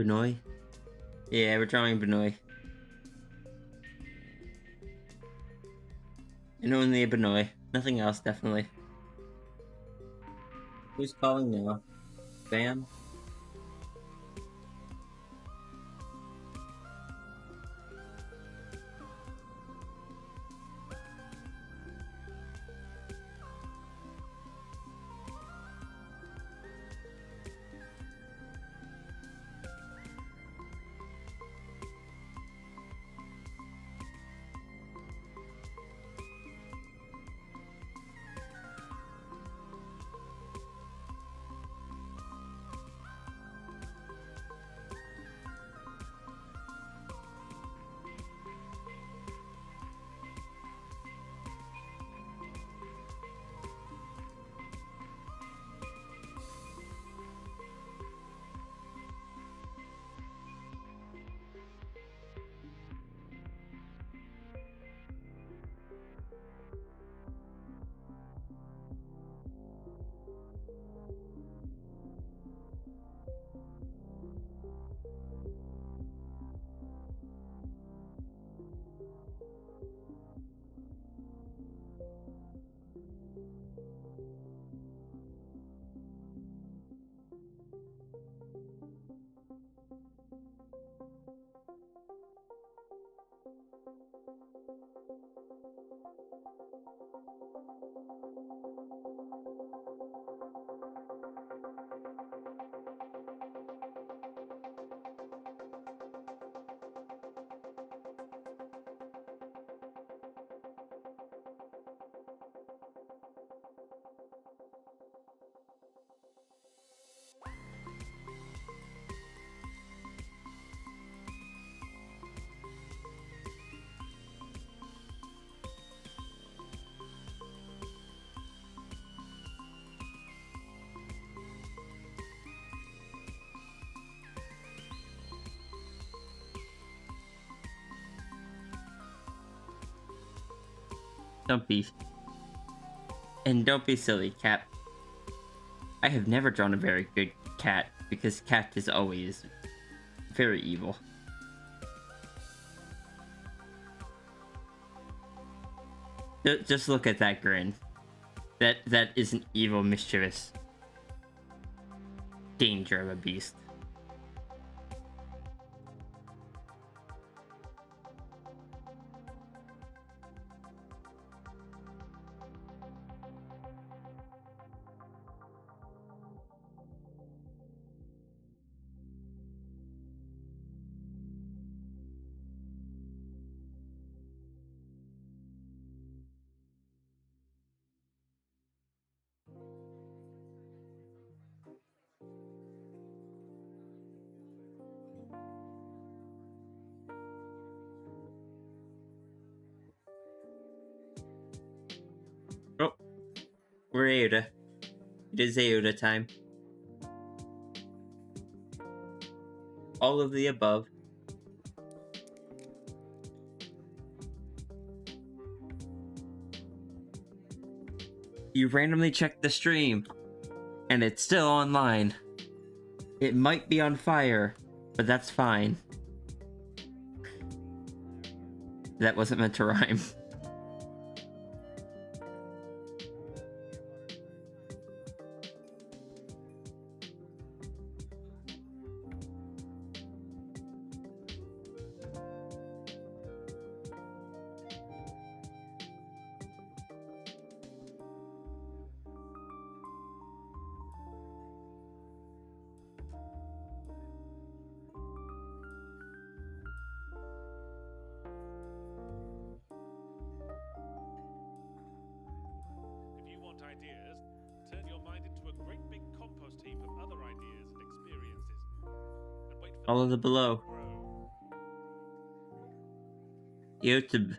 Benoy? Yeah, we're drawing Benoy. And only a Benoy. Nothing else, definitely. Who's calling now? Bam? Don't be. And don't be silly, Cat. I have never drawn a very good cat, because Cat is always very evil. Just look at that grin. That is an evil, mischievous danger of a beast. Oh, we're Aoda. It is Aoda time. All of the above. You randomly check the stream, and it's still online. It might be on fire, but that's fine. That wasn't meant to rhyme. If you want ideas, turn your mind into a great big compost heap of other ideas and experiences. And wait for All of the them below. to grow. YouTube.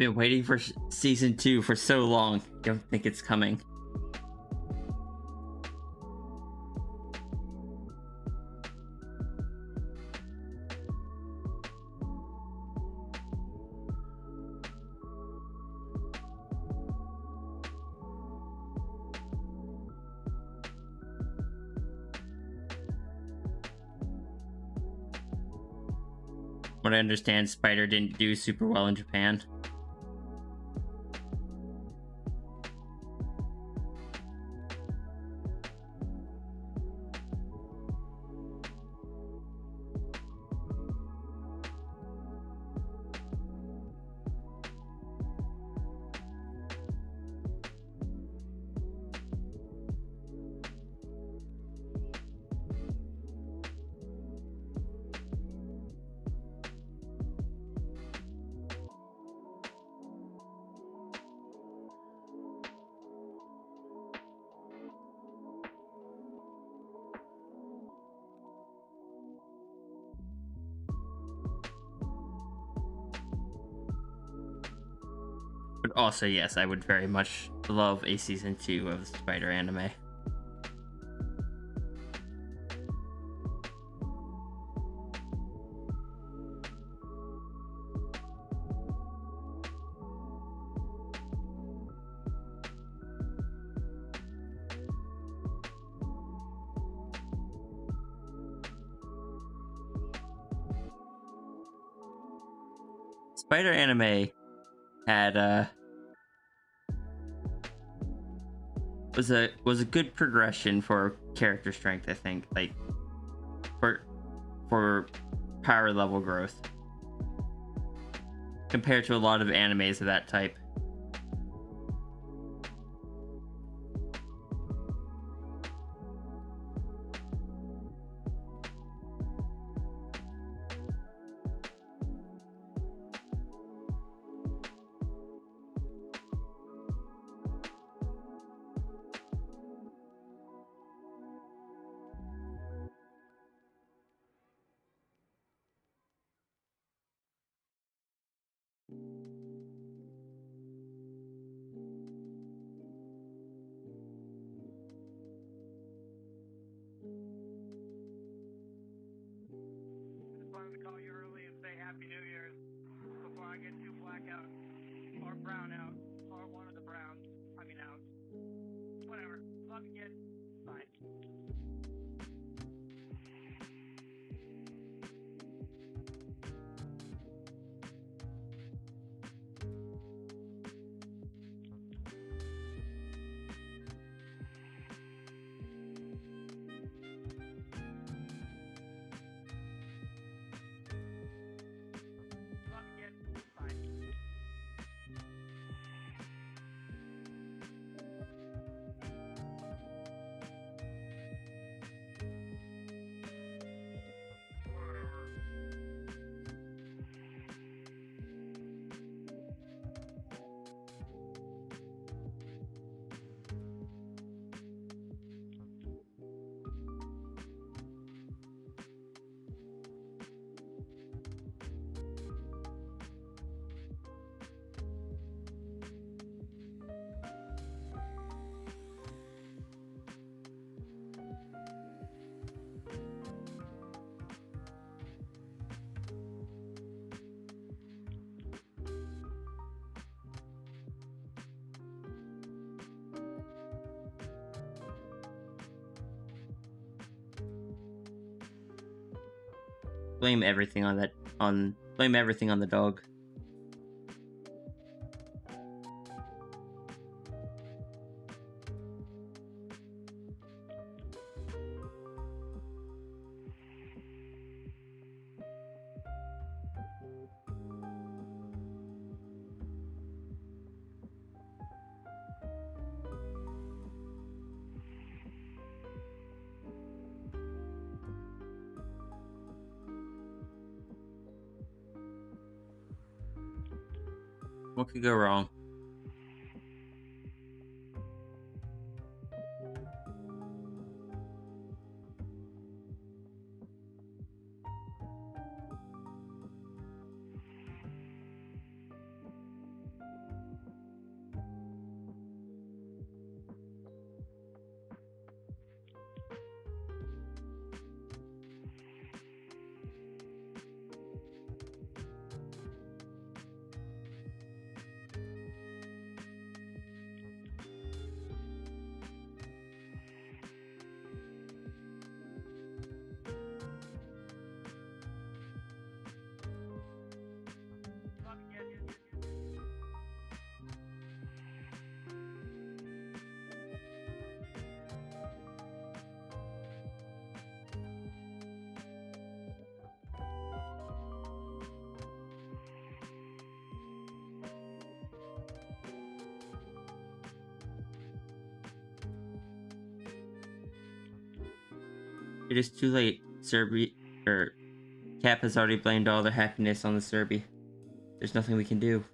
been waiting for season 2 for so long. Don't think it's coming. What I understand, Spider didn't do super well in Japan. But also, yes, I would very much love a season 2 of the Spider anime. Spider anime had was a good progression for character strength, I think, like for power level growth compared to a lot of animes of that type. Just wanted to call you early and say Happy New Year's before I get too blackout or brown out or one of the browns. I mean out. Whatever. Love you, kid. Bye. Love you, kid. Bye. Blame everything on blame everything on the dog. What could go wrong? It is too late. Cap has already blamed all their happiness on the Serbi. There's nothing we can do.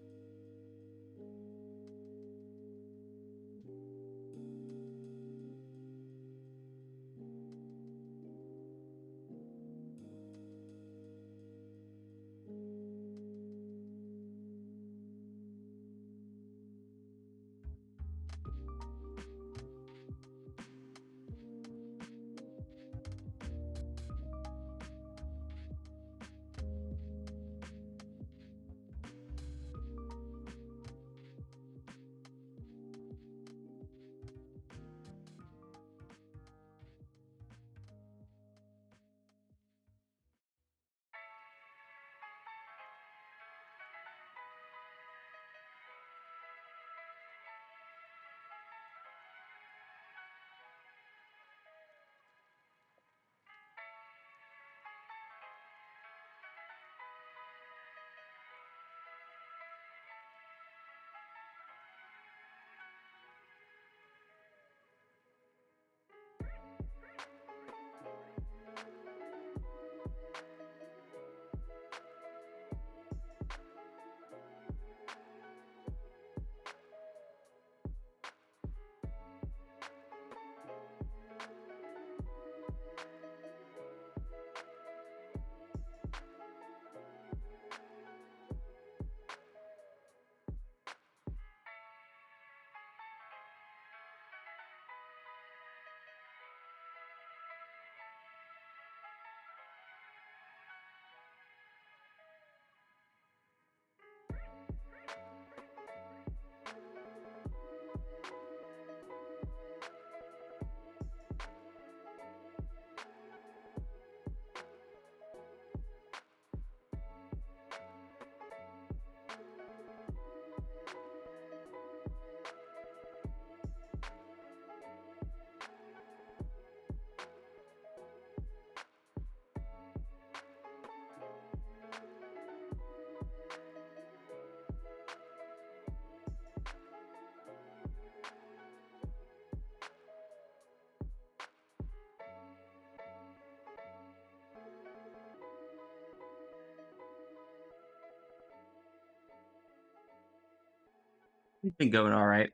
It's been going alright.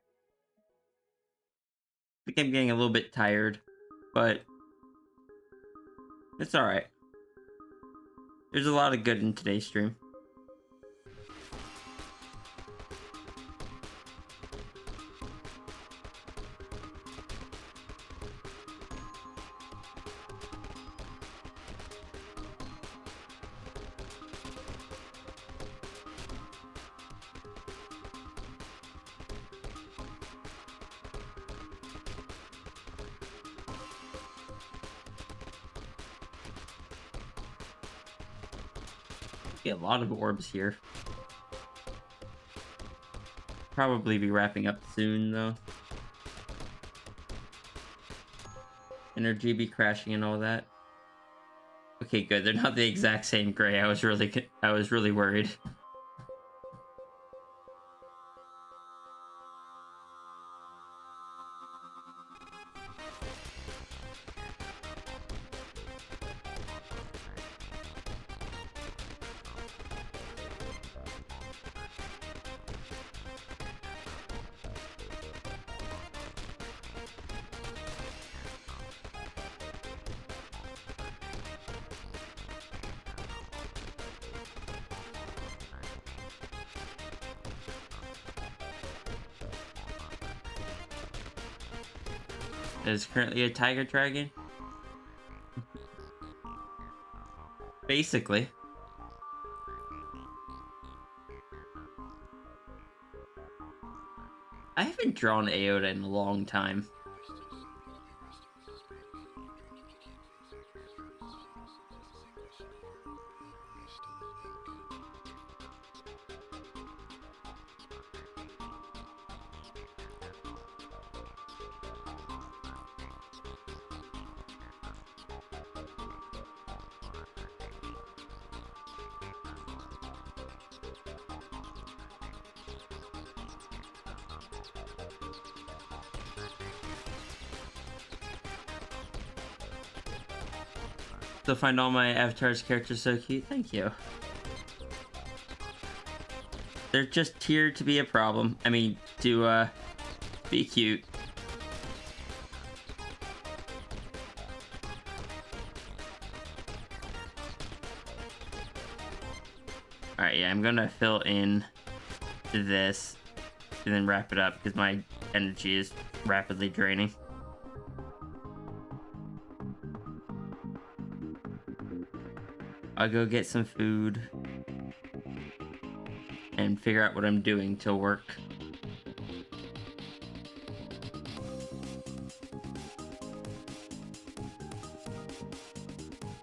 I think I'm getting a little bit tired, but it's alright. There's a lot of good in today's stream. Get a lot of orbs here. Probably be wrapping up soon though. Energy be crashing and all that. Okay, good. They're not the exact same gray. I was really worried. Is currently a tiger dragon. Basically. I haven't drawn Aota in a long time. Still find all my avatar's characters so cute. Thank you. They're just here to be a problem. I mean, to be cute. Alright, yeah, I'm gonna fill in this and then wrap it up because my energy is rapidly draining. I'll go get some food and figure out what I'm doing till work.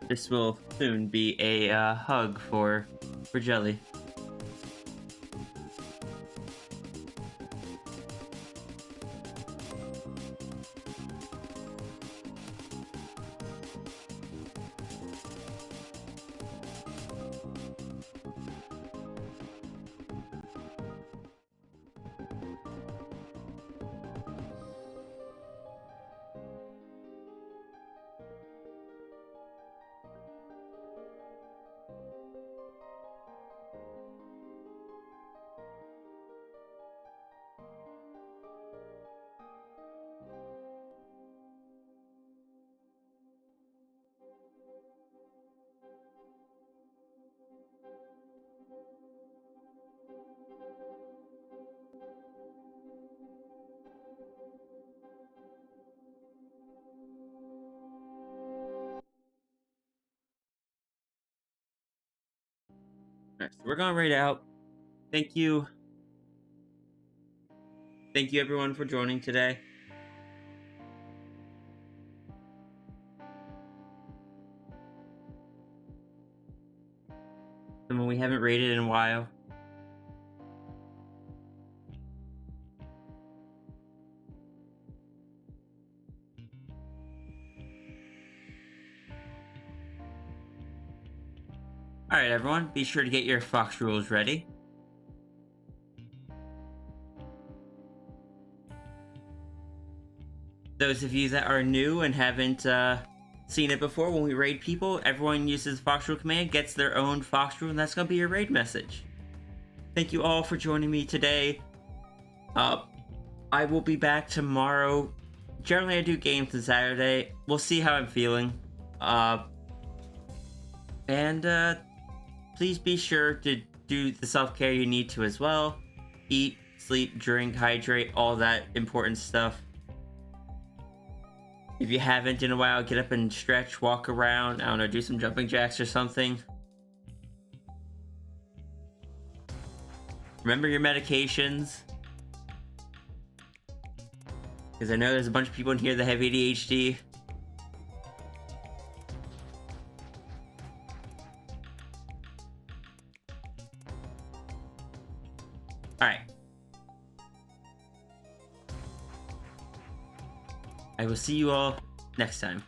This will soon be a hug for Jelly. Alright, so we're gonna raid out. Thank you. Thank you everyone for joining today. Someone we haven't raided in a while. Alright everyone, be sure to get your fox rules ready. Those of you that are new and haven't seen it before, when we raid people, everyone uses the fox rule command, gets their own fox rule, and that's going to be your raid message. Thank you all for joining me today. I will be back tomorrow. Generally I do games on Saturday. We'll see how I'm feeling. Please be sure to do the self-care you need to as well. Eat, sleep, drink, hydrate, all that important stuff. If you haven't in a while, get up and stretch, walk around, I don't know, do some jumping jacks or something. Remember your medications. Because I know there's a bunch of people in here that have ADHD. Alright. I will see you all next time.